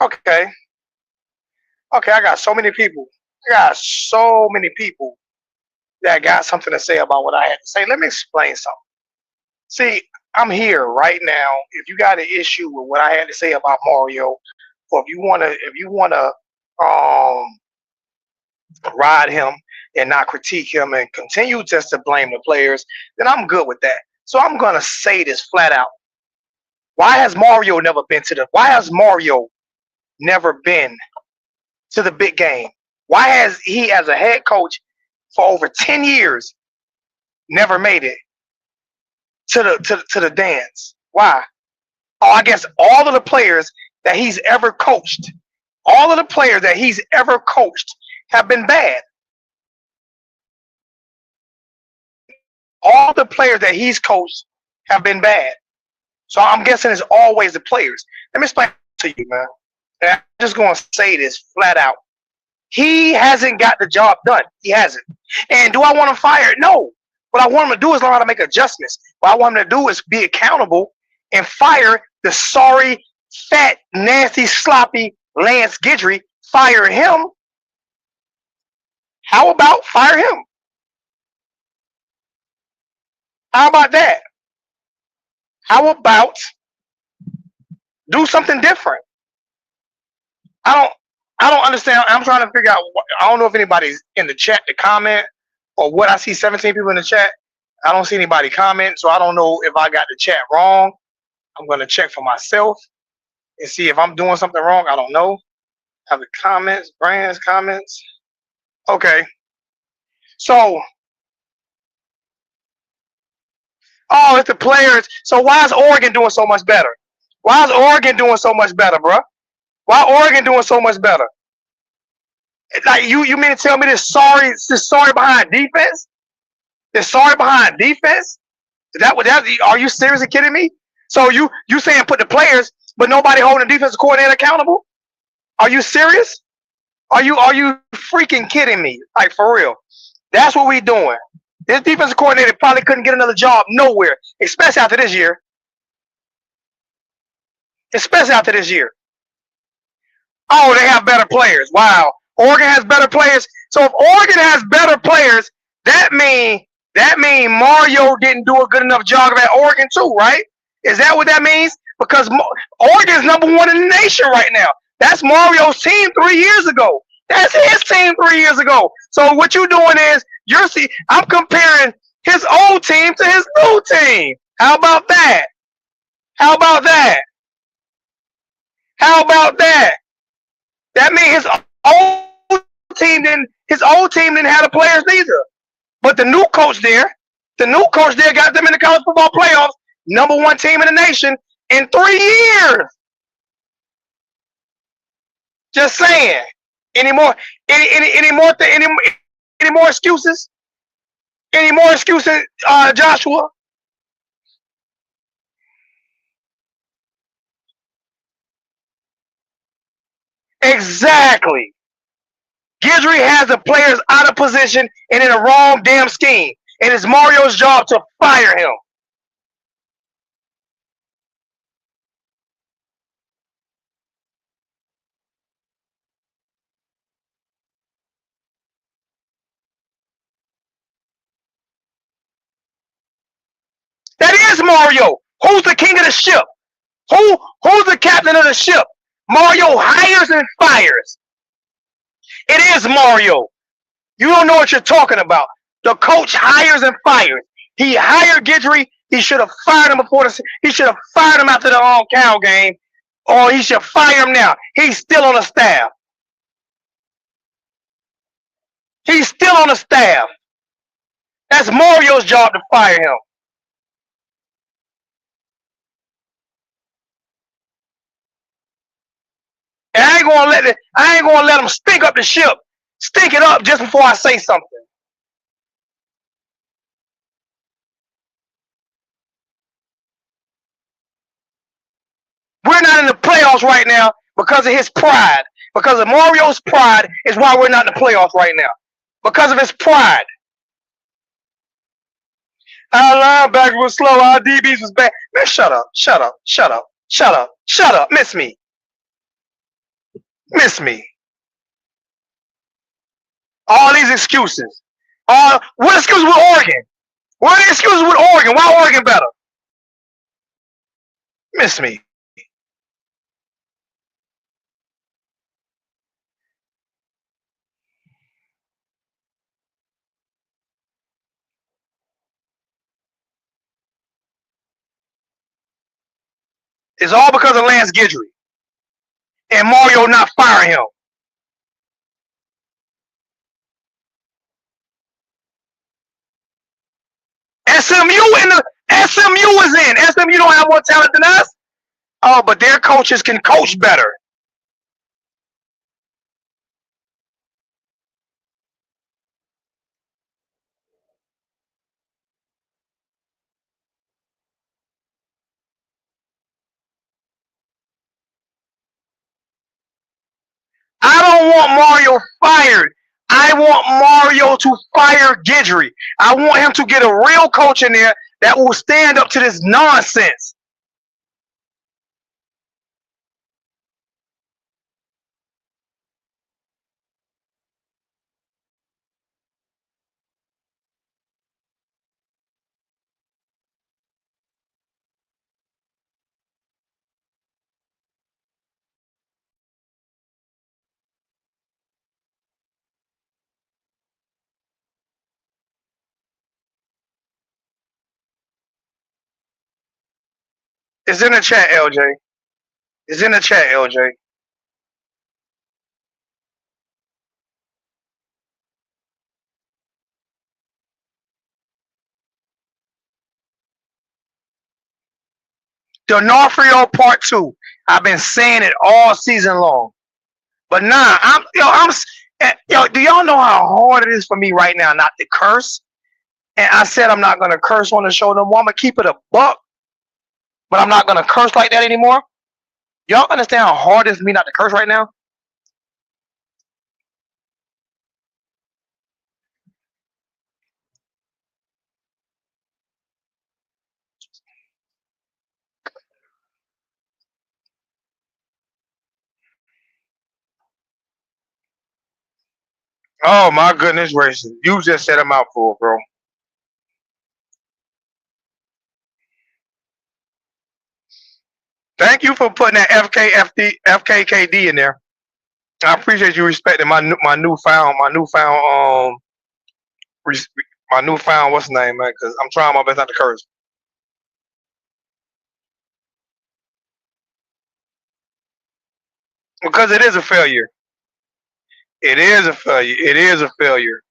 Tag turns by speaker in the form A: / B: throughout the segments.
A: Okay. Okay, I got so many people. I got so many people that got something to say about what I had to say. Let me explain something. See, I'm here right now. If you got an issue with what I had to say about Mario, or if you wanna ride him and not critique him and continue just to blame the players, then I'm good with that. So I'm gonna say this flat out. Why has Mario never been to the big game? Why has he as a head coach for over 10 years never made it to the dance? Why? Oh, I guess all of the players that he's ever coached, all of the players that he's ever coached have been bad. All the players that he's coached have been bad. So I'm guessing it's always the players. Let me explain to you, man. And I'm just going to say this flat out. He hasn't got the job done. He hasn't. And do I want him fired? No. What I want him to do is learn how to make adjustments. What I want him to do is be accountable and fire the sorry, fat, nasty, sloppy Lance Guidry. Fire him. How about fire him? How about that? How about do something different? I don't I don't understand. I'm trying to figure out. I don't know if anybody's in the chat to comment or what. I see 17 people in the chat. I don't see anybody comment, so I don't know if I got the chat wrong. I'm gonna check for myself and see if I'm doing something wrong. I don't know. Have the comments, brands, comments. Okay. So, oh, it's the players. So why is Oregon doing so much better? Why is Oregon doing so much better, bro? Why Oregon doing so much better? Like you mean to tell me this sorry behind defense? This sorry behind defense? Is that what that? Are you seriously kidding me? So you saying put the players, but nobody holding the defensive coordinator accountable? Are you serious? Are you freaking kidding me? Like for real? That's what we doing. This defensive coordinator probably couldn't get another job nowhere, especially after this year. Especially after this year. Oh, they have better players. Wow. Oregon has better players. So if Oregon has better players, that mean Mario didn't do a good enough job at Oregon too, right? Is that what that means? Because Oregon is #1 in the nation right now. That's Mario's team 3 years ago. That's his team 3 years ago. So what you're doing is I'm comparing his old team to his new team. How about that? How about that? How about that? That means his old team didn't have the players neither. But the new coach there got them in the college football playoffs, #1 team in the nation in 3 years. Just saying. Any more any more excuses? Any more excuses, Joshua? Exactly. Guidry has the players out of position and in the wrong damn scheme. And it's Mario's job to fire him. That is Mario. Who's the king of the ship? Who's the captain of the ship? Mario hires and fires. It is Mario. You don't know what you're talking about. The coach hires and fires. He hired Guidry. He should have fired him He should have fired him after the Cal game, or he should fire him now. He's still on the staff. He's still on the staff. That's Mario's job to fire him. And I ain't gonna let him stink up the ship. Stink it up just before I say something. We're not in the playoffs right now because of his pride. Because of Mario's pride is why we're not in the playoffs right now. Because of his pride. Our linebackers were slow. Our DBs was bad. Man, shut up. Shut up. Shut up. Shut up. Shut up. Miss me. Miss me. All these excuses. What excuse with Oregon? What are the excuses with Oregon? Why Oregon better? Miss me. It's all because of Lance Guidry and Mario not firing him. SMU is in. SMU don't have more talent than us. Oh, but their coaches can coach better. I don't want Mario fired. I want Mario to fire Guidry. I want him to get a real coach in there that will stand up to this nonsense. It's in the chat, LJ. It's in the chat, LJ. D'Onofrio Part 2. I've been saying it all season long. But nah, do y'all know how hard it is for me right now not to curse? And I said I'm not gonna curse on the show no more. I'm gonna keep it a buck, but I'm not gonna curse like that anymore. Y'all understand how hard it is for me not to curse right now? Oh my goodness gracious. You just said a mouthful, bro. Thank you for putting that FKKD in there. I appreciate you respecting my newfound my newfound what's the name, man? Because I'm trying my best not to curse. Because it is a failure. It is a failure. It is a failure.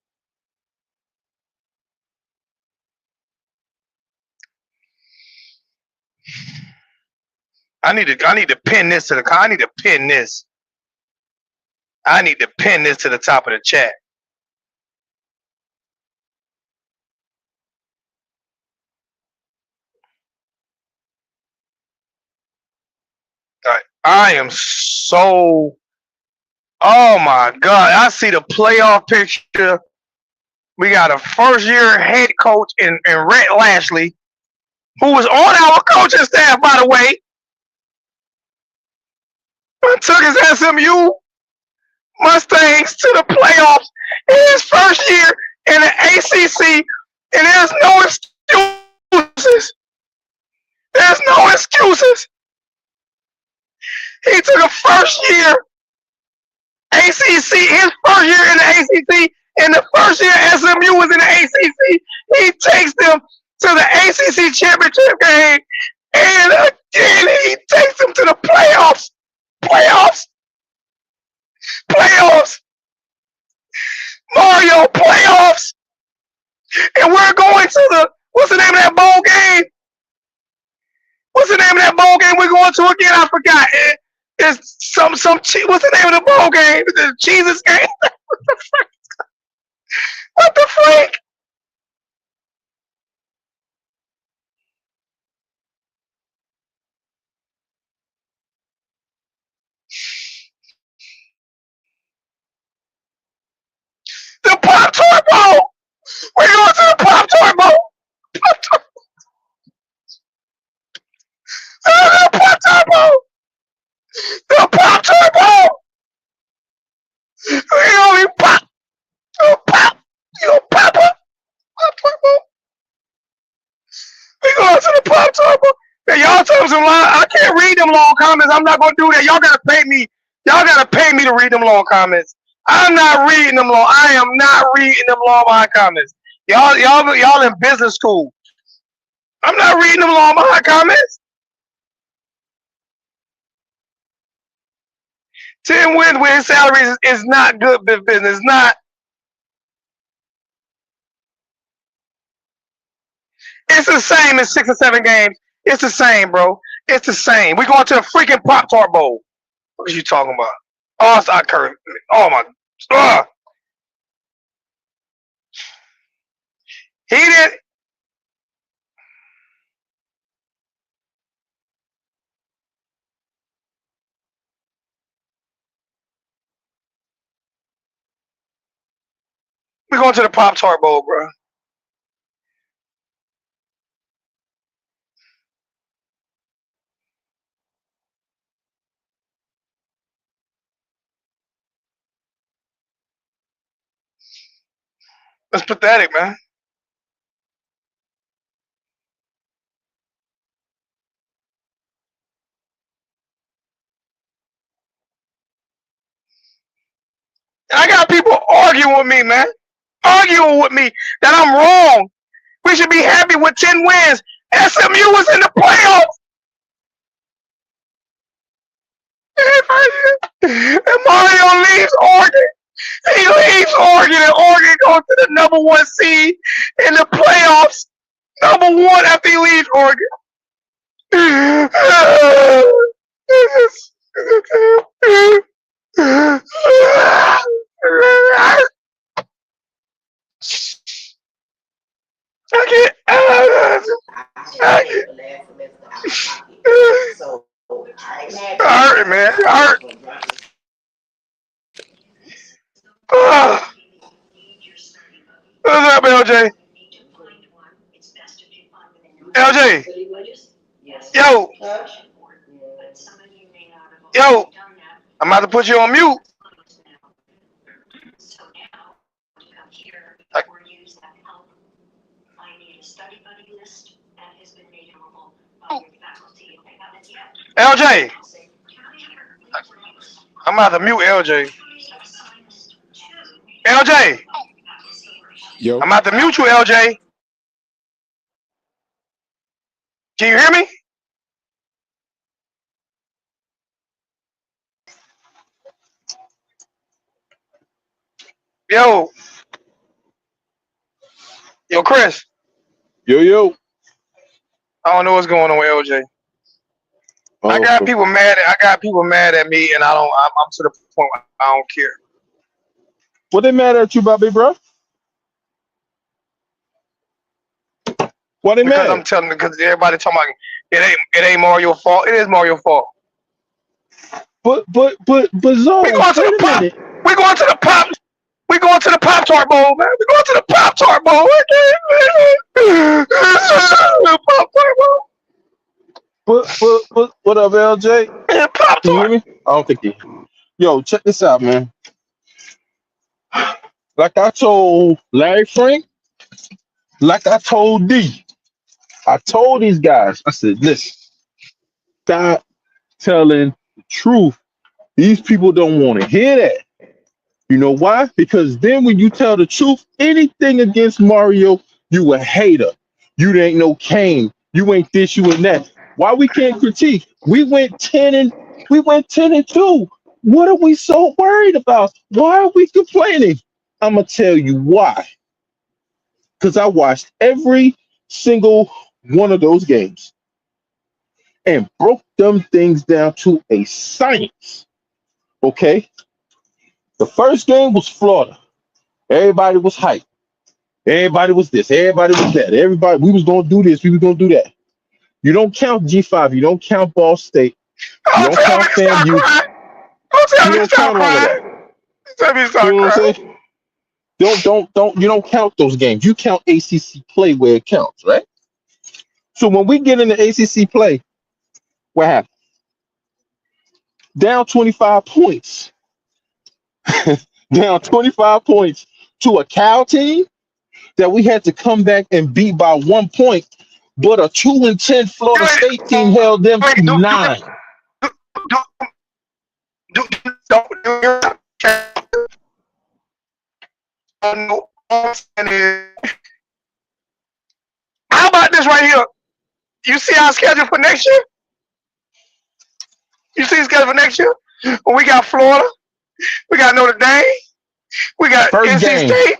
A: I need to pin this to the. I need to pin this. I need to pin this to the top of the chat. All right. I am so. Oh my God! I see the playoff picture. We got a first-year head coach in Rhett Lashley, who was on our coaching staff, by the way. Took his SMU Mustangs to the playoffs in his first year in the ACC, and there's no excuses. There's no excuses. He took a first year ACC, his first year in the ACC, and the first year SMU was in the ACC. He takes them to the ACC championship game, and again he takes them to the playoffs. Mario, playoffs. And we're going to what's the name of that bowl game? What's the name of that bowl game we're going to again? I forgot. It's some what's the name of the bowl game? The Jesus game? What the freak? The Pop Tart Bowl. We're going to the Pop Tart Bowl. The Pop Tart Bowl. The Pop Tart Bowl. Y'all tell some long. I can't read them long comments. I'm not gonna do that. Y'all gotta pay me. Y'all gotta pay me to read them long comments. I'm not reading them long. I am not reading them long behind comments. Y'all in business school. I'm not reading them long behind comments. 10 wins with salaries is not good business. It's not. It's the same in 6 or 7 games. It's the same, bro. It's the same. We going to the freaking Pop Tart Bowl. What are you talking about? Oh, it's not Curry. Oh my. Uh, he didn't. We going to the Pop Tart Bowl, bro. That's pathetic, man. And I got people arguing with me, man. Arguing with me that I'm wrong. We should be happy with 10 wins. SMU was in the playoffs. And Mario leaves Oregon. He leaves Oregon, and Oregon goes to the #1 seed in the playoffs. #1 after he leaves Oregon. I can't. I hurt, man. Hurt. What's up, LJ? LJ. Yo. Yo. I'm about to put you on mute. LJ. I'm about to mute LJ. LJ.
B: Yo,
A: I'm about to mute you, LJ. Can you hear me? Yo. Yo, Chris.
B: yo.
A: I don't know what's going on with LJ. I
B: Oh,
A: got people mad. I got people mad at me, and I don't. I'm to the point where I don't care
B: what they mad at you about, big bro? Why they
A: because I'm
B: mad?
A: telling because everybody talking about it ain't Mario's fault. It is Mario's fault.
B: But
A: We
B: Zone,
A: going to
B: wait
A: the
B: a
A: pop.
B: minute.
A: We going to the pop. We going to the Pop Tart Bowl, man. We going to the Pop Tart Bowl. The Pop Tart Bowl.
B: But what up, LJ?
A: Pop
B: Can you hear
A: Tart.
B: me? I don't think you. Yo, check this out, man. Like I told Larry Frank, like I told D, I told these guys, I said, listen, stop telling the truth. These people don't want to hear that. You know why? Because then when you tell the truth, anything against Mario, you a hater. You ain't no Kane. You ain't this, you and that. Why we can't critique? We went 10-2. What are we so worried about? Why are we complaining? I'm gonna tell you why. Because I watched every single one of those games and broke them things down to a science. Okay? The first game was Florida. Everybody was hyped. Everybody was this, everybody was that. Everybody, we was gonna do this, we was gonna do that. You don't count G5, you don't count Ball State, you
A: Don't
B: don't
A: tell me
B: count
A: to stop
B: FAMU,
A: crying. Don't tell
B: you
A: me to
B: don't
A: stop
B: count all of that.
A: crying. Tell me to
B: You
A: stop
B: know what I'm
A: crying.
B: saying? Don't you don't count those games. You count ACC play where it counts, right? So when we get into ACC play, what happened? Down 25 points. Down 25 points to a Cal team that we had to come back and beat by 1 point. but a 2-10 Florida State team held them to 9.
A: How about this right here? You see our schedule for next year? You see the schedule for next year? We got Florida, we got Notre Dame, we got
B: First
A: NC
B: game.
A: State,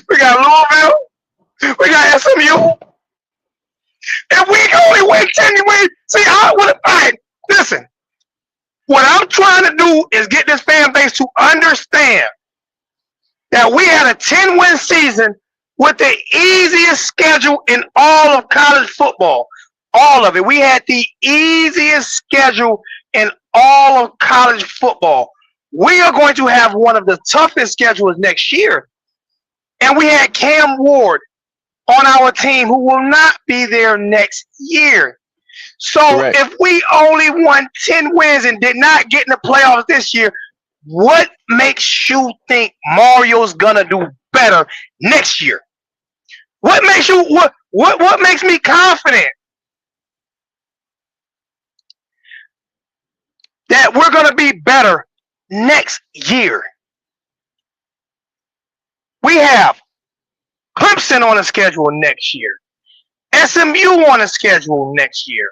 A: we got Louisville, we got SMU, and we can only win 10 wins. See, listen, what I'm trying to do is get this fan base to understand that we had a 10-win season with the easiest schedule in all of college football. All of it. We had the easiest schedule in all of college football. We are going to have one of the toughest schedules next year. And we had Cam Ward on our team who will not be there next year. So
B: Correct.
A: if we only won 10 wins and did not get in the playoffs this year, what makes you think Mario's gonna do better next year? What makes you what makes me confident that we're gonna be better next year? We have Clemson on the schedule next year, SMU on the schedule next year,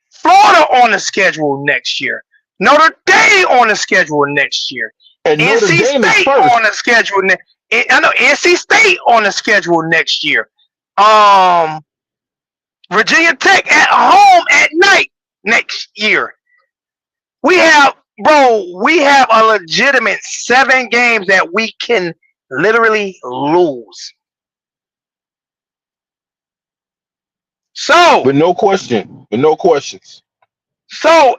A: Florida on the schedule next year, Notre Dame on the schedule next year,
B: And Notre
A: NC
B: Dame is
A: State
B: first.
A: on the schedule. I know NC State on the schedule next year. Virginia Tech at home at night next year. We have a legitimate 7 games that we can literally lose. So,
B: With no question. With no questions.
A: so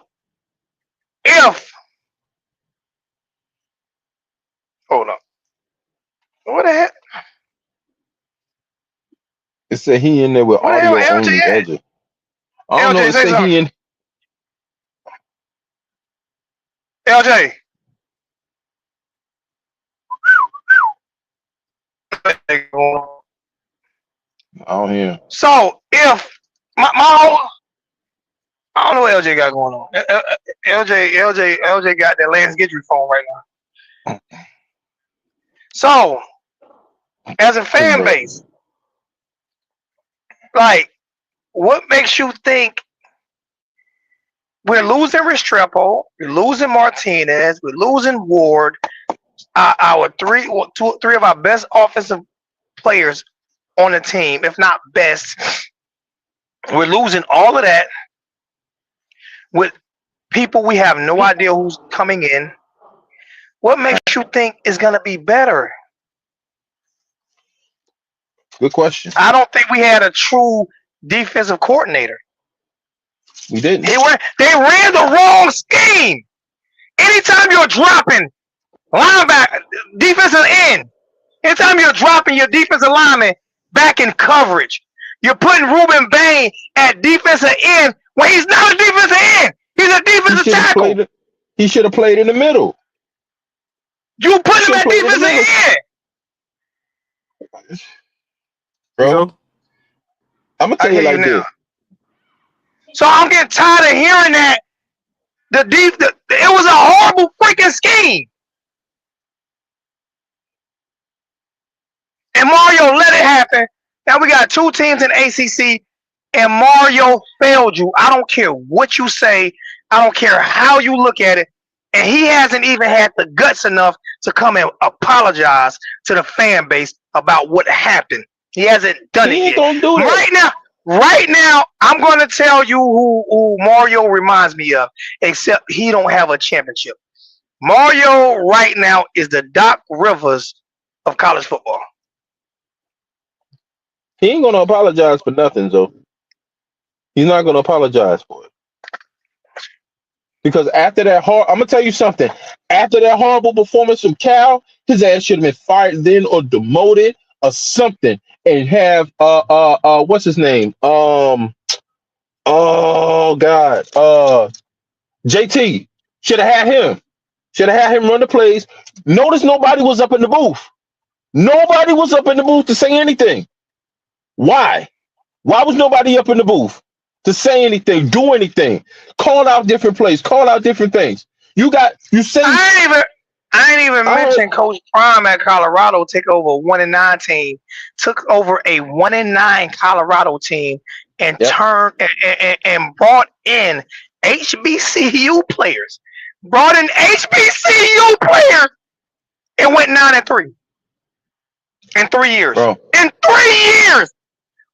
A: if hold up, what the heck?
B: It said he in there with
A: What the hell,
B: audio only.
A: LJ at?
B: LJ. I don't know.
A: LJ,
B: It
A: say
B: said
A: something.
B: he in.
A: LJ.
B: I don't hear him.
A: So if my whole, I don't know what LJ got going on. LJ got that Lance Guidry phone right now. So as a fan base, like, what makes you think we're losing Restrepo, we're losing Martinez, we're losing Ward, our three of our best offensive players on the team, if not best. We're losing all of that with people we have no idea who's coming in. What makes you think is going to be better?
B: Good question.
A: I don't think we had a true defensive coordinator.
B: We didn't.
A: They ran the wrong scheme. Anytime you're dropping linebacker, defensive end, anytime you're dropping your defensive lineman back in coverage, you're putting Ruben Bain at defensive end when he's not a defensive end. He's a defensive tackle.
B: He should have played in the middle.
A: You put him at defensive end.
B: Bro, I'm gonna tell you like this.
A: So I'm getting tired of hearing that it was a horrible freaking scheme. And Mario let it happen. Now we got 2 teams in ACC, and Mario failed you. I don't care what you say. I don't care how you look at it. And he hasn't even had the guts enough to come and apologize to the fan base about what happened. He hasn't done it yet.
B: Gonna do that.
A: Right now, I'm going to tell you who Mario reminds me of, except he don't have a championship. Mario right now is the Doc Rivers of college football.
B: He ain't gonna apologize for nothing, though. He's not gonna apologize for it. Because after that I'm gonna tell you something. After that horrible performance from Cal, his ass should have been fired then or demoted or something, and have what's his name? Oh God, JT should have had him. Should have had him run the plays. Notice nobody was up in the booth. Nobody was up in the booth to say anything. Why? Why was nobody up in the booth to say anything, do anything, call out different plays, call out different things? You say
A: I ain't even
B: I heard
A: mention Coach Prime at Colorado take over a 1-9 team, took over a 1-9 Colorado team, and
B: yep,
A: and brought in HBCU players, brought in HBCU players, and went 9-3 in 3 years.
B: bro,
A: In 3 years,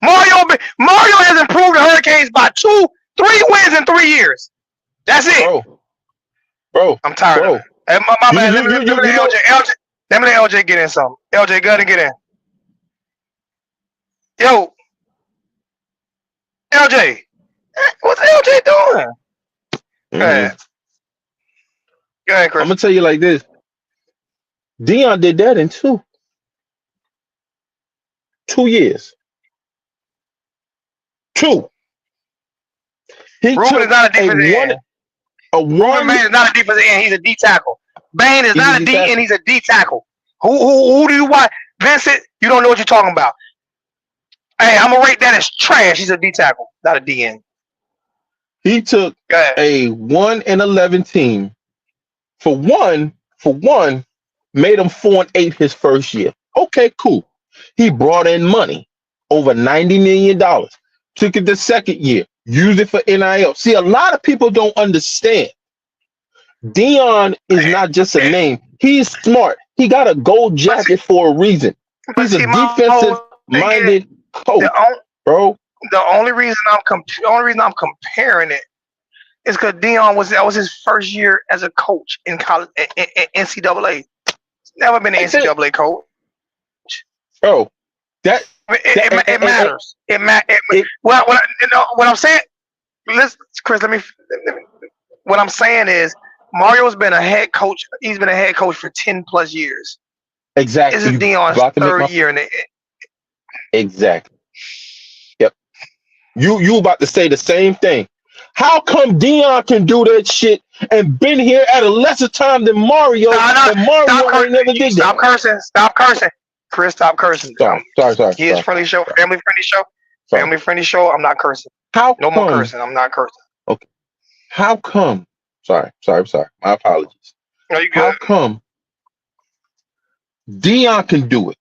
A: Mario has improved the Hurricanes by 3 wins in 3 years. That's it.
B: bro, bro,
A: I'm tired of
B: bro.
A: it. Hey, my
B: You
A: bad.
B: you you
A: Let
B: you
A: me
B: you
A: let
B: know,
A: LJ. Let me let LJ get in something. LJ, go ahead and get in. Yo, LJ. What's LJ doing? Go
B: mm-mm.
A: ahead. Go ahead,
B: I'm
A: Chris.
B: gonna tell you like this. Dion did that in 2 years. Two. He
A: Ruben is
B: took
A: not a
B: a
A: defensive end. Ruben
B: one.
A: Bain is not a defensive end. He's a D tackle. Bain is
B: He's a
A: not a
B: D
A: D end.
B: tackle.
A: He's a D tackle. Who do you watch? Vincent, you don't know what you're talking about. Hey, I'm gonna rate that as trash. He's a D tackle, not a D end.
B: He took
A: Go ahead.
B: a 1-11 team for one, made him 4-8 his first year. Okay, cool. He brought in money, over $90 million. Took it the second year, used it for NIL. See, a lot of people don't understand. Dion is not just a name. He's smart. He got a gold
A: But see,
B: jacket for a reason.
A: but
B: He's a
A: see, my whole
B: defensive
A: thing is
B: minded
A: the
B: coach,
A: only
B: bro.
A: the only reason I'm comparing it is because Dion that was his first year as a coach in college in NCAA. He's never been an
B: Like that,
A: NCAA coach.
B: bro. That that
A: It matters.
B: it
A: What I'm saying. Listen, Chris. What I'm saying is Mario's been a head coach. He's been a head coach for 10 plus years. This
B: exactly.
A: is
B: You
A: Dion's
B: about to make
A: third
B: my
A: year in it.
B: exactly. Yep. You about to say the same thing. How come Dion can do that shit and been here at a lesser time than Mario,
A: No, no,
B: and
A: stop
B: Mario
A: cursing.
B: ain't never did that?
A: Stop cursing. Stop cursing. Chris, stop cursing. Kids
B: Sorry,
A: friendly show,
B: sorry,
A: family friendly show,
B: sorry.
A: family friendly show. I'm not cursing.
B: How
A: No more
B: come?
A: cursing. I'm not cursing.
B: Okay. How come? Sorry. My apologies.
A: No, you
B: How
A: good.
B: come Dion can do it,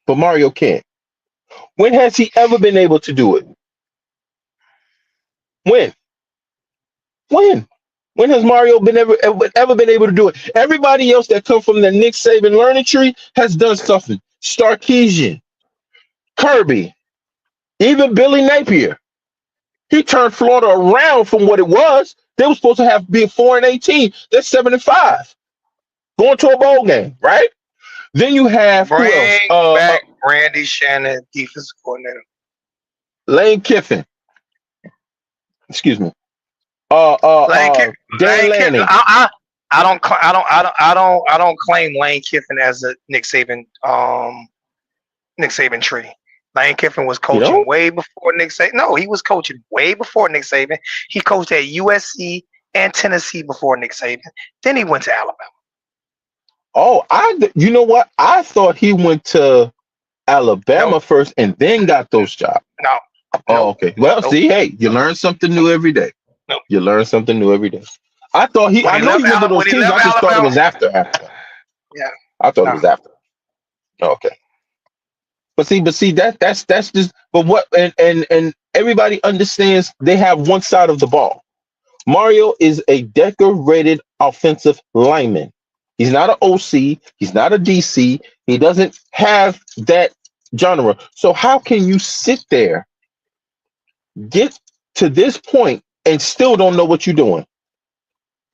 B: but Mario can't? When has he ever been able to do it? When? When? When has Mario ever been able to do it? Everybody else that come from the Nick Saban learning tree has done something. Sarkisian, Kirby, even Billy Napier. He turned Florida around from what it was. They were supposed to have been 4-18. They're 7-5, going to a bowl game, right? Then you have who else?
A: Bring back Randy Shannon, defensive coordinator.
B: Lane Kiffin. Excuse me.
A: Lane Kiffin.
B: Dan
A: Lane Kiffin.
B: Lanning.
A: I don't claim Lane Kiffin as a Nick Saban tree. Lane Kiffin was
B: You
A: coaching
B: know?
A: way before Nick Saban. No, he was coaching way before Nick Saban. He coached at USC and Tennessee before Nick Saban. Then he went to Alabama.
B: Oh, you know what? I thought he went to
A: No,
B: Alabama first and then got those jobs.
A: no,
B: Oh,
A: no,
B: okay. Well,
A: no,
B: see, hey, you learn something new every day.
A: no.
B: You learn something new every day. I know he went to those
A: When he
B: teams.
A: left
B: I just thought it
A: Alabama,
B: was after.
A: yeah,
B: I thought it
A: no.
B: was after. Okay. But see, that's just, but what, and everybody understands they have one side of the ball. Mario is a decorated offensive lineman. He's not an OC. He's not a DC. He doesn't have that genre. So how can you sit there, get to this point, and still don't know what you're doing?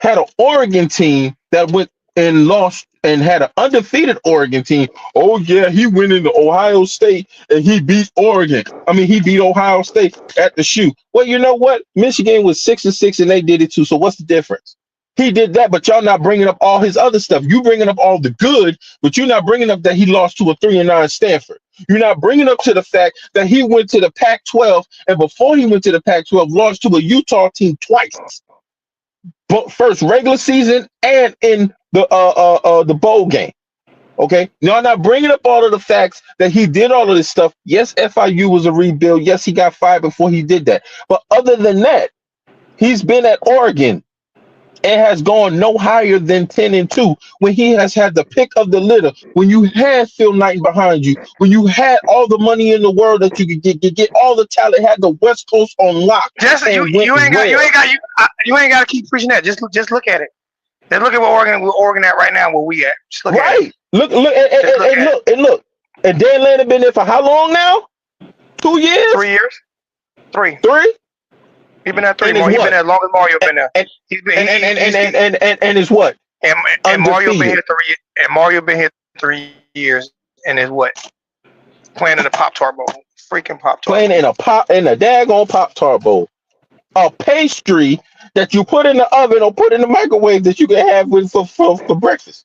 B: Had an Oregon team that went and lost, and had an undefeated Oregon team. Oh yeah, he went into Ohio State and he beat Oregon. I mean, he beat Ohio State at the shoe. Well, you know what? Michigan was 6-6 and they did it too. So what's the difference? He did that, but y'all not bringing up all his other stuff. You bringing up all the good, but you're not bringing up that he lost to a 3-9 Stanford. You're not bringing up to the fact that he went to the Pac-12, and before he went to the Pac-12, lost to a Utah team twice. But first regular season and in the bowl game. Okay, y'all not bringing up all of the facts that he did all of this stuff. Yes, FIU was a rebuild. Yes, he got fired before he did that. But other than that, he's been at Oregon and has gone no higher than 10-2 when he has had the pick of the litter. When you had Phil Knight behind you, when you had all the money in the world that you could get all the talent, had the West Coast on lock,
A: Just
B: and went
A: you ain't
B: well.
A: got to keep preaching that. Just look at it. Just look at we're Oregon at right now. Where we at? Just look at it.
B: Right. Look,
A: Just look
B: and
A: at it.
B: look, and look. And Dan Lanning been there for how long now? 2 years?
A: 3 years. 3.
B: 3?
A: He been at 3
B: And
A: more.
B: it's
A: He
B: what?
A: been as long as Mario been there.
B: And
A: He's been
B: and it's what?
A: and Mario been
B: Undefeated.
A: here 3. And Mario been here 3 years. And is what? Playing in the Pop-Tart Bowl. Freaking Pop-Tart.
B: Playing in a daggone Pop-Tart bowl. A pastry that you put in the oven or put in the microwave that you can have with for breakfast.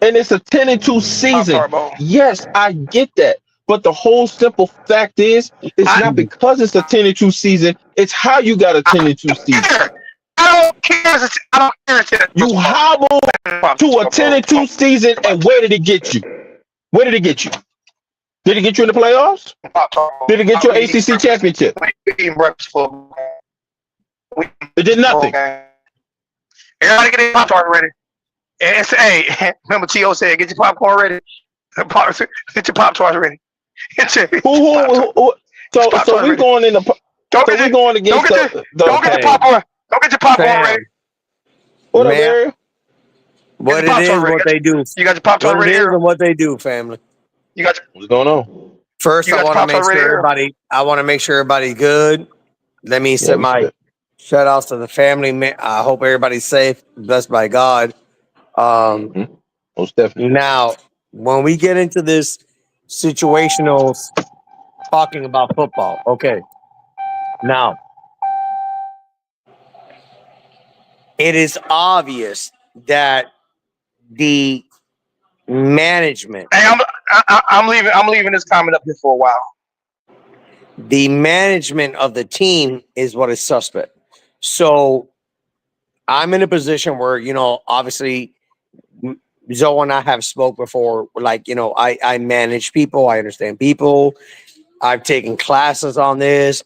B: And it's a 10-2 season.
A: Pop-Tart Bowl.
B: Yes, I get that. But the whole simple fact is, it's not because it's a 10-2 season, it's how you got a 10-2 season.
A: I don't care.
B: You hobbled to a 10-2 season, and where did it get you? Where did it get you? Did it get you in the playoffs? Did it get you an ACC championship? It did nothing.
A: Everybody get their Pop-Tart ready. And hey, remember T.O. said, get your popcorn ready. Get your Pop-Tarts ready.
B: So we're going in the. We're going against the.
A: Don't get your popcorn. Don't get your popcorn ready.
B: What up, Ariel?
C: What it is, what they do.
A: You got your Pop-Tart ready here?
C: And what they do, family.
A: You got
B: What's going on?
C: First, I want to make sure everybody's good. Let me set my shout outs to the family. I hope everybody's safe, blessed by God.
B: Most definitely.
C: Now, when we get into this situational talking about football, okay. Now, it is obvious that the management.
A: Hey, I'm leaving this comment up here for a while.
C: The management of the team is what is suspect. So I'm in a position where, obviously Zoe and I have spoke before. Like, I manage people. I understand people. I've taken classes on this.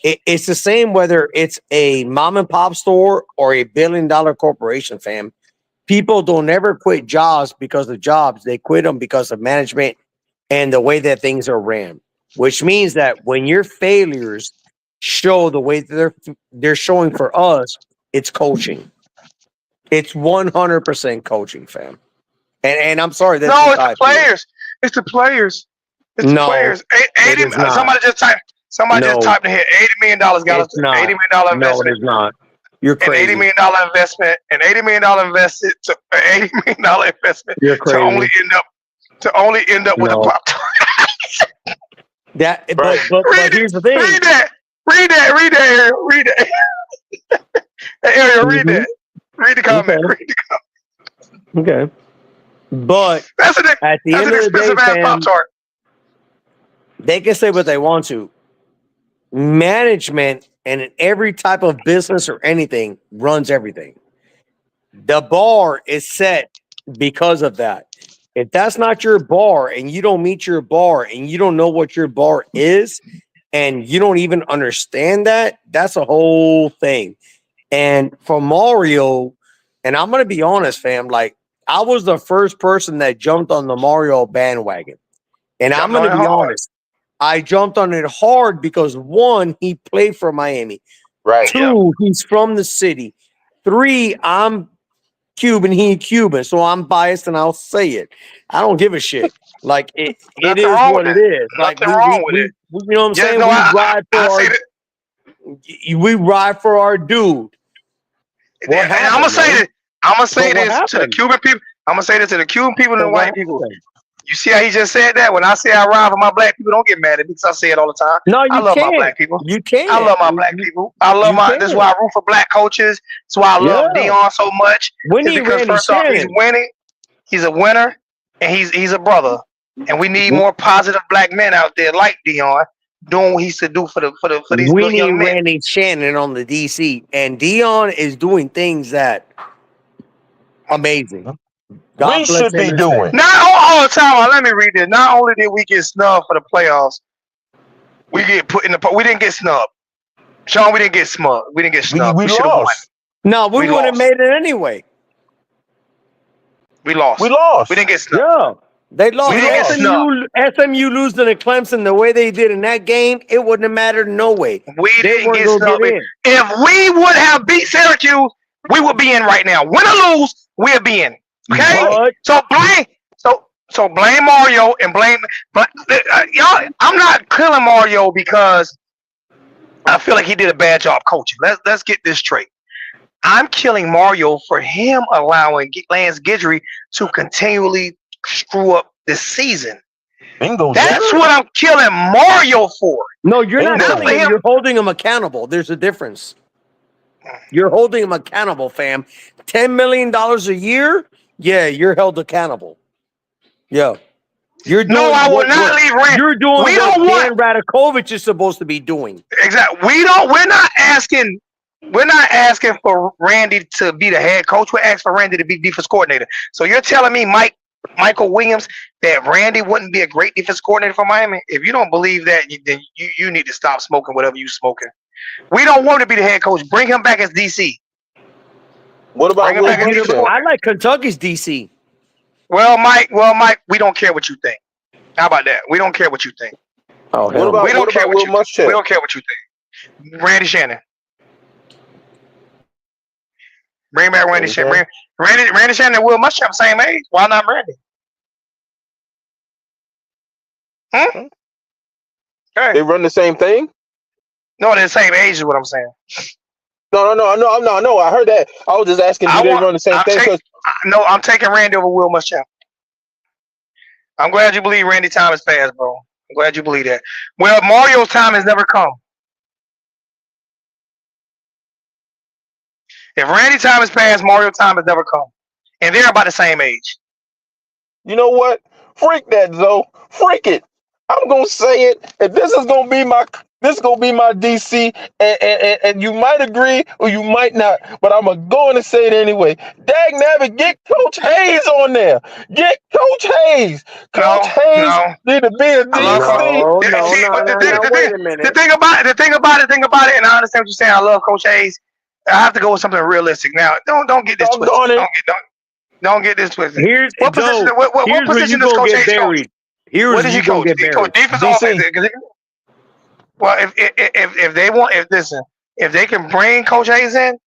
C: It's the same whether it's a mom and pop store or a $1 billion corporation, fam. People don't ever quit jobs because of jobs. They quit them because of management and the way that things are ran, which means that when your failures show the way that they're showing for us, it's coaching. It's 100% coaching, fam. And I'm sorry.
A: It's the players. It's the players. It's the players. 80, somebody just typed in here. $80 million got us. $80 million investment.
C: No, it is not. You're crazy.
A: An $80 million investment. An $80 million investment. $80 million investment.
C: You're crazy.
A: To only end up with a pop.
C: But here's the thing.
A: Read that. Hey, Ariel, read that. Read the comment.
C: Okay. But at the end of the day, fam, they can say what they want to. Management and in every type of business or anything runs everything. The bar is set because of that. If that's not your bar and you don't meet your bar and you don't know what your bar is and you don't even understand that, that's a whole thing. And for Mario, and I'm going to be honest, fam, like I was the first person that jumped on the Mario bandwagon. And I'm going to be honest. I jumped on it hard because 1, he played for Miami.
B: Right.
C: 2, he's from the city. 3, I'm Cuban, he Cuban, so I'm biased and I'll say it. I don't give a shit. Like it is what it is. Like
A: Nothing wrong with it.
C: You know what I'm saying? We ride for our dude.
A: And I'm gonna say this to the Cuban people. I'm gonna say this to the Cuban people and the white people. You see how he just said that? When I say I ride for my black people, don't get mad at me because I say it all the time.
C: No,
A: I love my black people.
C: You can't.
A: I love my black people. That's why I root for black coaches. That's why I love Dion so much. Because first off, he's winning. He's a winner, and he's a brother. And we need more positive black men out there like Dion doing what he should do for these
C: we
A: young men.
C: Randy Shannon on the DC, and Dion is doing things that amazing. God
B: we
C: bless
B: should
C: him
B: be
C: and his
B: doing.
C: family.
A: Not time out. Let me read this. Not only did we get snubbed for the playoffs, we get put in the. We didn't get snubbed. Sean, we didn't get snubbed. We didn't get snubbed.
B: We
A: We should have won.
B: lost.
C: No, we
A: We
C: would have
A: lost.
C: made it anyway.
A: We lost.
B: We lost.
A: We didn't get snubbed.
C: Yeah. They lost.
A: We didn't get
C: SMU losing to Clemson the way they did in that game, it wouldn't have mattered no way.
A: We
C: They
A: didn't
C: weren't
A: get
C: gonna
A: snubbed.
C: get in.
A: If we would have beat Syracuse, we would be in right now. Win or lose, we'll be in. Okay?
C: But
A: So blame Mario and blame y'all. I'm not killing Mario because I feel like he did a bad job coaching. Let's get this straight. I'm killing Mario for him allowing Lance Guidry to continually screw up this season.
B: Bingo.
A: That's what I'm killing Mario for.
C: no, you're not
B: Bingo.
C: killing him. You're holding him accountable. There's a difference. You're holding him accountable, fam. $10 million a year? Yeah, you're held accountable. Yeah. You're doing
A: No, I will not leave Randy.
C: You're doing
A: We
C: what
A: don't
C: Dan Radakovich is supposed to be doing.
A: Exactly. We're not asking for Randy to be the head coach. We're asking for Randy to be defense coordinator. So you're telling me Michael Williams that Randy wouldn't be a great defense coordinator for Miami? If you don't believe that, then you need to stop smoking whatever you smoking. We don't want him to be the head coach. Bring him back as DC.
B: What about Will Muschamp?
C: I like Kentucky's DC.
A: Well, Mike, we don't care what you think. How about that? We don't care what you think.
C: Oh,
B: What about
A: We don't care
B: Will
A: what you think.
B: Muschamp?
A: We don't care what you think. Randy Shannon. Bring back Randy Shannon. Randy Shannon and Will Muschamp same age. Why not Randy? Huh? Okay.
B: They run the same thing?
A: No, they're the same age is what I'm saying.
B: No. I heard that. I was just asking, do they run the same thing?
A: I'm taking Randy over Will Muschamp. I'm glad you believe Randy's time has passed, bro. I'm glad you believe that. Well, Mario's time has never come. If Randy's time has passed, Mario's time has never come. And they're about the same age.
B: You know what? Freak that, Zoe. Freak it. I'm gonna say it. If this is gonna be my DC, and you might agree or you might not, but I'm going to say it anyway. Dag nabbit, get Coach Hayes on there. Get Coach Hayes. Coach Hayes need to be a DC.
C: Wait a minute.
A: The thing about it, and I understand what you're saying. I love Coach Hayes. I have to go with something realistic now. Don't get this twisted. Don't get this twisted. What position does Coach Hayes coach? What does he coach? He coach defense, offense. Well, if they can bring Coach Hayes in,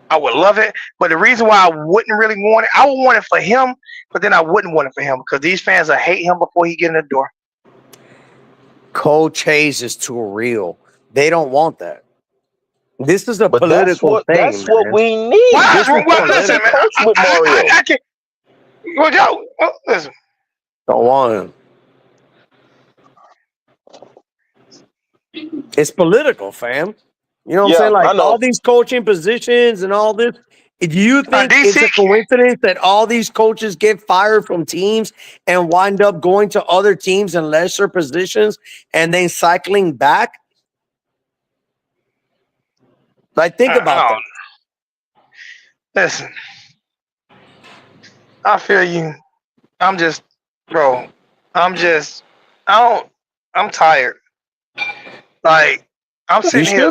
A: I would love it. But the reason why I wouldn't really want it, I would want it for him, but then I wouldn't want it for him because these fans will hate him before he get in the door.
C: Coach Hayes is too real. They don't want that. This is a political thing.
B: That's what we need.
A: Listen, man, I can't. Well, yo, listen.
C: Don't want him. It's political, fam. You know what I'm saying? Like all these coaching positions and all this. Do you think it's a coincidence that all these coaches get fired from teams and wind up going to other teams in lesser positions and then cycling back? Like, think about that.
A: Listen, I feel you. I'm tired. Like, I'm sitting here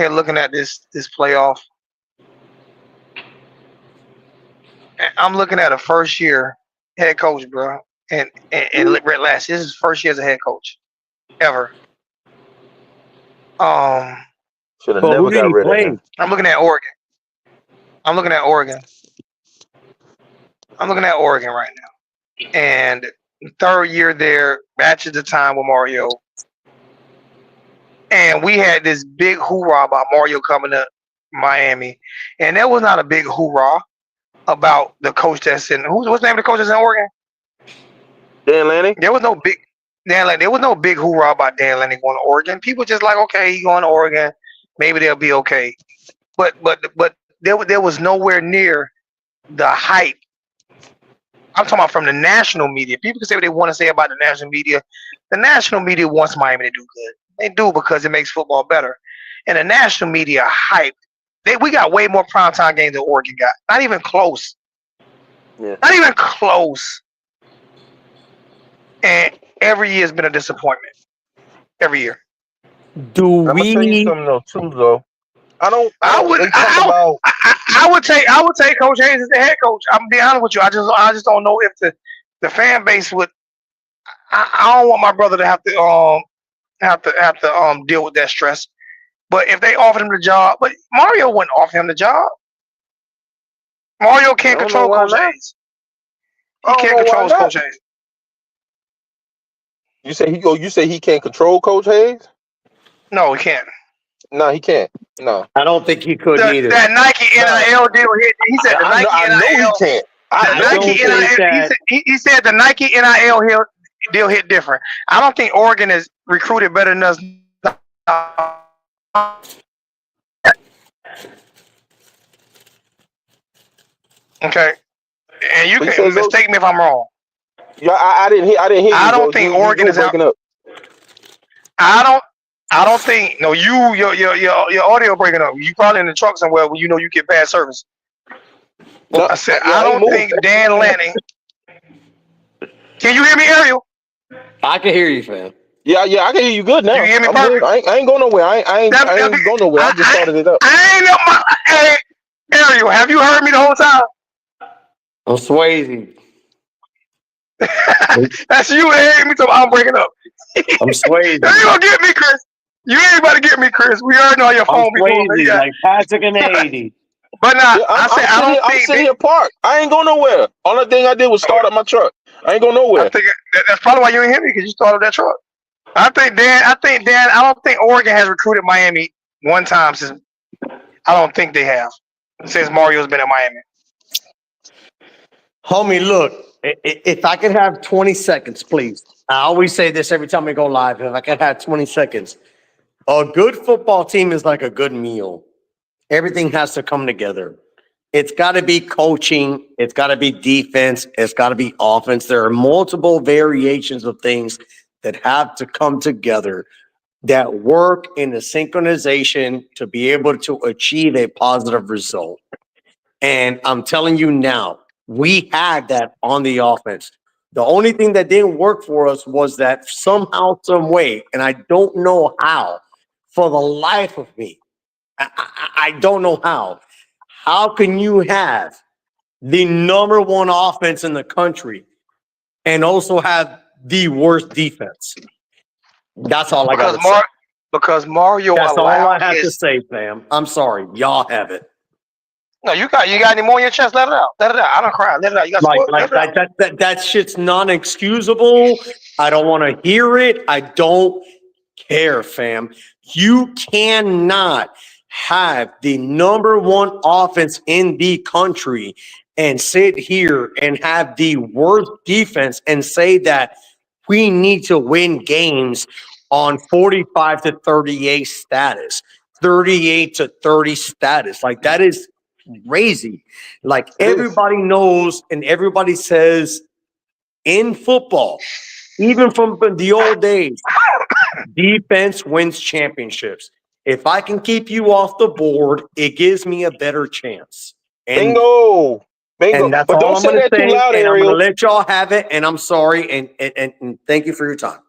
A: looking at this playoff. And I'm looking at a first year head coach, bro. And Red Lash. This is his first year as a head coach. Ever.
B: Should have never got rid of him.
A: I'm looking at Oregon. I'm looking at Oregon right now. And third year there, matches the time with Mario. And we had this big hoorah about Mario coming to Miami. And there was not a big hoorah about the coach that's in what's the name of the coach that's in Oregon?
B: Dan Lanning.
A: There was no big hoorah about Dan Lanning going to Oregon. People just like, okay, he's going to Oregon. Maybe they'll be okay. But there was nowhere near the hype. I'm talking about from the national media. People can say what they want to say about the national media. The national media wants Miami to do good. They do because it makes football better. And the national media hyped. We got way more primetime games than Oregon got. Not even close.
B: Yeah.
A: Not even close. And every year has been a disappointment. Every year.
C: Do
B: I'm gonna tell you
C: we?
B: something though, too, though. I don't.
A: I would
B: They talk about.
A: I would take Coach Hayes as the head coach. I'm be honest with you. I just don't know if the fan base would. I don't want my brother to have to deal with that stress. But if they offered him the job, but Mario wouldn't offer him the job. Mario
B: I
A: can't
B: don't know
A: control
B: why
A: Coach
B: not.
A: Hayes.
B: I
A: He
B: don't
A: can't
B: know why
A: control
B: not.
A: Coach Hayes.
B: You say he? Oh, you say he can't control Coach Hayes?
A: No, he can't.
B: No, he can't. No.
C: I don't think he could either.
A: That Nike
B: No.
A: NIL deal hit. He said the Nike
B: I know he
A: NIL.
B: can't. I
A: The
C: I
B: know
A: Nike
B: he
C: don't
B: can't.
C: think
A: NIL.
C: that.
A: He said the Nike deal hit different. I don't think Oregon is recruited better than us. Okay, and you
B: But he
A: can
B: says those.
A: mistake me if I'm wrong.
B: Yeah, I didn't hear. I didn't hear
A: I
B: you,
A: don't
B: bro.
A: think
B: You
A: Oregon
B: were
A: is out.
B: breaking up.
A: I don't. I don't think. No, your audio breaking up. You probably in the truck somewhere where you know you get bad service.
B: No,
A: I said
B: yeah,
A: I
B: I ain't
A: don't
B: moved.
A: think Dan Lanning. Can you hear me, Ariel?
C: I can hear you, fam.
B: Yeah, I can hear you good
A: You
B: now.
A: hear me
B: I'm good.
A: perfect?
B: I ain't going nowhere. I ain't going nowhere. I just started it up.
A: I ain't know my. Hey, Ariel, have you heard me the whole time?
C: I'm Swayze.
A: That's you that heard me talking. I'm breaking up.
C: I'm Swayze.
A: Now you gonna get me, Chris. You ain't about to get me, Chris. We already know how your
C: I'm
A: phone be doing.
C: Swayze,
A: Yeah.
C: like Patrick and 80.
A: But now
B: Yeah,
A: I said I don't
B: I'm
A: think
B: sitting
A: that.
B: here parked. I ain't going nowhere. Only thing I did was start up my truck. I ain't going
A: I
B: nowhere.
A: think that's probably why you ain't hear me because you started that truck. I think Dan. I don't think Oregon has recruited Miami one time since. I don't think they have since Mario's been in Miami.
C: Homie, look, if I could have 20 seconds, please. I always say this every time we go live. If I could have 20 seconds. A good football team is like a good meal. Everything has to come together. It's got to be coaching. It's got to be defense. It's got to be offense. There are multiple variations of things that have to come together that work in a synchronization to be able to achieve a positive result. And I'm telling you now, we had that on the offense. The only thing that didn't work for us was that somehow, some way, and I don't know how, for the life of me, I don't know how. How can you have the number one offense in the country and also have the worst defense? That's all I got
A: Because
C: to say.
A: Mario
C: That's all I
A: allowed
C: have to
A: his.
C: say, fam. I'm sorry. Y'all have it.
A: No, you got any more in your chest? Let it out. Let it out. I don't cry. Let it out. You got
C: Like,
A: spoiled. Let
C: like
A: it out.
C: that shit's non-excusable. I don't want to hear it. I don't care, fam. You cannot have the number one offense in the country and sit here and have the worst defense and say that we need to win games on 45 to 38 status, 38 to 30 status. Like, that is crazy. Like,
B: It is.
C: everybody knows and everybody says in football, even from the old days, defense wins championships. If I can keep you off the board, it gives me a better chance. And
B: Bingo. Bingo.
C: that's
B: But
C: all
B: don't
C: I'm
B: say
C: going to
B: that too
C: say.
B: loud,
C: And I'm going to
B: Ariel.
C: let y'all have it. And I'm sorry. And thank you for your time.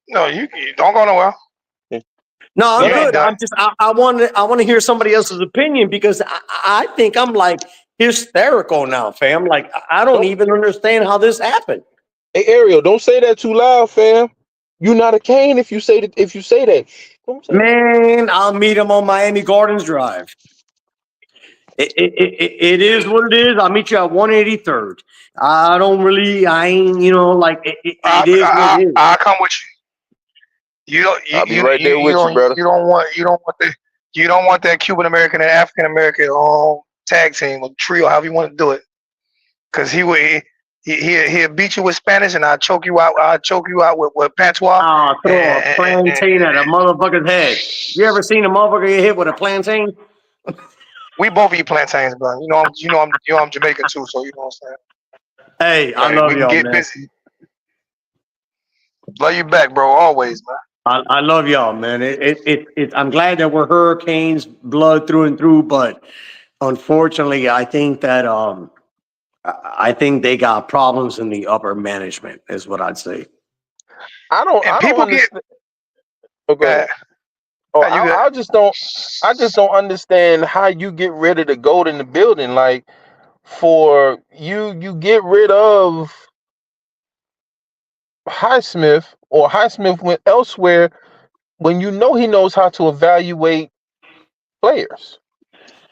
A: No, you don't go nowhere.
C: No, I'm
A: You ain't
C: good.
A: done.
C: I'm just I want to hear somebody else's opinion because I think I'm like hysterical now, fam. Like, I don't
B: Don't,
C: even understand how this happened.
B: hey, Ariel, don't say that too loud, fam. You're not a Kane if you say that. If you say that, don't say that.
C: Man, I'll meet him on Miami Gardens Drive. It is what it is. I'll meet you at 183rd. I ain't, like, it is what it is.
A: I come with you. You don't
B: I'll be right there with you, brother.
A: you don't want that Cuban American and African American tag team or trio, however you want to do it. Because he'll beat you with Spanish and I'll choke you out. I'll choke you out with patois.
C: I'll throw a plantain at a motherfucker's head. You ever seen a motherfucker get hit with a plantain?
A: We both eat plantains, bro. I'm Jamaican too, so you know what I'm
C: Hey,
A: saying.
C: I
A: Like,
C: love
A: we can
C: y'all,
A: get
C: man.
A: busy. Love you back, bro. Always, man.
C: I love y'all, man. I'm glad that we're Hurricanes blood through and through, but unfortunately, I think that I think they got problems in the upper management, is what I'd say.
B: I
A: And
B: don't
A: people get
B: understand. Okay.
A: you good.
B: I just don't understand how you get rid of the goat in the building. Like for you get rid of Highsmith, or Highsmith went elsewhere when you know he knows how to evaluate players.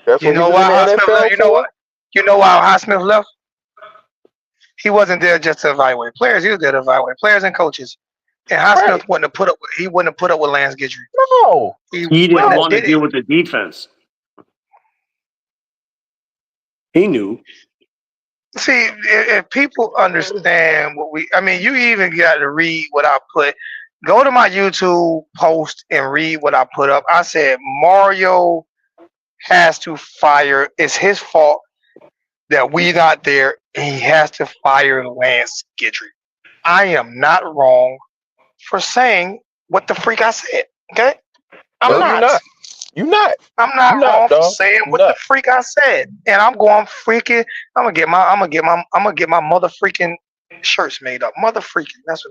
B: That's
A: You
B: what he
A: know
B: was in
A: why
B: the
A: Highsmith left?
B: NFL for.
A: You know why Highsmith left? He wasn't there just to evaluate players. He was there to evaluate players and coaches. And
B: Right.
A: Highsmith wouldn't have put up. He wouldn't have put up with Lance Guidry.
B: No.
A: He
C: He didn't
A: wouldn't have
C: want to
A: did it.
C: deal with the defense. He knew.
A: See, if people understand what I mean, you even got to read what I put. Go to my YouTube post and read what I put up. I said Mario has to fire. It's his fault that we not there. He has to fire Lance Guidry. I am not wrong for saying what the freak I said. Okay, I'm
B: No, you're
A: not.
B: not. You're not.
A: I'm not
B: You're not,
A: wrong for
B: dog.
A: saying
B: You're
A: what the
B: not.
A: freak I said, and I'm going freaking. I'm gonna get my mother freaking shirts made up. Mother freaking. That's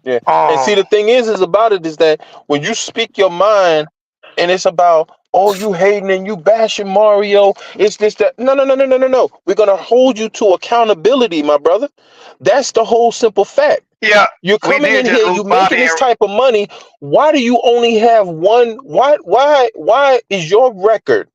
B: Yeah.
A: what.
B: And see, the thing is about it is that when you speak your mind, and it's about, oh, you hating and you bashing Mario, it's this, that. No, no, no, no, no, no, no. We're gonna hold you to accountability, my brother. That's the whole simple fact.
A: Yeah,
B: You're
A: we
B: coming
A: did
B: in
A: just
B: here,
A: lose
B: you making
A: Bobby
B: this
A: and
B: type of money. Why do you only have one? Why is your record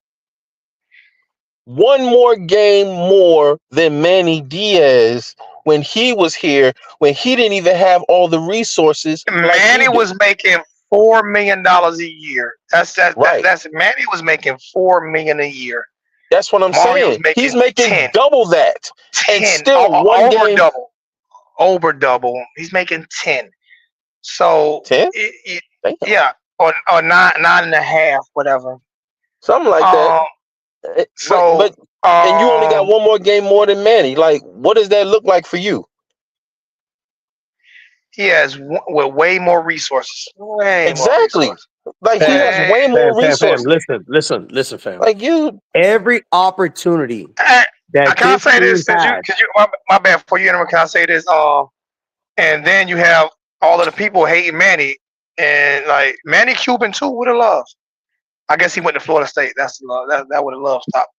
B: one more game more than Manny Diaz when he was here, when he didn't even have all the resources like you
A: Manny
B: do?
A: was making $4 million a year.
B: Right.
A: That's Manny was making $4 million a year.
B: That's what I'm
A: Mario's
B: saying. He's
A: making
B: making
A: 10,
B: double that, and
A: 10
B: still one
A: over
B: game.
A: double, over double. He's making 10. So
B: 10. Damn.
A: yeah, or nine and a half, whatever.
B: Something like that.
A: Um,
B: But
A: so
B: and you only got one more game more than Manny. Like, what does that look like for you?
A: he has with way more resources. Way more
B: Exactly.
A: resources.
B: Like he has
C: Fam,
B: way more
C: fam.
B: resources.
C: Listen, fam.
B: Like you.
C: Every opportunity
A: I
C: that
A: can I
C: this
A: say
C: team
A: this since
C: had,
A: my bad for you, can I say this? And then you have all of the people hating Manny, and like Manny Cuban too would have loved. I guess he went to Florida State. That's the love. That would have loved stop.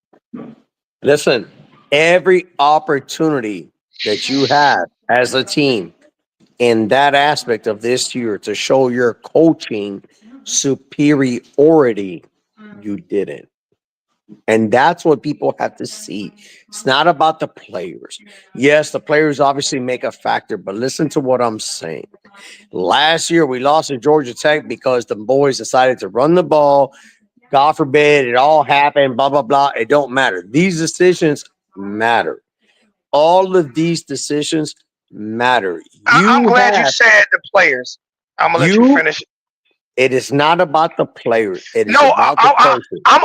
C: listen, every opportunity that you had as a team in that aspect of this year to show your coaching superiority, you didn't. And that's what people have to see. It's not about the players. Yes, the players obviously make a factor, but listen to what I'm saying. Last year, we lost to Georgia Tech because the boys decided to run the ball. God forbid it all happened, blah, blah, blah. It don't matter. These decisions matter. All of these decisions matter.
A: I'm
C: You
A: glad you
C: have,
A: said the players. I'm gonna let you
C: you,
A: finish.
C: it is not about the player. It
A: No,
C: is about the coaches.
A: I'm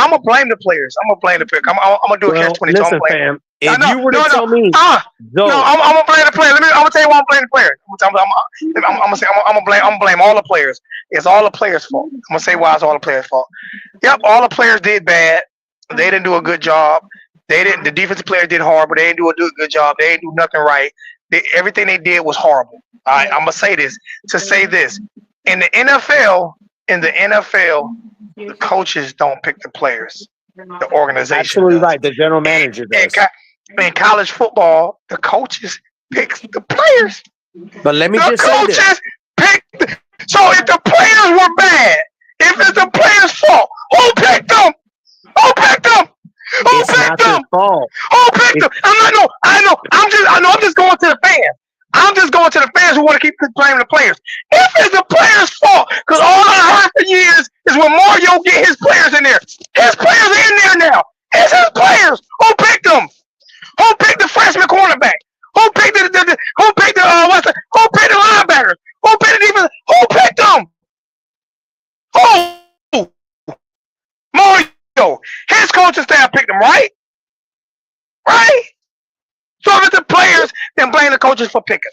A: gonna blame the players. I'm gonna blame the players. I'm gonna do a catch
C: Well,
A: 22. I'm gonna
C: listen,
A: blame.
C: fam,
A: No,
C: if
A: no,
C: you were to
A: no, no.
C: tell me,
A: No,
C: Zoe,
A: I'm gonna blame the players. I'm gonna tell you why I'm blaming the players. I'm gonna say I'm gonna blame all the players. It's all the players' fault. I'm gonna say why it's all the players' fault. Yep, all the players did bad. They didn't do a good job. They didn't. The defensive players did horrible. They didn't do a good job. They didn't do nothing right. Everything they did was horrible. All right, I'm gonna say this to say this. In the NFL, the coaches don't pick the players. The organization
C: absolutely
A: does.
C: right. The general manager
A: In,
C: does.
A: in college football, the coaches pick the players.
C: But let me
A: The
C: just say this.
A: coaches pick. So if the players were bad, if it's the players' fault, who picked them? Who picked them? Who
C: It's
A: picked
C: not their
A: them?
C: fault.
A: Who picked them? I know. I'm just going to the fans. I'm just going to the fans who want to keep blaming the players. If it's the players' fault, because all I heard for years is when Mario get his players in there. His players are in there now. It's his players. Who picked them? Who picked the freshman cornerback? Who picked who picked the linebackers? Who picked the defense? Who picked them? Who? Mario. His coaching staff picked them, right? Right? So if it's the players, then blame the coaches for picking.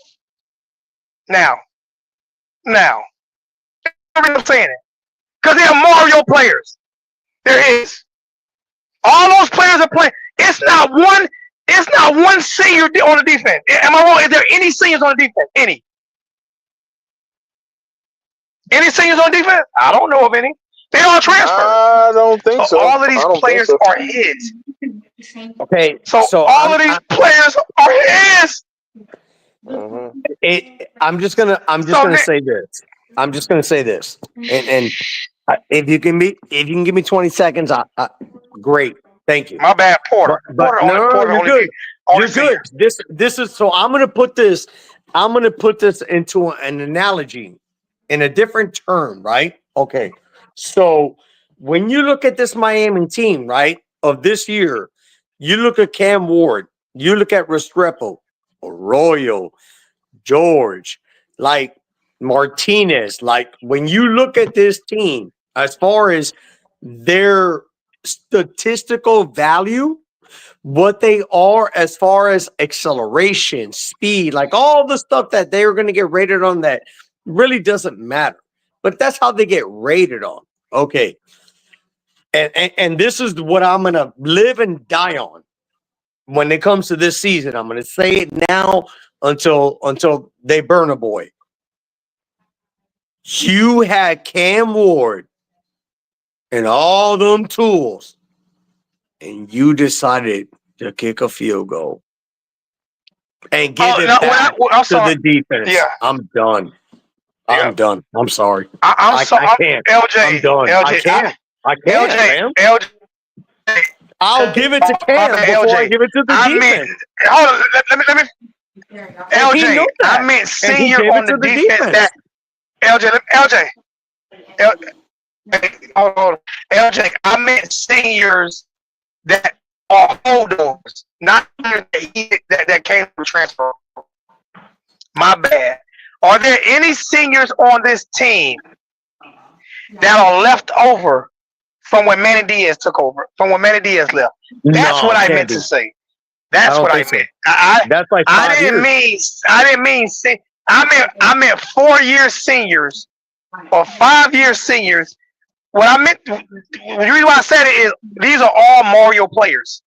A: Now, I'm saying it. Because they are Mario players. There is. All those players are playing. It's not one. It's not one senior on the defense. Am I wrong? Is there any seniors on the defense? Any seniors on defense? I don't know of any. They all transferred.
B: I don't think so.
A: All of these players are his.
C: Okay,
A: So all of these players are his.
C: I'm just gonna say this. I'm just gonna say this, and if you can give me 20 seconds, great, thank you.
A: My bad, Porter.
C: But
A: Porter
C: you're good. You're good.
A: Seniors.
C: This is so. I'm gonna put this into an analogy in a different term, right? Okay, so when you look at this Miami team, right, of this year, you look at Cam Ward, you look at Restrepo, Arroyo, George, like Martinez. Like when you look at this team, as far as their statistical value, what they are as far as acceleration, speed, like all the stuff that they're going to get rated on, that really doesn't matter. But that's how they get rated on. Okay. And this is what I'm going to live and die on when it comes to this season. I'm going to say it now until they burn a boy. You had Cam Ward and all them tools, and you decided to kick a field goal and give it back to the defense.
A: Yeah.
C: I'm done. I'm done. I'm sorry.
A: I can't. LJ,
C: I'm done.
A: LJ,
C: I can't, man.
A: LJ,
C: I'll give it to Cam before I give it to the defense.
A: Hold on, let me. LJ, I meant senior on the defense. Hold on. LJ, I meant seniors that are holdovers, not that came from transfer. My bad. Are there any seniors on this team that are left over from when Manny Diaz took over, from when Manny Diaz left? That's what I meant to say. That's what I meant.
C: That's like
A: I didn't mean. I meant 4-year seniors or 5-year seniors. What I meant, the reason why I said it is these are all Mario players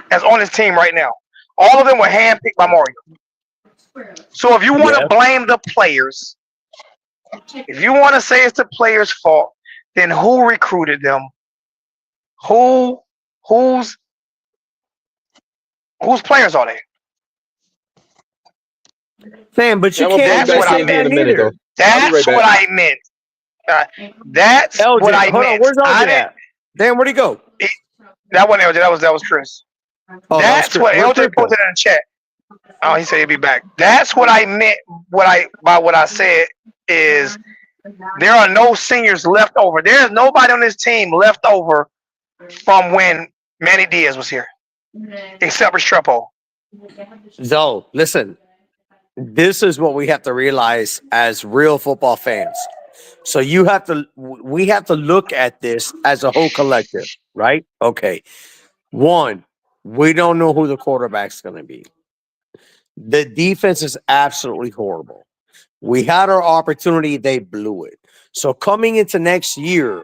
A: that's on this team right now. All of them were handpicked by Mario. So if you want to blame the players, if you want to say it's the players' fault, then who recruited them? Whose players are they?
C: Sam, but you can't.
A: That's what I meant. That's what I meant. That's
C: LJ,
A: what I
C: hold
A: meant.
C: On, where's LJ at? Dan, where'd he go?
A: That wasn't LJ. That was Chris.
C: Oh,
A: that's what LJ posted in the chat. Oh, he said he'd be back. That's what I meant. By what I said is there are no seniors left over. There's nobody on this team left over from when Manny Diaz was here, except Restrepo.
C: So listen, this is what we have to realize as real football fans. So we have to look at this as a whole collective, right? Okay. One, we don't know who the quarterback's going to be. The defense is absolutely horrible. We had our opportunity, they blew it. So coming into next year,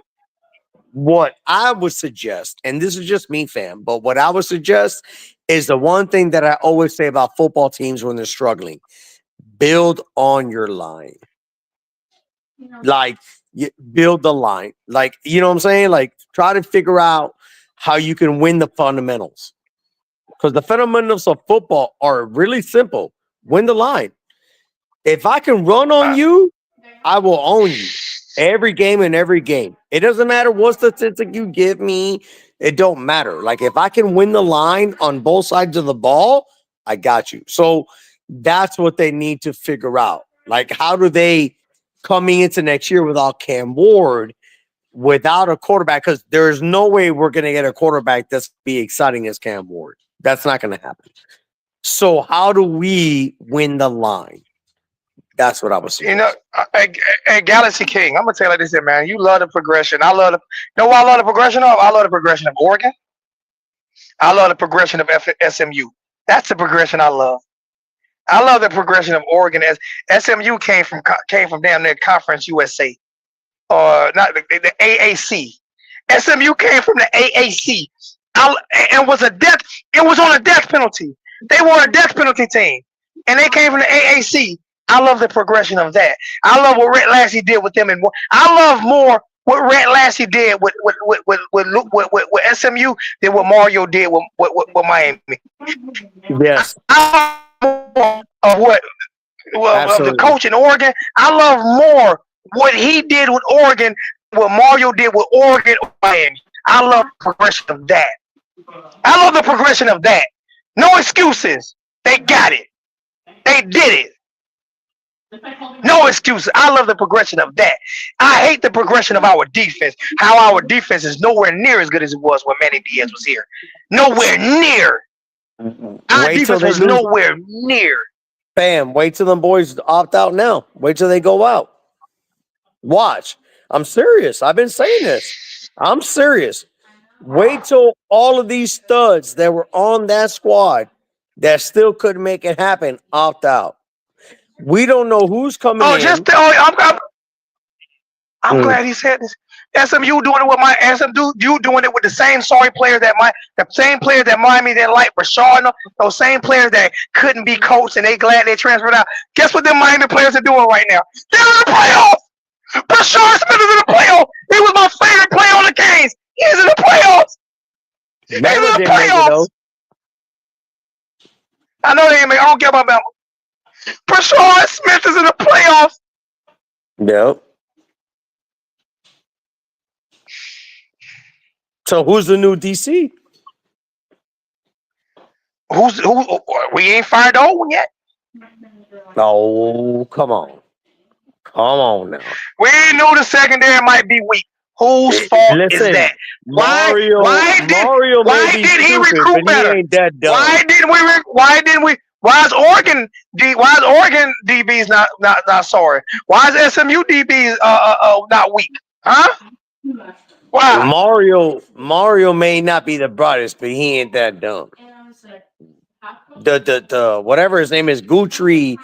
C: what I would suggest, and this is just me, fam, but what I would suggest is the one thing that I always say about football teams when they're struggling: build on your line. Like, build the line. Like, you know what I'm saying? Like, try to figure out how you can win the fundamentals. Because the fundamentals of football are really simple. Win the line. If I can run on you, I will own you every game and every game. It doesn't matter what statistic you give me. It don't matter. Like, if I can win the line on both sides of the ball, I got you. So that's what they need to figure out. Like, how do they coming into next year without Cam Ward, without a quarterback? Because there's no way we're going to get a quarterback that's be exciting as Cam Ward. That's not going to happen. So how do we win the line? That's what I was saying.
A: You know, hey, Galaxy King, I'm gonna tell you like this, here, man. You love the progression. I love you know what I love the progression of? I love the progression of Oregon. I love the progression of SMU. That's the progression I love. I love the progression of Oregon. As SMU came from damn near Conference USA, or not the AAC. SMU came from the AAC. And was a death. It was on a death penalty. They were a death penalty team, and they came from the AAC. I love the progression of that. I love what Red Lassie did with them, and I love more what Red Lassie did with SMU than what Mario did with Miami.
C: Yes,
A: I love more of what of the
C: absolutely.
A: coach in Oregon. I love more what he did with Oregon, what Mario did with Oregon or Miami. I love the progression of that. I love the progression of that. No excuses. They got it. They did it. No excuses. I love the progression of that. I hate the progression of our defense. How our defense is nowhere near as good as it was when Manny Diaz was here. Nowhere near. Our
C: Wait till
A: defense
C: they
A: was
C: lose.
A: nowhere near.
C: Bam. Wait till them boys opt out now. Wait till they go out. Watch. I'm serious. I've been saying this. I'm serious. Wait till all of these studs that were on that squad that still couldn't make it happen opt out. We don't know who's coming
A: Oh,
C: in.
A: I'm
C: Mm.
A: glad he said this. SMU doing it with my SMU doing it with the same sorry players the same players that Miami didn't like, Rashard, those same players that couldn't be coached and they glad they transferred out. Guess what them Miami players are doing right now? They're in the playoffs. Rashard Smith is in the playoffs. He was my favorite player on the Canes. He's in the playoffs. He's in
C: Bama
A: the
C: didn't make it though.
A: playoffs. I know they ain't make. I don't care about Bama. Rashard Smith is in the playoffs.
C: Yep. So who's the new DC?
A: Who? We ain't fired the old one yet.
C: Oh, come on. Come on now.
A: We knew the secondary might be weak. Whose fault is
C: Listen,
A: that?
C: Mario
A: Why did he
C: stupid,
A: recruit
C: but he
A: better?
C: ain't that dumb.
A: Why is Oregon DBs not sorry? Why is SMU DBs not weak? Huh? Why?
C: Mario may not be the brightest, but he ain't that dumb. The whatever his name is, Guidry,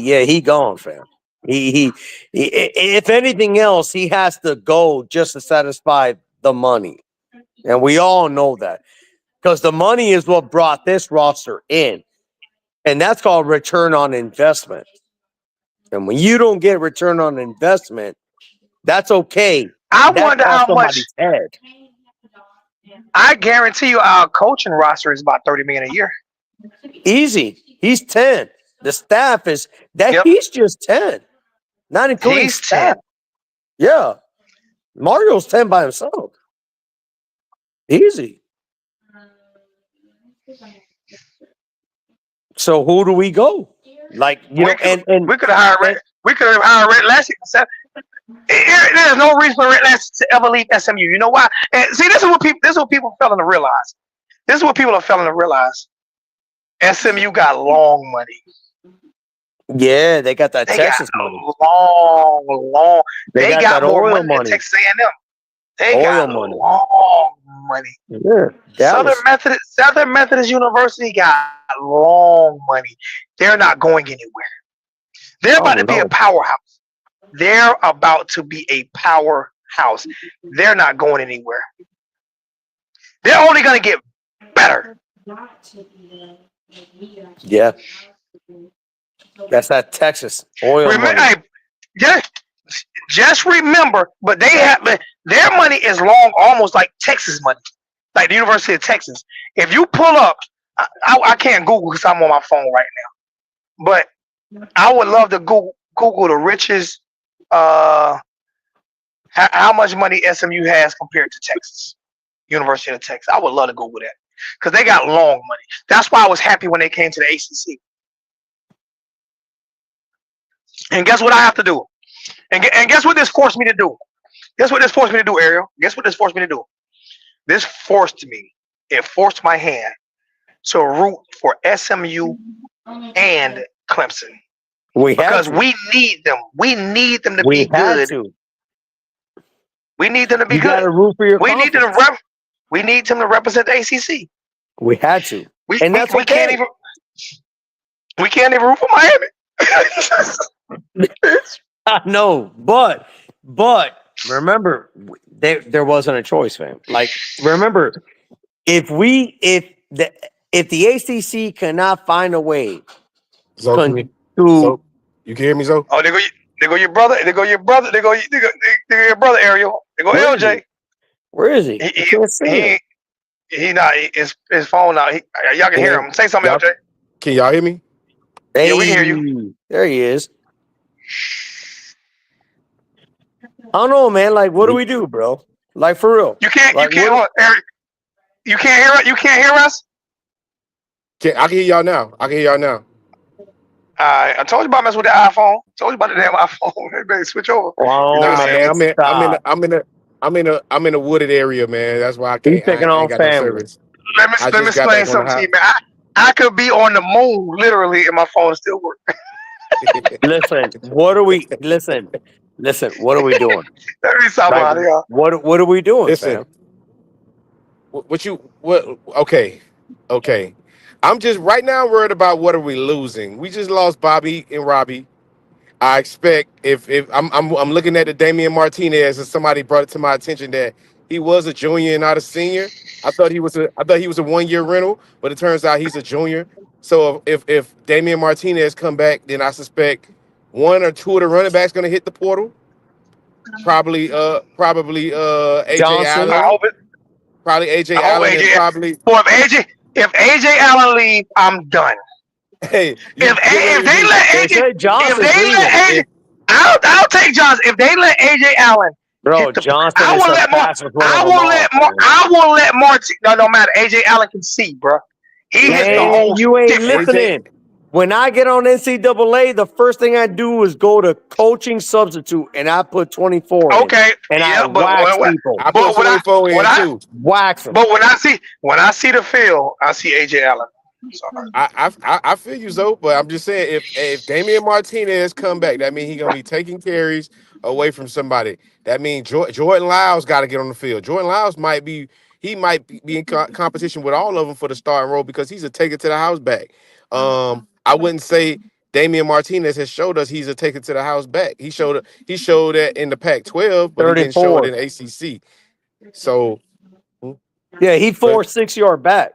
C: yeah, he gone, fam. If anything else, he has to go just to satisfy the money, and we all know that because the money is what brought this roster in, and that's called return on investment. And when you don't get return on investment, that's okay.
A: I
C: That's
A: wonder
C: off
A: how much.
C: somebody's head.
A: I guarantee you, our coaching roster is about $30 million a year.
C: Easy. He's 10. The staff is that
A: Yep.
C: he's just 10. Not including
A: He's
C: staff.
A: 10.
C: Yeah. Mario's 10 by himself. Easy. So who do we go? Like, you know, and
A: we could have hired Red Lassie. There's no reason for Red Lassie to ever leave SMU. You know why? And see, this is what people are failing to realize. This is what people are failing to realize. SMU got long money.
C: yeah, they got that
A: They
C: Texas
A: got
C: money.
A: long.
C: They got that
A: more
C: oil
A: money
C: money.
A: than Texas A&M. They
C: Oil
A: got
C: money.
A: long money.
C: Yeah.
A: Southern Methodist University got long money. They're not going anywhere. They're about to be a powerhouse. They're about to be a powerhouse. They're not going anywhere. They're only going to get better.
C: Yeah. That's that Texas oil money.
A: Just remember, but their money is long, almost like Texas money, like the University of Texas. If you pull up, I can't Google because I'm on my phone right now, but I would love to Google the richest, how much money SMU has compared to Texas, University of Texas. I would love to Google that because they got long money. That's why I was happy when they came to the ACC. And guess what I have to do? And guess what this forced me to do? Guess what this forced me to do, Ariel? Guess what this forced me to do? This forced me. It forced my hand to root for SMU and Clemson. Because we need them. We need them to be good. We need them to be good.
C: Root for your
A: we need them to represent the ACC.
C: We had to.
A: We can't even root for Miami.
C: No, but remember, there wasn't a choice, fam. Like, remember, if the ACC cannot find a way
D: So can you?
C: to
D: So you can hear me? So
A: Oh, they go your brother. They go your brother. They go your brother Ariel. They go
C: where is he?
A: LJ.
C: Where is he?
A: He
C: I
A: he
C: can't see him.
A: he not his phone out. Y'all can hear
D: can
A: him. Say something,
D: y'all
A: LJ.
D: can y'all hear me?
A: Yeah, we
C: Hey,
A: can hear you.
C: there he is. I don't know, man. Like, what do we do, bro? Like, for real.
A: You
C: Like,
A: can't
C: what?
A: hold Eric. You can't hear it. You can't hear us.
D: I can hear y'all now. I can hear y'all now.
A: I told you about messing with the iPhone. Told you about the damn iPhone. Hey, baby, switch over.
C: Oh,
D: Nah,
A: Nah,
D: man.
C: man, stop.
D: I'm in a wooded area, man. That's why
C: He's taking
D: I ain't
C: on
D: got no
C: family.
D: service. I
A: let me
D: just got
A: explain
D: back on the
A: something to you,
D: house.
A: man. I could be on the moon literally, and my phone still work.
C: Listen, what are we? Listen. What are we doing?
A: Let me stop
C: Like,
A: out here.
C: what are we doing,
D: Listen,
C: fam?
D: what okay. Okay. I'm just right now worried about what are we losing. We just lost Bobby and Robbie. I expect if I'm looking at the Damian Martinez and somebody brought it to my attention that he was a junior and not a senior. I thought he was a 1 year rental, but it turns out he's a junior. So if Damian Martinez come back, then I suspect one or two of the running backs gonna hit the portal. Probably AJ
C: Johnson.
A: I
D: Allen.
A: hope it.
D: Probably
A: I
D: AJ
A: hope
D: Allen and
A: AJ.
D: probably
A: Boy, if AJ Allen leave, I'm done.
D: hey, you get ready
A: If
D: to
A: they
D: be
A: let
C: They
A: AJ,
C: said
A: if
C: Johnson's
A: they let
C: leaving,
A: AJ,
D: if
A: I'll take Johnson. If they let AJ Allen
C: bro.
A: hit the,
C: Johnson
A: I
C: is
A: will
C: the
A: let more.
C: fastest running of them all, fam.
A: I will let Martin. No matter. AJ Allen can see, bro. He hit the
C: Man,
A: holes
C: you ain't
A: different.
D: AJ
C: listening. When I get on NCAA, the first thing I do is go to coaching substitute and I put 24 in
A: Okay,
C: and I
A: yeah,
C: wax people.
D: I put
A: but
D: 24 in too.
C: Wax them.
A: but when I see the field, I see AJ Allen. Sorry.
D: I feel you, Zoe, but I'm just saying if Damian Martinez come back, that means he's gonna be taking carries away from somebody. That means Jordan Lyles got to get on the field. Jordan Lyles might be in competition with all of them for the starting role because he's a take it to the house back. I wouldn't say Damian Martinez has showed us he's a take it to the house back. He showed that in the Pac-12, but he
C: Third and
D: didn't show it
C: four.
D: in ACC. So
C: Yeah, he
D: but
C: 4 6 yard back.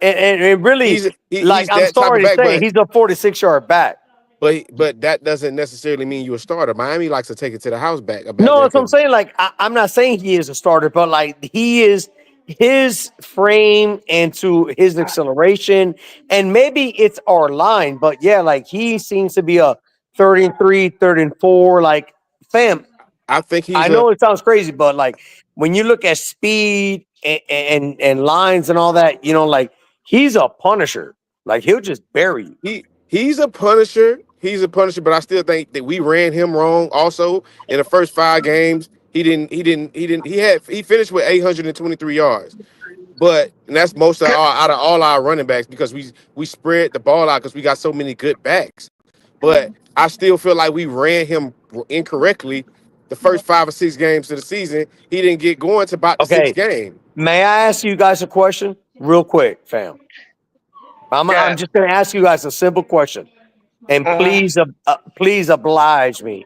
C: And really, like,
D: he's
C: I'm
D: that type of
C: sorry to
D: back,
C: say,
D: but
C: he's a 46 yard back.
D: But that doesn't necessarily mean you're a starter. Miami likes to take it to the house back, a back
C: No,
D: that
C: that's what I'm
D: can.
C: saying. Like, I'm not saying he is a starter, but like he is his frame and to his acceleration, and maybe it's our line, but yeah, like he seems to be a 33, 34. Like, fam,
D: I think
C: I
D: he's a
C: know it sounds crazy, but like when you look at speed and lines and all that, like he's a punisher. Like he'll just bury you.
D: he's a punisher. He's a punisher, but I still think that we ran him wrong. Also, in the first 5 games, he finished with 823 yards. But and that's most of out of all our running backs because we spread the ball out because we got so many good backs. But I still feel like we ran him incorrectly the first 5 or 6 games of the season. He didn't get going to about the sixth
C: Okay,
D: game.
C: may I ask you guys a question real quick, fam? I'm
A: Yeah.
C: just going to ask you guys a simple question, and
A: Mm-hmm.
C: please oblige me.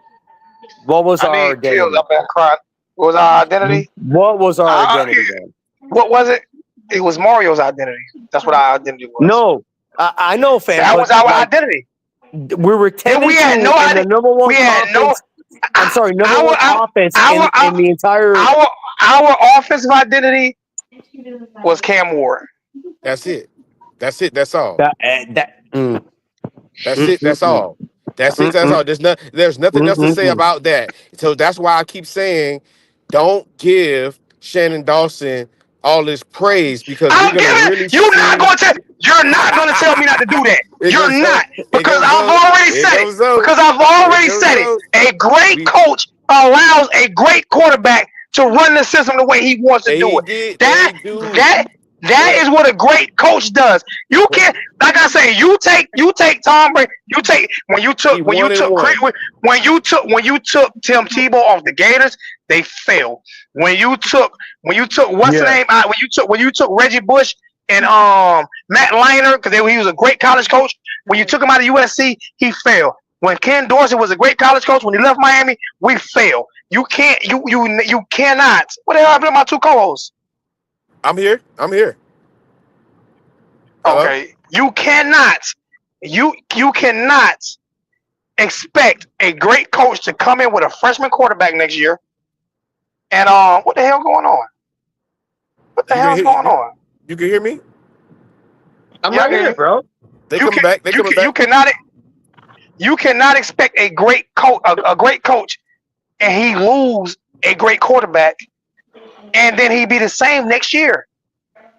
C: What was
A: I
C: our
A: need pills.
C: identity?
A: I've been crying. What was our identity?
C: What was our
A: I,
C: identity then?
A: what was it? It was Mario's identity. That's what our identity was.
C: No, I know, fam,
A: That was
C: but
A: our
C: like
A: identity.
C: we were
A: Then
C: 10
A: we
C: and
A: had
C: 2
A: no
C: in the
A: idea.
C: number
A: We
C: one
A: had no
C: conference. I'm sorry, number
A: our
C: one offense
A: our
C: in the entire.
A: our our offensive identity was Cam Ward.
D: That's it. That's it. That's all.
C: That
D: That's it. That's all. That's it. That's all. There's nothing else to say about that. So that's why I keep saying, don't give Shannon Dawson all this praise because we're
A: I'm
D: gonna
A: giving
D: really
A: you're not
D: see.
A: going to you're not going to tell me not to do that.
D: It
A: You're
D: goes so.
A: not
D: It
A: because
D: goes
A: I've
D: so.
A: already
D: It
A: said it.
D: goes so.
A: Because I've
D: It
A: already
D: goes
A: said it.
D: so.
A: A great
D: We
A: coach allows a great quarterback to run the system the way he wants to do
D: they
A: it.
D: did.
A: That
D: They do.
A: that that
D: But
A: is what a great coach does. You
D: but
A: can't, like I say, you take Tom Brady. You take
D: he won and won.
A: when you took Tim Tebow off the Gators, they failed. When you took what's the
C: yeah.
A: name out when you took Reggie Bush and Matt Leinart because he was a great college coach. When you took him out of USC, he failed. When Ken Dorsey was a great college coach, when he left Miami, we failed. You cannot. What the hell happened to my two co-hosts?
D: I'm here. I'm here. Hello?
A: Okay, you cannot expect a great coach to come in with a freshman quarterback next year. And what the hell going on? What the
D: You can
A: hell's
D: hear
A: going on?
D: you can hear me?
C: I'm
A: Yeah, I
C: right
A: can hear
C: here,
A: you.
C: bro.
D: They
A: You
D: coming
A: can
D: back. They coming back.
A: you cannot expect a great coach and he lose a great quarterback and then he be the same next year.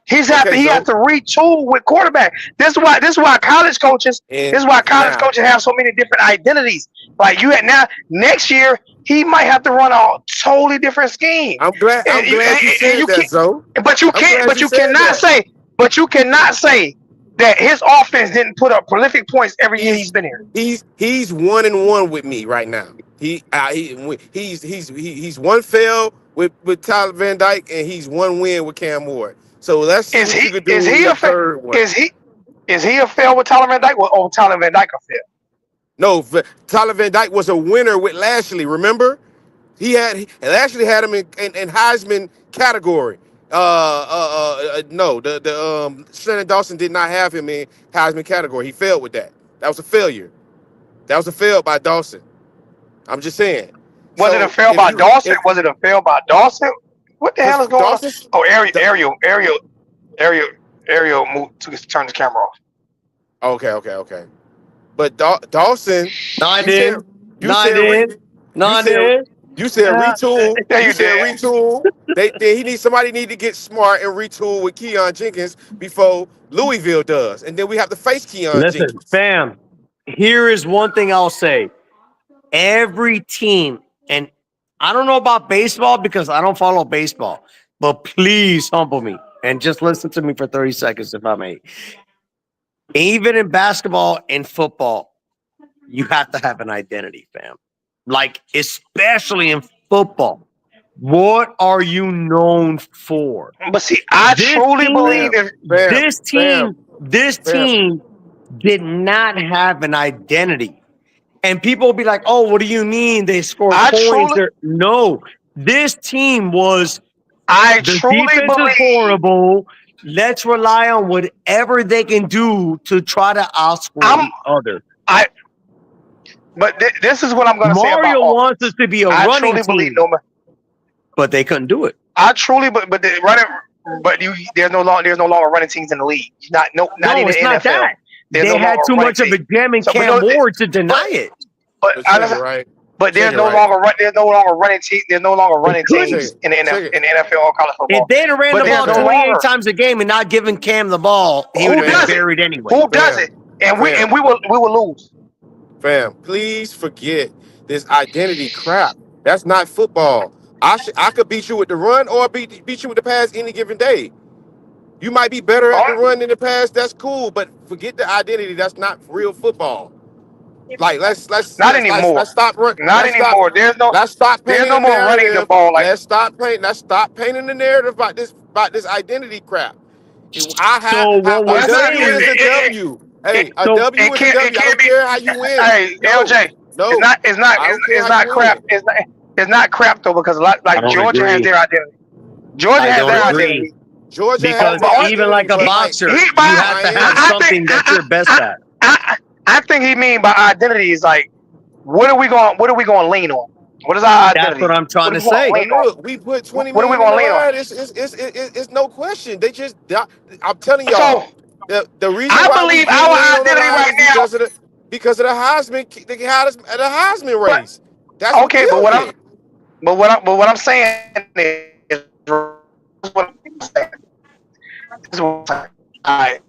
A: He has
D: Okay,
A: to
D: so
A: retool with quarterback. This is why college coaches
D: and now
A: have so many different identities. Like you had now next year he might have to run a totally different scheme.
D: I'm glad you
A: And
D: said
A: you
D: that,
A: can't
D: Zoe. I'm glad
A: but
D: you
A: you
D: said
A: cannot
D: that.
A: say that his offense didn't put up prolific points every year he's
D: He's
A: been here.
D: he's 1-1 with me right now. He's one fail with Tyler Van Dyke and he's one win with Cam Ward. So let's see
A: Is
D: what
A: he
D: you could
A: is
D: do in
A: he
D: your
A: a
D: third one.
A: is he a fail with Tyler Van Dyke or Tyler Van Dyke a fail?
D: No, Tyler Van Dyke was a winner with Lashley. Remember, Lashley had him in Heisman category. No, the Shannon Dawson did not have him in Heisman category. He failed with that. That was a failure. That was a fail by Dawson. I'm just saying.
A: Was it a
D: So
A: fail
D: if
A: by
D: you
A: Dawson?
D: if
A: Was it a fail by Dawson? What the hell
D: because
A: is going on?
D: Dawson's
A: Oh,
D: Da-
A: Ariel moved to turn the camera off.
D: okay. But Dawson,
C: No, I
D: you said
C: didn't.
D: you
C: No, I
D: said re,
C: didn't. No,
D: you
C: I
D: said
C: didn't.
D: you said
C: Uh,
D: retool.
A: Yeah,
D: You
A: you
D: said
A: did.
D: retool. Somebody need to get smart and retool with Keon Jenkins before Louisville does, and then we have to face Keon
C: Listen,
D: Jenkins.
C: fam. Here is one thing I'll say. Every team, and I don't know about baseball because I don't follow baseball, but please humble me and just listen to me for 30 seconds if I may. Even in basketball and football, you have to have an identity, fam. Like, especially in football. What are you known for?
A: But see, I
C: This
A: truly
C: team,
A: believe
D: Bam,
A: if
D: bam,
C: this
D: bam,
C: team, this
D: bam.
C: team did not have an identity. And people will be like, oh, what do you mean they score
A: I
C: points?
A: truly
C: No, this team was
A: I
C: the
A: truly
C: defense is
A: believe
C: horrible. Let's rely on whatever they can do to try to outscore
A: I'm
C: the other.
A: I but this is what I'm gonna say about
C: Mario wants us
A: offense.
C: to be a
A: I
C: running
A: truly believe
C: team, but they couldn't do it.
A: I truly but the running but there's no longer running teams in the league. Not
C: No,
A: even
C: it's
A: in the
C: not
A: NFL.
C: that.
A: There's
C: They
A: no
C: had
A: longer
C: too
A: running
C: much of a
A: team.
C: gem in
A: So but
C: Cam
A: no
C: Ward to deny
A: but
C: it.
A: but
D: But check it right.
A: But
D: Check it right.
A: there's no longer running team. There's no longer
C: They
A: running
C: couldn't.
A: teams in the
D: Check it.
A: NFL or college
C: If
A: football.
C: they'd have ran
A: But
C: the
D: Hey,
A: there's
C: ball
A: no
D: fam,
C: 28
A: longer.
C: times a game and not giving Cam the ball, he would
A: Who
C: have been
A: does it?
C: buried anyway.
A: Who does
D: fam,
A: it? And
D: fam.
A: we will lose.
D: Fam, please forget this identity crap. That's not football. I could beat you with the run or beat you with the pass any given day. You might be better at the
A: Oh,
D: run than the pass. That's cool, but forget the identity. That's not real football. Like
A: not anymore.
D: let's stop run.
A: Not anymore.
D: Let's stop
A: There's
D: painting
A: no
D: the
A: more running the
D: narrative.
A: ball like.
D: Let's stop painting the narrative about this identity crap. I
C: So
D: have
C: what
A: Well,
C: we're
D: a
A: that's not.
D: W is
C: saying,
D: a W. Hey, a
C: so
D: W is a
A: It
D: W. I
A: can't
D: don't
A: be.
D: care how you win.
A: Hey,
D: No,
A: LJ.
D: no, I don't care
A: It's
D: how you
A: not crap.
D: win.
A: It's not crap though because a lot
C: I
A: like
C: don't
A: Georgia has
C: agree.
A: their identity. Georgia
C: I
A: has
C: don't
A: their
D: Georgia,
C: agree.
A: identity.
D: Georgia has
C: Because
A: But
D: their
C: even
D: identity,
C: like a
D: but like
C: boxer,
A: he
C: you
A: by
C: have to have
D: Miami,
A: I think
C: something that you're best at.
A: I think he mean by identity is like what are we going to lean on? What is our
C: That's what
A: identity?
C: I'm trying
A: What are
C: to
A: we going to
C: say.
D: but
A: lean on?
D: look, we put 20
A: What are we
D: million in
A: going
D: the
A: to lean on?
D: line. It's no question. They just, I'm telling
A: So
D: y'all, the reason
A: I
D: why we
A: believe
D: put money
A: our
D: on the
A: identity
D: line
A: right
D: is
A: now.
D: because of the Heisman. They had us at a Heisman
A: But
D: race. That's what
A: okay,
D: killed it.
A: but what I'm saying is what I'm saying. This is what I'm saying. All right.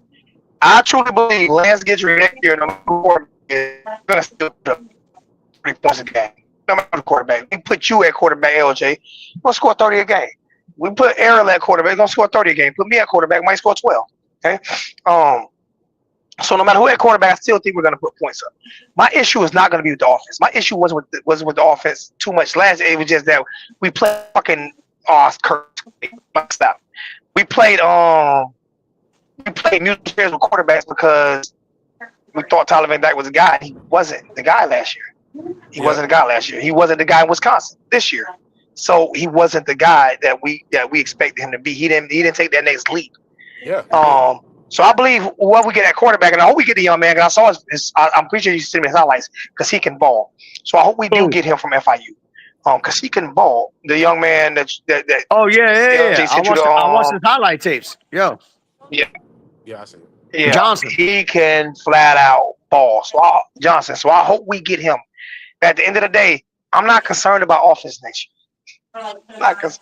A: I truly believe Lance Guidry next year, no matter who is going to still put up 30 points a game. No matter the quarterback. We put you at quarterback, LJ. You're going to score 30 a game. We put Errol at quarterback. You're going to score 30 a game. Put me at quarterback. Might score 12. Okay. So no matter who at quarterback, I still think we're going to put points up. My issue is not going to be with the offense. My issue wasn't with the offense too much last year. It was just that we played fucking stop. We played musical chairs with quarterbacks because we thought Tyler Van Dyke was the guy. He wasn't the guy last year. He wasn't the guy last year. He wasn't the guy in Wisconsin this year. So he wasn't the guy that we expected him to be. He didn't take that next leap.
D: Yeah.
A: So I believe whoever we get at quarterback, and I hope we get the young man. Because I saw I'm pretty sure you see him his highlights because he can ball. So I hope we do
C: Oh,
A: get him from FIU. Because he can ball. The young man that
C: oh yeah.
A: LJ sent you the
C: I watched his highlight tapes. Yo,
A: yeah
D: Yeah, I see.
A: yeah
C: Johnson.
A: he can flat out ball. Johnson. So I hope we get him. At the end of the day, I'm not concerned about offense next year. Not because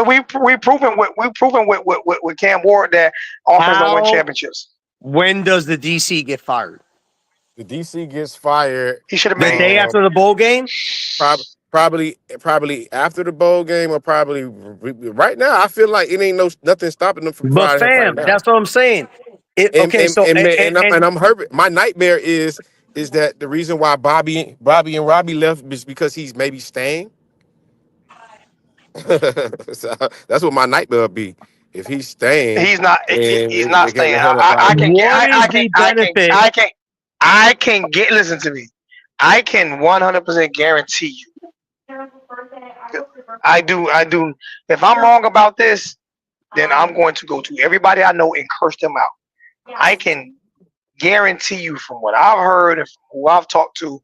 A: we proven with Cam Ward that offense don't win
C: How?
A: championships.
C: When does the DC get fired?
D: The DC gets fired.
A: He should have
C: The
A: been.
C: day after the bowl game?
D: Probably after the bowl game, or probably right now. I feel like it ain't nothing stopping them from
C: But
D: firing him right
C: fam,
D: now.
C: that's what I'm saying. Okay, so
D: And I'm hurt. My nightmare is that the reason why Bobby and Robbie left is because he's maybe staying. So that's what my nightmare would be if he's staying.
A: He's not. He's
D: And
A: not
D: they get
A: staying.
D: the hell up out
A: I
D: of
A: can
D: here.
A: get.
C: what is the benefit?
A: I can get. Listen to me. I can 100% guarantee you. I do. If I'm wrong about this, then I'm going to go to everybody I know and curse them out. I can guarantee you from what I've heard and from who I've talked to,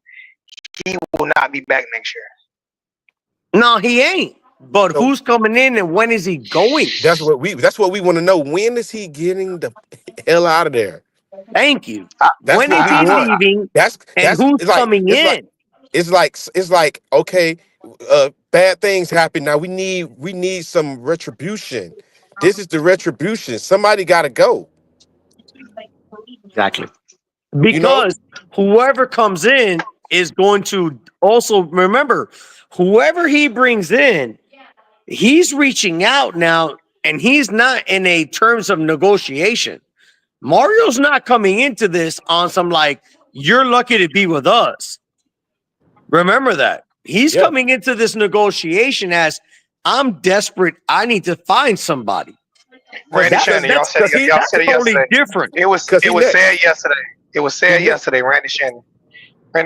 A: he will not be back next year.
C: No, he ain't. But
D: So
C: who's coming in and when is he going?
D: that's what we want to know. When is he getting the hell out of there?
C: Thank you.
D: That's
C: When
D: what
C: is
D: we
C: he
D: want.
C: leaving
D: That's
C: and who's
D: it's like
C: coming in?
D: it's like okay, bad things happen. Now we need some retribution. This is the retribution. Somebody got to go.
C: Exactly.
D: You know,
C: Because whoever comes in is going to also remember whoever he brings in, he's reaching out now and he's not in a terms of negotiation. Mario's not coming into this on some like, you're lucky to be with us. Remember that. He's
D: yeah.
C: coming into this negotiation as I'm desperate. I need to find somebody.
A: Randy
C: That's
A: Shannon, y'all said
C: that's
A: it
C: totally
A: yesterday.
C: different.
A: It was
D: Because he
A: said
D: next.
A: yesterday. It was said
D: He next.
A: yesterday. Randy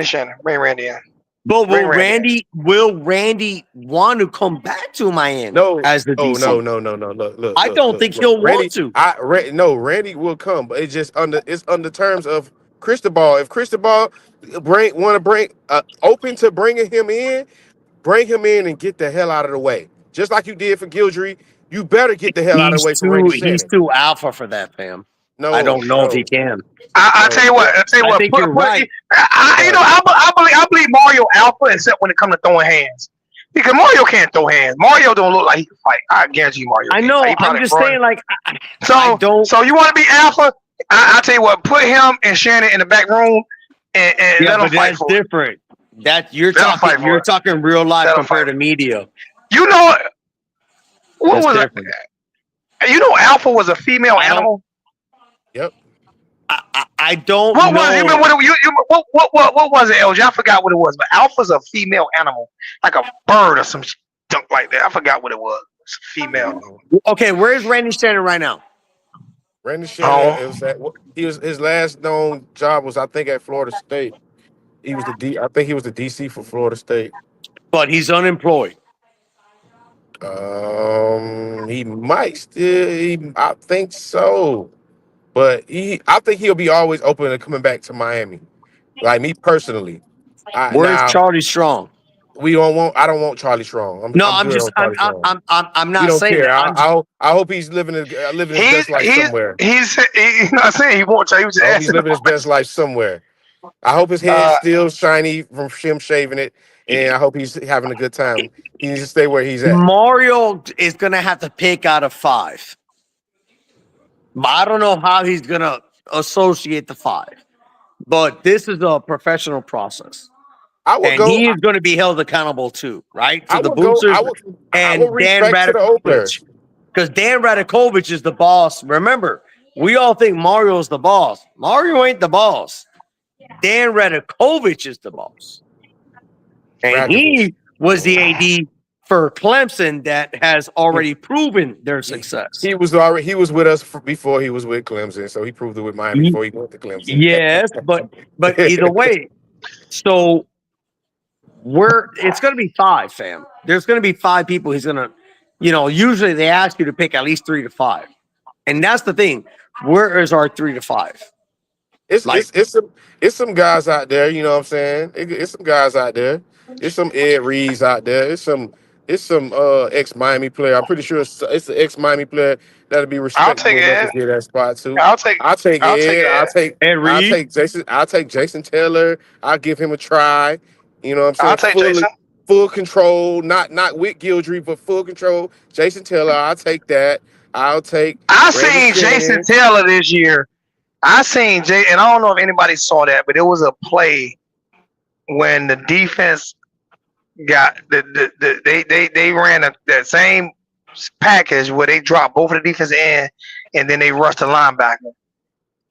A: Shannon, bring Randy in.
C: But
A: Bring Randy
C: will Randy want to come back to Miami
D: No,
C: as the DC?
D: no. Look.
C: I don't think he'll
D: Randy,
C: want to.
D: Randy will come, but it's under terms of Cristobal. If Cristobal open to bringing him in, bring him in and get the hell out of the way. Just like you did for Guidry, you better get the hell out of the way for Randy
C: He's
D: Shannon.
C: too alpha for that, fam. I
D: No,
C: don't know if he can.
A: I tell you what.
C: I think you're right.
A: I believe Mario alpha except when it comes to throwing hands. Because Mario can't throw hands. Mario don't look like he can fight. I guarantee you Mario.
C: I
A: can't
C: know.
A: fight. He
C: I'm
A: probably
C: just
A: run.
C: saying, like,
A: So
C: I don't.
A: So you want to be alpha? I tell you what. Put him and Shannon in the back room and
C: Yeah,
A: let them
C: but
A: fight
C: that's
A: for it.
C: different. That you're
A: Let 'em fight
C: talking.
A: for
C: You're
A: it.
C: talking real life
A: Let 'em
C: compared
A: fight.
C: to media.
A: You know what
C: That's
A: was
C: different.
A: it? You know, alpha was a female
C: I don't-
A: animal.
D: Yep.
C: I don't
A: What
C: know.
A: was you remember what was it, LJ? I forgot what it was, but alpha's a female animal, like a bird or some junk like that. I forgot what it was. It's female.
C: Okay, where's Randy Shannon right now?
D: Randy Shannon his last known job was, I think, at Florida State. I think he was the DC for Florida State.
C: But he's unemployed.
D: He might still. I think so, but I think he'll be always open to coming back to Miami. Like me personally,
C: Where's
D: now
C: Charlie Strong?
D: I don't want Charlie Strong.
C: No,
D: I'm good on Charlie Strong.
C: I'm
D: We
C: not
D: don't
C: saying
D: care.
C: that.
D: I hope he's living his best life somewhere.
A: He's not saying he won't tell you. He was
D: I
A: just
D: hope he's
A: asking.
D: living his best life somewhere. I hope his head's still shiny from him shaving it, and I hope he's having a good time. He needs to stay where he's at.
C: Mario is gonna have to pick out of 5. But I don't know how he's gonna associate the 5. But this is a professional process.
D: I will
C: And
D: go.
C: he is going to be held accountable too, right?
D: I
C: To the
D: will go.
C: boosters
D: I will
C: and Dan
D: respect to the
C: Radakovich.
D: owners.
C: Because Dan Radakovich is the boss. Remember, we all think Mario's the boss. Mario ain't the boss. Dan Radakovich is the boss. And he was the AD for Clemson that has already proven their success.
D: He was with us before he was with Clemson, so he proved it with Miami before he went to Clemson.
C: Yes, but either way, so it's going to be 5, fam. There's going to be 5 people he's going to, usually they ask you to pick at least 3 to 5. And that's the thing. Where is our 3 to 5?
D: It's
C: Like,
D: it's some guys out there, you know what I'm saying? It's some guys out there. It's some Ed Reeds out there. It's some ex Miami player. I'm pretty sure it's an ex Miami player that'll be
A: I'll take
D: respectable enough to
A: Ed.
D: get that spot too.
A: I'll take
D: I'll take
A: I'll take
D: Ed.
A: Ed.
C: Ed Reed.
D: I'll take Jason Taylor. I'll give him a try. You know what I'm
A: I'll
D: saying?
A: take Jason.
D: Full control, not with Guidry, but full control. Jason Taylor, I'll take that. I'll take
A: I
D: Brandon
A: seen Jason
D: Shannon.
A: Taylor this year. I seen Jay, and I don't know if anybody saw that, but it was a play when the defense got they ran that same package where they dropped both of the defense in, and then they rushed the linebacker.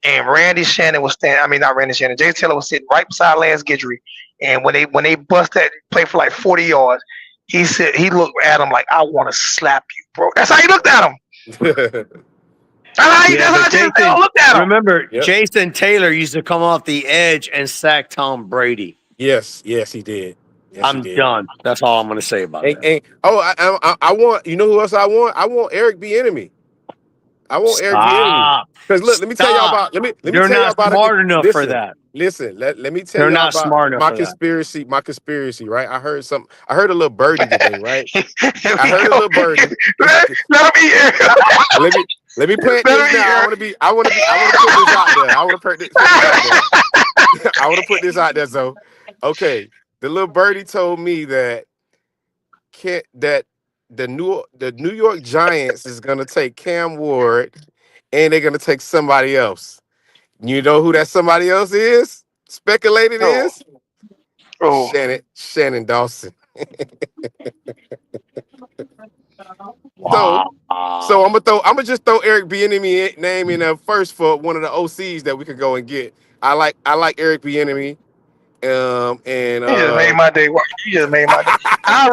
A: And Randy Shannon was standing. I mean, not Randy Shannon. Jason Taylor was sitting right beside Lance Guidry. And when they bust that play for like 40 yards, he looked at him like, "I want to slap you, bro." That's how he looked at him. That's how Jason Taylor looked at him.
C: Remember,
D: Yep.
C: Jason Taylor used to come off the edge and sack Tom Brady.
D: Yes, he did. Yes,
C: I'm
D: he did.
C: done. That's all I'm going to say about that.
D: I want. You know who else I want? I want Eric Bieniemy. I want Eric Bieniemy. Because look, let me tell y'all about. Let me
C: They're
D: tell y'all
C: not
D: about
C: smart enough for that.
D: Listen, let me tell
C: They're
D: y'all
C: not
D: about
C: smart enough
D: my
C: for that.
D: conspiracy. My conspiracy, right? I heard a little birdie today, right?
A: Here
D: I
A: we
D: heard a
A: go.
D: little birdie.
A: Let him eat it.
D: Let me plant
A: Let
D: this
A: me
D: now.
A: hear.
D: I want to put this out there. I want to put this out there. I want to put this out there. So, okay, the little birdie told me that the New York Giants is gonna take Cam Ward, and they're gonna take somebody else. You know who that somebody else is? Speculated
A: Oh,
D: is
A: oh.
D: Shannon Dawson.
C: Wow.
D: So I'm gonna just throw Eric Bieniemy name in there first for one of the OCs that we could go and get. I like Eric Bieniemy. And
A: You just made my day. You just made my day. I'm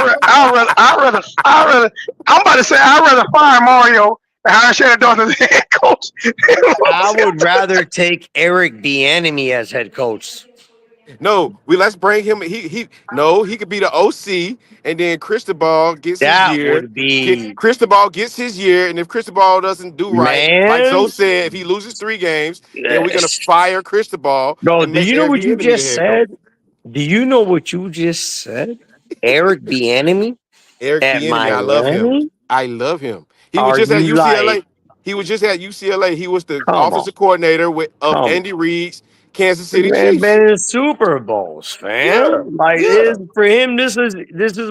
A: about to say I'd rather fire Mario than hire Shannon Dawson as head coach.
C: I would rather take Eric Bieniemy as head coach.
D: no, let's bring him. He could be the OC, and then Cristobal gets his
C: That
D: year.
C: would be,
D: Cristobal gets his year, and if Cristobal doesn't do right, like
C: man.
D: Zoe said, if he loses 3 games, then we're gonna
C: Yes.
D: fire Cristobal
C: No,
D: and
C: do
D: make
C: you know
D: Eric
C: what you
D: Bieniemy the
C: just
D: head coach.
C: said? Do you know what you just said? Eric Bieniemy
D: Eric
C: at
D: Bieniemy, I love him.
C: Miami?
D: I love him. He was
C: Are
D: just at
C: you
D: UCLA.
C: like,
D: He was just at UCLA. He was the
C: come on,
D: offensive coordinator of
C: come
D: Andy Reid's Kansas
C: on.
D: City
C: Man,
D: Chiefs.
C: been in Super Bowls,
D: Yeah,
C: fam. Like,
D: yeah.
C: for him, this is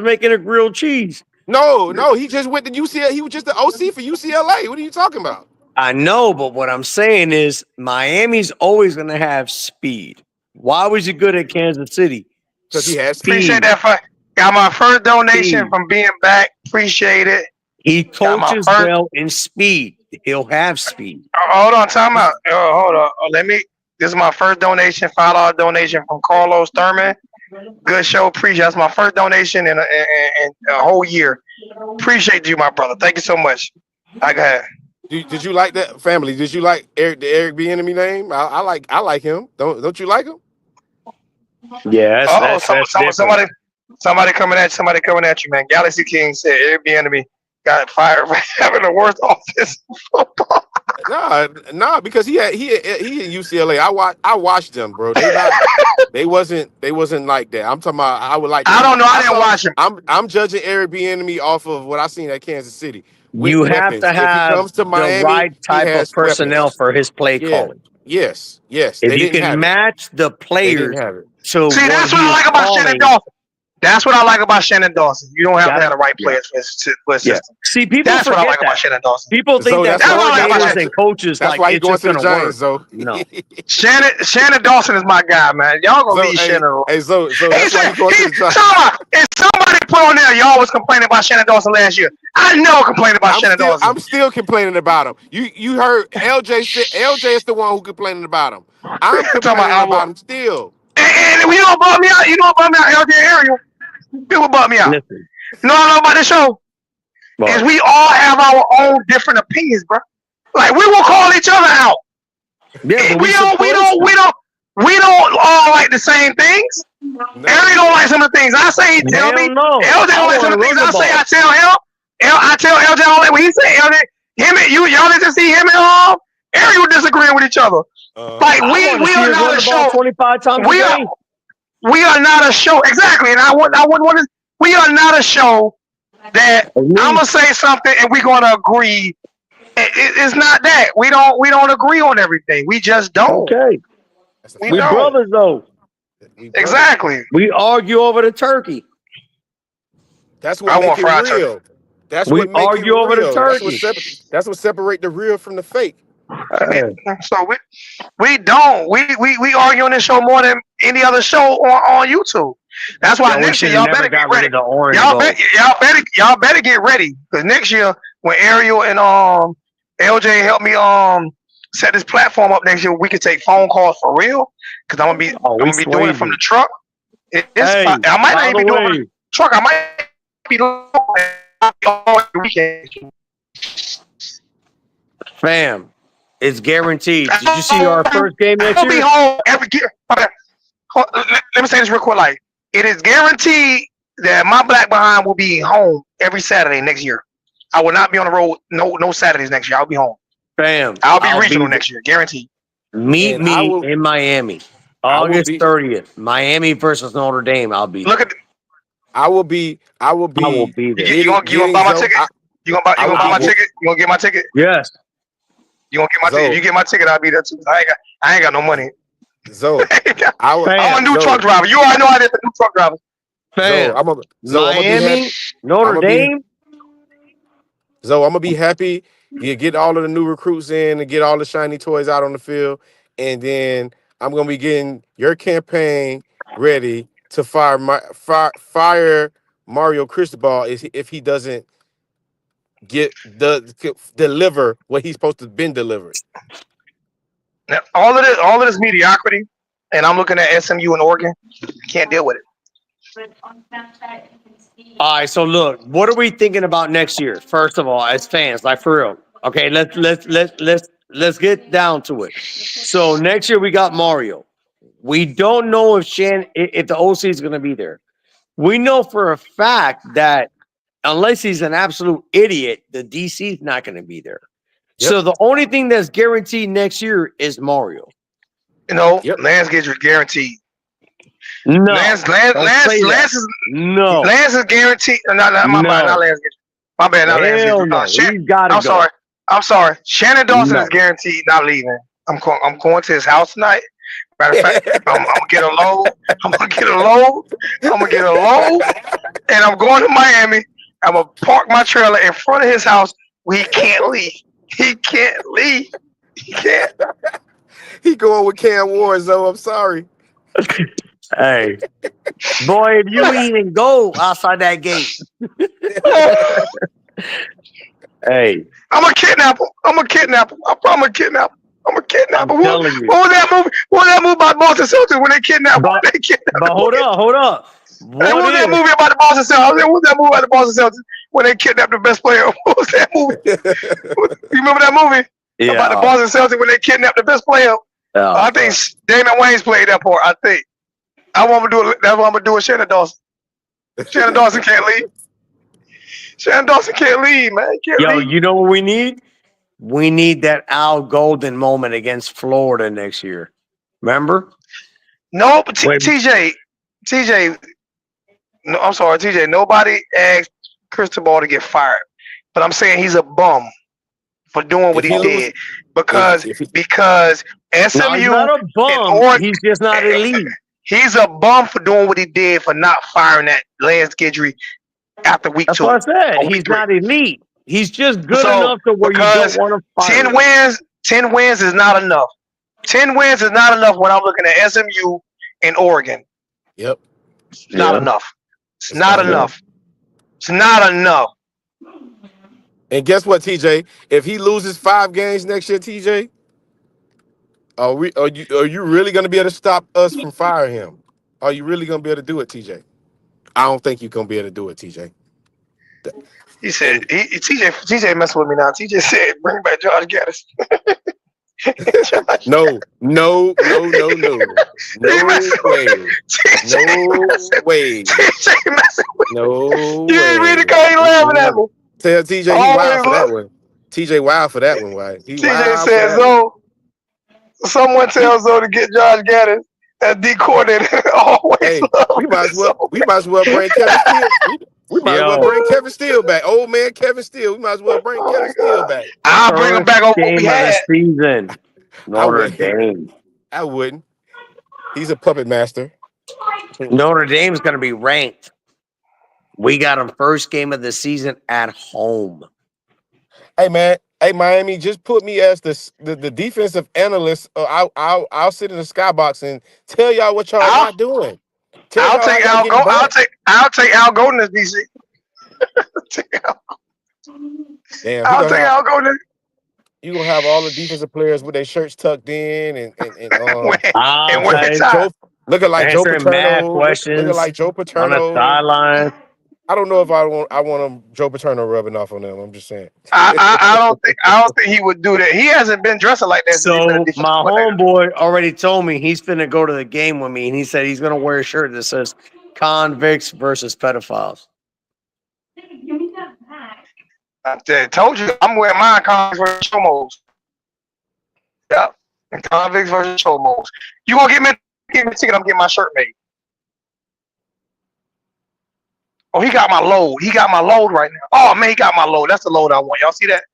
C: making a grilled cheese.
D: No, he just went to UCLA. He was just the OC for UCLA. What are you talking about?
C: I know, but what I'm saying is Miami's always going to have speed. Why was he good at Kansas City?
D: Because he has
A: Appreciate
C: Speed.
A: that. Got my first donation
C: Speed.
A: from being back. Appreciate it.
C: He
A: Got my
C: coaches
A: first.
C: well in speed. He'll have speed.
A: Hold on, time out. Hold on. This is my first donation, $5 donation from Carlos Thurman. Good show. Appreciate. That's my first donation in a whole year. Appreciate you, my brother. Thank you so much. I go ahead.
D: Did you like that family? Did you like the Eric Bieniemy name? I like him. Don't you like him?
C: Yeah, that's different.
A: Somebody coming at you, man. Galaxy King said Airbnb got fired for having the worst offense in football.
D: Nah, because he at UCLA. I watched them, bro. They wasn't like that. I'm talking about. I would like.
A: I don't know. I didn't watch him.
D: I'm judging Eric Bieniemy off of what I seen at Kansas City.
C: You have to have the right type of personnel for his play calling.
D: Yes.
C: If you can match the players,
A: so see, that's what I like about Shannon Dawson. That's what I like about Shannon Dawson. You don't have to have the right players for a system.
C: See, people
A: that's what I like about Shannon Dawson.
C: People think
A: that's what I like about
C: and coaches.
D: That's
C: like
D: why
C: it's
D: going
C: just
D: to the
C: gonna
D: Giants,
C: work.
D: though.
C: No,
A: Shannon Dawson is my guy, man. Y'all gonna leave Shannon.
D: Hey, so that's why you going to the Giants.
A: If somebody put on there, y'all was complaining about Shannon Dawson last year. I never complained about Shannon Dawson.
D: I'm still complaining about him. You heard LJ is the one who complaining about him. I'm complaining about him still.
A: And you don't bum me out. You don't bum me out, LJ Ariel. People bum me out.
C: Listen.
A: No, I know about the show. Is we all have our own different opinions, bro. Like we will call each other out.
C: Yeah, but
A: we don't all like the same things. No. Ariel don't like some of the things I say. He tell me.
C: No.
A: LJ don't like some of the things I say. I tell him. I tell LJ all that when he say LJ. Him and y'all didn't just see him and Ariel disagreeing with each other. Like
C: I want to
A: we
C: see
A: are
C: us
A: not
C: run
A: a
C: the ball
A: show.
C: 25 times a
A: We are
C: game.
A: we are not a show exactly, and I wouldn't want to. We are not a show that I'm gonna say something and we're gonna agree. It's not that we don't agree on everything. We just don't.
C: Okay.
D: That's a
A: We
C: We
D: fact.
A: don't
C: brothers, though.
D: We brothers.
A: exactly.
C: We argue over the turkey.
D: That's what
A: I
D: make
A: want
D: it
A: fried turkey.
D: real. That's
C: We
D: what make it
C: argue over the
D: real.
C: turkey.
D: That's what separate the real from the fake.
A: So we don't. We argue on this show more than any other show on YouTube. That's why
C: Yo, we
A: next
C: should
A: year
C: have
A: y'all
C: never
A: better get
C: got rid
A: ready.
C: of the orange
A: Y'all
C: gold.
A: y'all better get ready because next year when Ariel and LJ help me set this platform up next year, we can take phone calls for real. Because I'm
C: We
A: gonna be doing it from
C: swayed.
A: the truck.
C: Hey,
A: I might not
C: by
A: even
C: the
A: be doing it from
C: way,
A: the truck. I might be doing it on the weekend.
C: fam, it's guaranteed. Did you see our first game next
A: I'll be
C: year?
A: home every year. Let me say this real quick. Like, it is guaranteed that my black behind will be home every Saturday next year. I will not be on the road no Saturdays next year. I'll be home.
C: Fam,
A: I'll be regional next year, guaranteed.
C: Meet
D: And I
C: me
D: will.
C: in Miami,
D: I will
C: August
D: be.
C: 30th. Miami versus Notre Dame. I'll be
A: Look
C: there.
A: at
D: I will be. I will
C: I will
D: be
C: be there.
A: you gonna
D: getting
A: buy my
D: Zoe.
A: ticket? You gonna
D: I will
A: buy
D: be
A: my
D: get
A: ticket? You gonna get my ticket?
C: Yes,
A: You gonna get my ticket? If
D: Zoe.
A: you get my ticket, I'll be there too. I ain't got no money.
D: Zoe. I will.
A: I'm a
C: fam,
A: new truck
D: Zoe.
A: driver. You already know I did the new truck driver.
D: Zoe.
C: fam.
D: I'm gonna be happy.
C: Miami, Notre
D: I'm gonna be.
C: Dame.
D: So I'm gonna be happy. You get all of the new recruits in and get all the shiny toys out on the field, and then I'm gonna be getting your campaign ready to fire Mario Cristobal if he doesn't deliver what he's supposed to been delivered.
A: Now, all of this mediocrity, and I'm looking at SMU and Oregon. Can't deal with it.
C: All right, so look, what are we thinking about next year? First of all, as fans, like for real. Okay, let's get down to it. So next year we got Mario. We don't know if the OC is going to be there. We know for a fact that unless he's an absolute idiot, the DC is not going to be there.
D: Yep.
C: So the only thing that's guaranteed next year is Mario.
A: You know,
D: Yep.
A: Lance Guidry guaranteed.
C: No,
A: Lance is guaranteed. Not my bad, not Lance Guidry. My bad, not Lance
C: Hell
A: Guidry.
C: no, he's got to
A: I'm
C: go.
A: sorry. I'm sorry. Shannon Dawson
C: No.
A: is guaranteed not leaving. I'm going to his house tonight. Matter of fact, I'm gonna get a load. I'm gonna get a load, and I'm going to Miami. I'm gonna park my trailer in front of his house. He can't leave. He can't leave. He can't.
D: He going with Cam Ward, so I'm sorry.
C: Hey, boy, if you even go outside that gate, hey,
A: I'm a kidnapper. I'm a kidnapper. I'm a kidnapper.
C: I'm telling you.
A: What was that movie? What was that movie about Boston Celtics when they kidnapped?
C: But hold up.
A: What was that movie about the Boston Celtics? What was that movie about the Boston Celtics when they kidnapped the best player? What was that movie? You remember that movie about the Boston Celtics when they kidnapped the best player? I think Damon Wayans played that part. I think. That's what I'm gonna do with Shannon Dawson. Shannon Dawson can't leave. Shannon Dawson can't leave, man. He can't leave.
C: You know what we need? We need that Al Golden moment against Florida next year. Remember?
A: No, but TJ. No, I'm sorry, TJ. Nobody asked Cristobal to get fired, but I'm saying he's a bum for doing what he did because SMU
C: no, he's not a bum.
A: Oregon,
C: he's just not elite.
A: He's a bum for doing what he did for not firing that Lance Guidry after week 2.
C: That's what I said. He's not elite. He's just good enough to where you don't want to fire
A: 10 wins is not enough. 10 wins is not enough when I'm looking at SMU and Oregon.
D: Yep.
A: It's not enough. It's not enough. It's not enough.
D: And guess what, TJ? If he loses 5 games next year, TJ, are you really going to be able to stop us from firing him? Are you really going to be able to do it, TJ? I don't think you're going to be able to do it, TJ.
A: He said, TJ messing with me now. TJ said, bring back Josh Gaddis.
D: No way. No way.
A: TJ messing with me.
D: No
A: You
D: way.
A: ain't read the guy laughing at me.
D: Tell TJ he wild for that one. TJ wild for that one. Why? He
A: TJ
D: wild for
A: said,
D: that one.
A: "Zo, someone tells Zo to get Josh Gaddis as D coordinator." Always
D: Hey,
A: love
D: we might as well.
A: Zo.
D: We might as well bring Kevin Steele. We might as well
C: Yo,
D: bring Kevin Steele back. Old man Kevin Steele. We might as well bring
A: Oh
D: Kevin
A: my
D: Steele
A: god!
D: back.
A: I'll bring him
C: first
A: back over what we
C: game of the
A: had.
C: season,
D: I
C: Notre
D: would.
C: Dame.
D: I wouldn't. He's a puppet master.
C: Notre Dame's going to be ranked. We got them first game of the season at home.
D: Hey man, hey Miami, just put me as the defensive analyst. I'll sit in the skybox and tell y'all what y'all
A: I'll
D: not doing. Tell
A: I'll
D: y'all how
A: take
D: y'all
A: Al
D: getting
A: Go.
D: burnt.
A: I'll take Al Golden as DC.
D: Damn,
A: I'll take Al Golden.
D: you gonna have all the defensive players with their shirts tucked in
A: And
D: and
A: wear
C: Okay.
A: tie.
D: Joe looking like Joe
C: Answering mad
D: Paterno, looking
C: questions
D: like Joe
C: on the
D: Paterno.
C: sideline.
D: I don't know if I want them Joe Paterno rubbing off on them. I'm just saying.
A: I don't think he would do that. He hasn't been dressing like that since he's been a
C: So
A: defensive
C: my
A: coordinator.
C: homeboy already told me he's finna go to the game with me, and he said he's gonna wear a shirt that says "Convicts versus Pedophiles."
A: Told you I'm wearing my convicts versus chomos. Yep. Convicts versus chomos. You gonna give me a ticket, I'm getting my shirt made. Oh, he got my load. He got my load right now. Oh man, he got my load. That's the load I want. Y'all see that?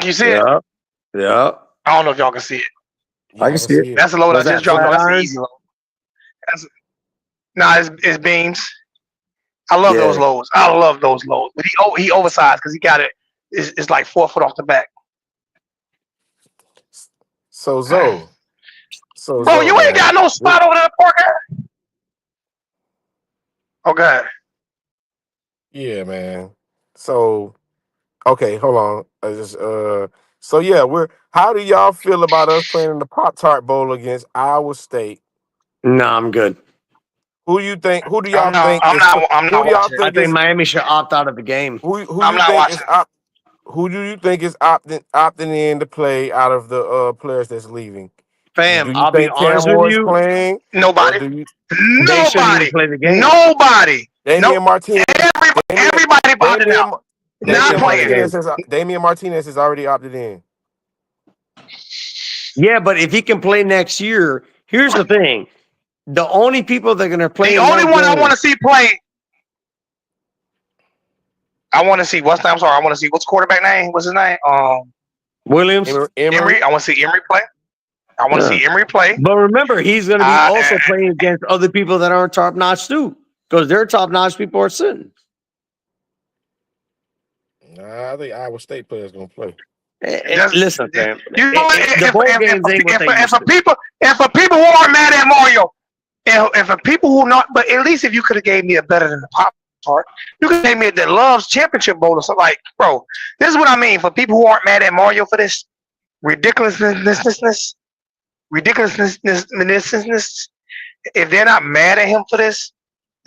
A: You see it?
C: Yeah, yeah.
A: I don't know if y'all can see it.
D: Yeah,
C: I
D: I
C: can
D: can
C: see it.
D: see it.
A: That's the load
C: Was
A: I
C: that
A: just dropped
C: flat
A: on. That's the
C: irons?
A: easy load. It's beams. I love those
C: Yeah.
A: loads. I love those loads. But he oversized because he got it. It's like 4 foot off the back.
D: So Zoe.
A: Bro, you ain't
D: Man.
A: got no spot over there, poor guy. Okay.
D: Yeah, man. So okay, hold on. So yeah, how do y'all feel about us playing in the Pop-Tart Bowl against Iowa State?
C: No, I'm good.
D: Who do you think? Who do y'all
A: I'm not.
D: think
A: I'm
D: is?
A: not. I'm
D: Who
A: not
D: do y'all
A: watching it.
C: I
D: think
C: think
D: is?
C: Miami should opt out of the game.
D: Who
A: I'm
D: you
A: not
D: think is
A: watching.
D: Who do you think is opting in to play out of the players that's leaving?
C: Fam,
D: Do you
C: I'll be
D: think Cam
C: honest with
D: Ward's
C: you.
D: playing, or
A: Nobody.
D: do you
C: They shouldn't even
A: Nobody.
C: play the game.
A: Nobody. No.
D: Damian Martinez?
A: Everybody opted out.
D: Damian
C: They
A: Not
C: shouldn't play the
A: playing.
C: game.
D: Damian Martinez has already opted in.
C: Yeah, but if he can play next year, here's the thing: the only people that are going to play
A: The
C: in
A: only
C: that
A: one I
C: game,
A: want to see play. I want to see what's name. I'm sorry. I want to see what's quarterback name. What's his name?
C: Williams.
A: Emery. I want to see Emery play. I want to
C: Yeah.
A: see Emery play.
C: But remember, he's going to be also playing against other people that aren't top notch too, because their top notch people are sitting.
D: Nah, I think Iowa State players gonna play.
C: Listen, fam.
A: You know,
C: The bowl games ain't what they used to.
A: if for people who aren't mad at Mario, if for people who not, but at least if you could have gave me a better than the Pop Tart, you could have gave me the Love's Championship Bowl or something. Like, bro, this is what I mean. For people who aren't mad at Mario for this ridiculousness, if they're not mad at him for this,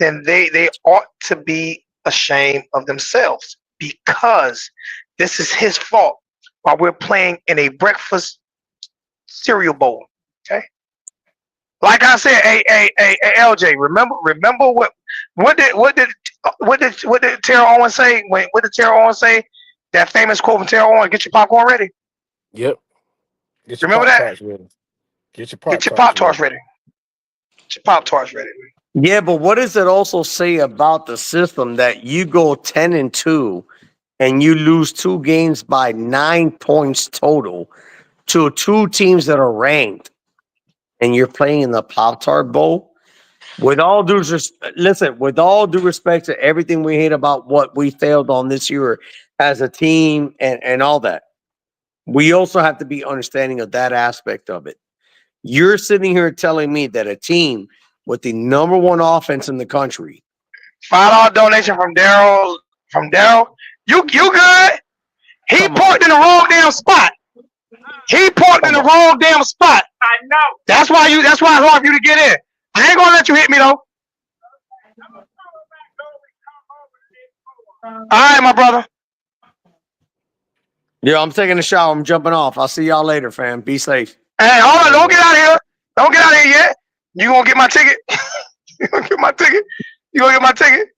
A: then they ought to be ashamed of themselves because this is his fault while we're playing in a breakfast cereal bowl. Okay. Like I said, LJ, remember what did Terrell Owens say? What did Terrell Owens say? That famous quote from Terrell Owens, "Get your popcorn ready."
D: Yep. Get your
A: Remember that?
D: Pop-Tarts ready. Get your
A: Get your
D: Pop-Tarts
A: Pop-Tarts ready. Get your Pop-Tarts ready.
C: Yeah, but what does it also say about the system that you go 10-2 and you lose 2 games by 9 points total to 2 teams that are ranked, and you're playing in the Pop-Tart Bowl? With all due respect to everything we hate about what we failed on this year as a team and all that, we also have to be understanding of that aspect of it. You're sitting here telling me that a team with the number 1 offense in the country,
A: $5 donation from Daryl. You good? He parked in the wrong damn spot. I know. That's why it's hard for you to get in. I ain't gonna let you hit me though. All right, my brother.
C: yeah, I'm taking a shower. I'm jumping off. I'll see y'all later, fam. Be safe.
A: Hey, hold on, don't get out of here. Don't get out of here yet. You gonna get my ticket? You gonna get my ticket?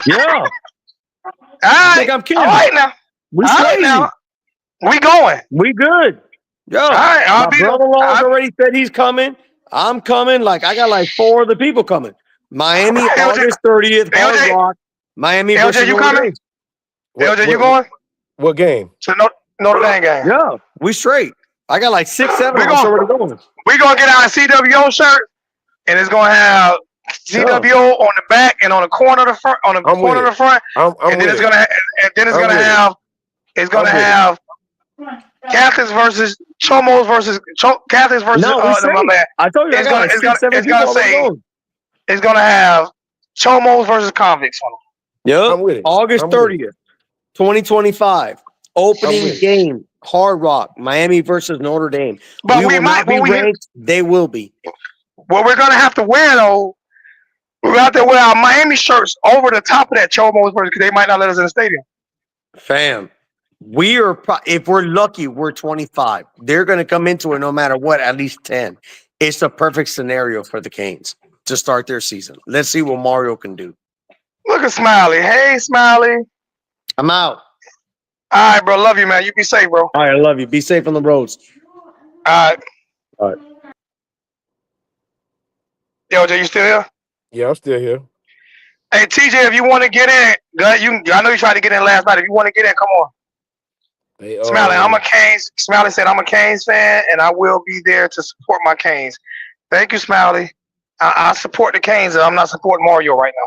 C: Yeah. I
A: right.
C: think I'm
A: All
C: kidding.
A: right now.
C: We
A: All right
C: swayzy.
A: now. We going.
C: We good. Yo,
A: All right.
C: my brother-in-law's already said he's coming. I'm coming. Like I got like 4 other people coming. Miami,
A: Hey, LJ,
C: August 30th, Hard
A: LJ,
C: Rock. Miami
A: LJ,
C: versus
A: you
C: Notre
A: coming?
C: Dame.
A: LJ, you going
D: What game?
A: to Notre Dame game?
C: Yeah, we straight. I got like 6, 7
A: We
C: of us
A: going.
C: already going.
A: We gonna get our CWO shirt, and it's gonna have CWO on the back and on the corner of the front, on the
D: I'm
A: corner
D: with
A: of the front,
D: I'm
A: and then
D: with
A: it's
D: it.
A: gonna, and then it's
D: I'm
A: gonna
D: with it.
A: have, it's gonna
D: I'm with it.
A: have Catholics versus Chomos versus Catholics versus
C: No, we
A: my
C: straight.
A: bad.
C: I told you I
A: It's
C: got
A: gonna,
C: like
A: it's
C: 6,
A: gonna,
C: 7
A: it's
C: people
A: gonna
C: already
A: say,
C: going.
A: it's gonna have Chomos versus convicts on it.
C: Yep.
D: I'm with it.
C: August
D: I'm with it.
C: 30th, 2025.
D: I'm
C: Opening
D: with it.
C: game, Hard Rock, Miami versus Notre Dame.
A: But
C: We
A: we
C: will
A: might,
C: not be ranked. They will be.
A: what we're gonna have to wear though, we're gonna have to wear our Miami shirts over the top of that Chomos versus, because they might not let us in the stadium.
C: Fam, we are, if we're lucky, we're 25. They're going to come into it no matter what, at least 10. It's the perfect scenario for the Canes to start their season. Let's see what Mario can do.
A: Look at Smiley. Hey, Smiley.
C: I'm out.
A: All right, bro. Love you, man. You be safe, bro.
C: All right, I love you. Be safe on the roads.
A: All right.
C: All right.
A: LJ, you still here?
D: Yeah, I'm still here.
A: Hey, TJ, if you want to get in, I know you tried to get in last night. If you want to get in, come on.
D: They,
A: Smiley, I'm a Canes. Smiley said I'm a Canes fan, and I will be there to support my Canes. Thank you, Smiley. I support the Canes, and I'm not supporting Mario right now.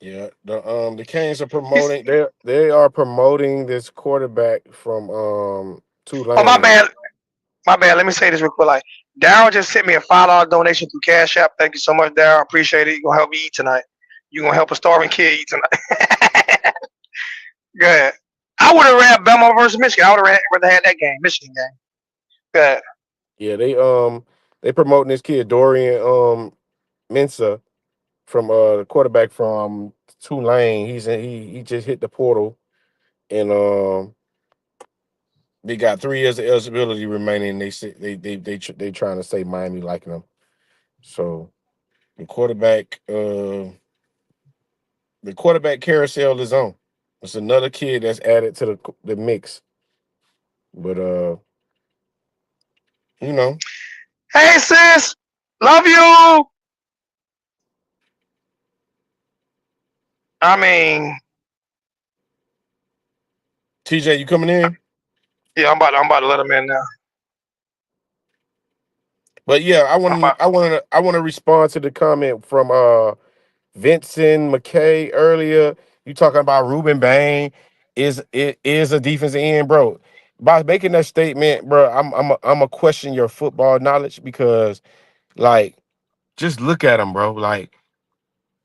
D: Yeah, the Canes are promoting. They are promoting this quarterback from Tulane.
A: Oh, my bad. My bad. Let me say this real quick. Like, Daryl just sent me a $5 donation through Cash App. Thank you so much, Daryl. I appreciate it. You're gonna help me eat tonight. You're gonna help a starving kid eat tonight. Good. I would have read Bama versus Michigan. I would have rather had that game, Michigan game. Good.
D: Yeah, they promoting this kid Dorian Mensa from the quarterback from Tulane. He just hit the portal, and they got 3 years of eligibility remaining. They trying to say Miami liking him. So the quarterback carousel is on. It's another kid that's added to the mix. But you know,
A: Hey, sis. Love you. I mean,
D: TJ, you coming in?
A: yeah, I'm about to let him in now.
D: But yeah, I
A: I'm about,
D: want to respond to the comment from Vincent McKay earlier. You talking about Ruben Bain is a defensive end, bro. By making that statement, bro, I'm a question your football knowledge, because like just look at him, bro. Like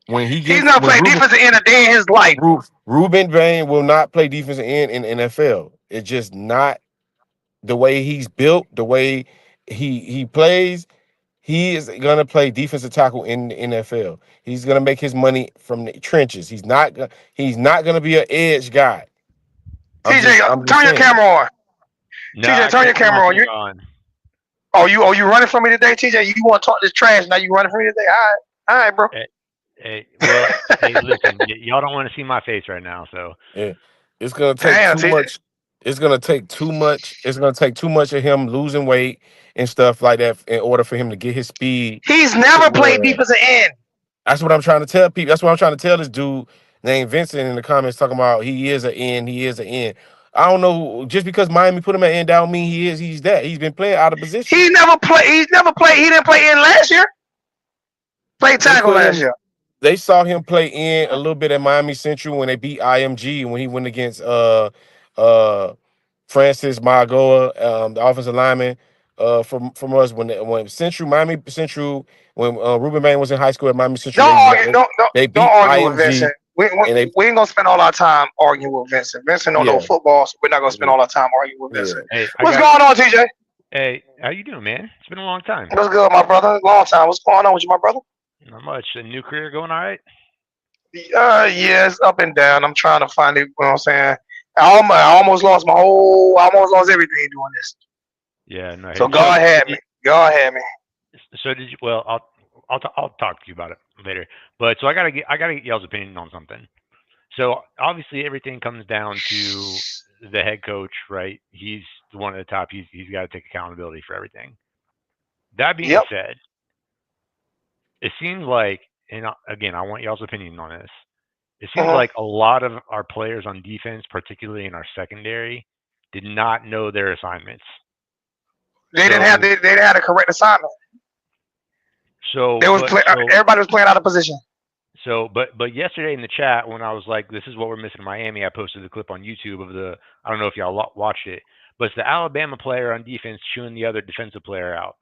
A: he's not playing defensive end a day in his life.
D: Ruben Bain will not play defensive end in the NFL. It's just not the way he's built, the way he plays. He is gonna play defensive tackle in the NFL. He's gonna make his money from the trenches. He's not gonna be an edge guy.
A: TJ, turn your camera on.
E: No,
A: TJ, turn your camera on. You running from me today, TJ? You want to talk this trash? Now you running from me today? All right, bro.
E: Hey, listen, y'all don't want to see my face right now, so
D: yeah, it's gonna take too much. It's gonna take too much. It's gonna take too much of him losing weight and stuff like that in order for him to get his speed.
A: He's never played defensive end.
D: That's what I'm trying to tell people. That's what I'm trying to tell this dude named Vincent in the comments, talking about he is an end. He is an end. I don't know. Just because Miami put him at end, don't mean he's that. He's been playing out of position.
A: He never played. He didn't play end last year. Played tackle last year.
D: They saw him play in a little bit at Miami Central when they beat IMG, when he went against Francis Magoa, the offensive lineman from us when Miami Central, when Ruben Bain was in high school at Miami Central. They beat
A: argue
D: IMG,
A: with Vincent. We ain't gonna spend all our time arguing with Vincent. Vincent don't know football, so we're not gonna spend all our time arguing with Vincent. Hey, what's going on, TJ?
E: Hey, how you doing, man? It's been a long time.
A: What's good, my brother? Long time. What's going on with you, my brother?
E: Not much. A new career going all right?
A: Yeah, it's up and down. I'm trying to find it. You know what I'm saying? I almost lost everything doing this.
E: Yeah, no.
A: So God had me.
E: So did you? Well, I'll talk to you about it later. But so I gotta get y'all's opinion on something. So obviously everything comes down to the head coach, right? He's the one at the top. He's got to take accountability for everything. That being
A: Yep.
E: said, it seems like, and again, I want y'all's opinion on this. It seems
A: Mhm.
E: like a lot of our players on defense, particularly in our secondary, did not know their assignments.
A: They didn't have
E: So,
A: they didn't have a correct assignment. They was
E: but so
A: everybody was playing out of position.
E: but yesterday in the chat when I was like, "This is what we're missing in Miami," I posted a clip on YouTube of the. I don't know if y'all watched it, but it's the Alabama player on defense chewing the other defensive player out.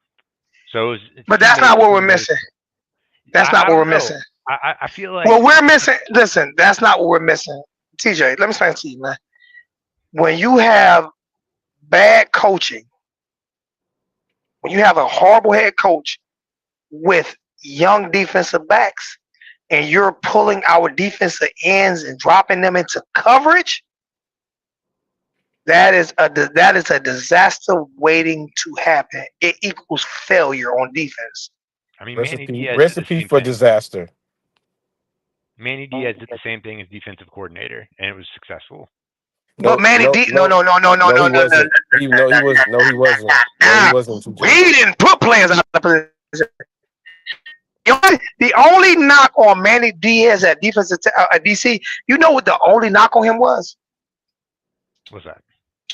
E: So his
A: But that's
E: teammates
A: not what we're
E: chewing their.
A: missing. That's not
E: I
A: what we're
E: don't know.
A: missing.
E: I feel like
A: What we're missing, listen, that's not what we're missing. TJ, let me explain to you, man. When you have bad coaching, when you have a horrible head coach with young defensive backs, and you're pulling our defensive ends and dropping them into coverage, that is a disaster waiting to happen. It equals failure on defense.
E: I mean Manny
D: Recipe
E: Diaz did the
D: recipe
E: same
D: for
E: thing.
D: disaster.
E: Manny Diaz did the same thing as defensive coordinator, and it was successful.
A: But
D: No,
A: Manny
D: no,
A: D, no,
D: no,
A: no, no, no, no,
D: no,
A: no,
D: he
A: no, no,
D: wasn't. He wasn't. No, he
A: no.
D: wasn't.
A: We
D: TJ.
A: didn't put players out of position. The only knock on Manny Diaz at defensive at DC, you know what the only knock on him was?
E: What's that?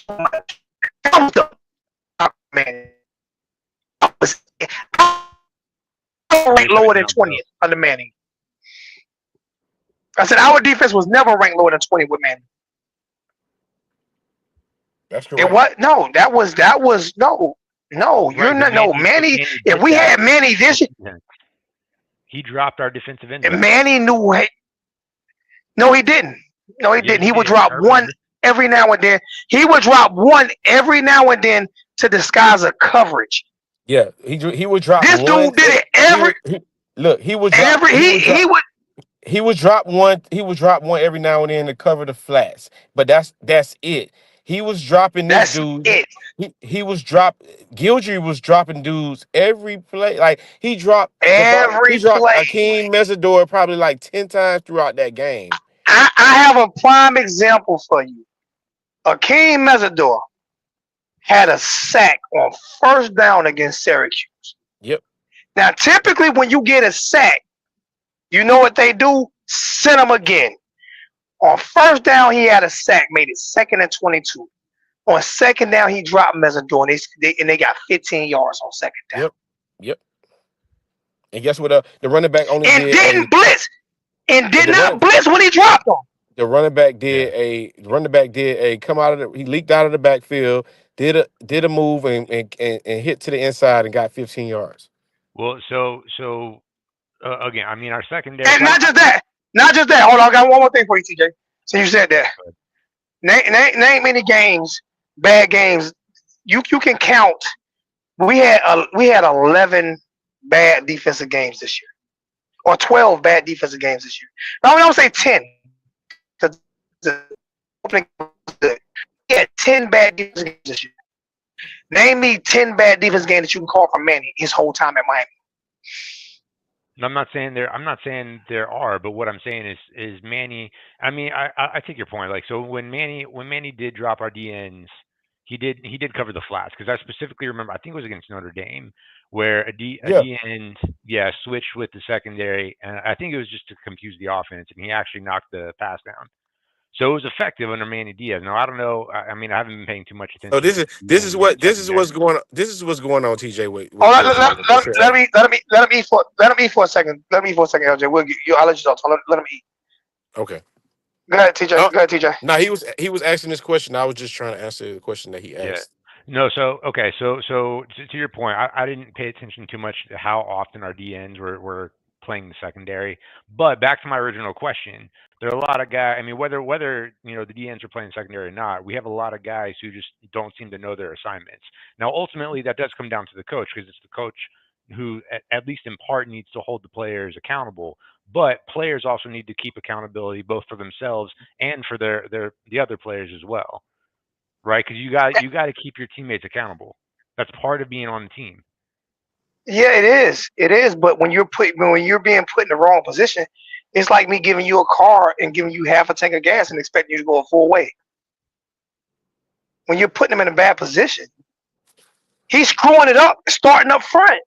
A: That was the knock on Manny. Ranked
E: You're
A: lower
E: cutting
A: than
E: out, bro.
A: 20th under Manning. I said our defense was never ranked lower than 20 with Manning.
D: That's
A: It
D: correct.
A: was no, that was no. You're
E: Right, but
A: not no
E: But
A: Manny.
E: Manny
A: If
E: did
A: we
E: that
A: had Manny
E: with
A: this year,
E: defense. He dropped our defensive end
A: and
E: back.
A: Manny knew. No, he didn't. No, he
E: Yes,
A: didn't.
E: he
A: He would
E: did.
A: drop
E: I
A: one
E: remember.
A: every now and then. He would drop one every now and then to disguise a coverage.
D: Yeah, he would drop
A: This
D: one.
A: dude did it
D: He would look. He would drop.
A: every he would.
D: He would drop one. He would drop one every now and then to cover the flats. But that's it. He was dropping this
A: That's
D: dude.
A: it.
D: He was Guidry was dropping dudes every play. Like he
A: Every
D: dropped
A: play.
D: Akeem Mesidor probably like 10 times throughout that game.
A: I have a prime example for you. Akeem Mesidor had a sack on first down against Syracuse.
D: Yep.
A: Now, typically, when you get a sack, you know what they do? Send him again. On first down, he had a sack, made it 2nd and 22. On second down, he dropped Mesidor, and they got 15 yards on second down.
D: Yep. Yep. And guess what? The running back only
A: And
D: did
A: didn't blitz. And did
D: the
A: not
D: running
A: blitz when he dropped them.
D: the running back
E: Yeah.
D: did a come out of he leaked out of the backfield, did a move and hit to the inside and got 15 yards.
E: Well, so again, I mean our secondary.
A: And
E: So
A: not just that. Not just that. Hold on, I got one more thing for you, TJ. So you said that. Name any games, bad games. You can count. We had 11 bad defensive games this year, or 12 bad defensive games this year. No, I don't say 10, because we had 10 bad defensive games this year. Name me 10 bad defensive games that you can call from Manny his whole time at Miami.
E: I'm not saying there are, but what I'm saying is Manny. I mean, I take your point. Like, so when Manny did drop our DNs, he did cover the flats, because I specifically remember, I think it was against Notre Dame, where a
D: Yeah.
E: D end, yeah, switched with the secondary, and I think it was just to confuse the offense, and he actually knocked the pass down. So it was effective under Manny Diaz. Now I don't know. I mean, I haven't been paying too much
D: So
E: attention
D: this
E: to
D: is
E: the
D: this is
E: DN
D: what this is
E: secondary.
D: what's going on. This is what's going on, TJ.
A: Oh, let him eat for a second. Let him eat for a second, LJ. I'll let you talk. Let him eat.
D: Okay.
A: Go ahead, TJ.
D: No,
A: Go ahead, TJ.
D: no, he was asking this question. I was just trying to answer the question that he
E: Yeah.
D: asked.
E: No, so okay, so to your point, I didn't pay attention too much to how often our DNs were playing the secondary. But back to my original question, there are a lot of guys. I mean, whether the DNs are playing secondary or not, we have a lot of guys who just don't seem to know their assignments. Now, ultimately, that does come down to the coach, because it's the coach who, at least in part, needs to hold the players accountable. But players also need to keep accountability both for themselves and for the other players as well, right? Because you got to keep your teammates accountable. That's part of being on the team.
A: Yeah, it is. It is. But when you're being put in the wrong position, it's like me giving you a car and giving you half a tank of gas and expecting you to go a full way. When you're putting him in a bad position, he's screwing it up, starting up front.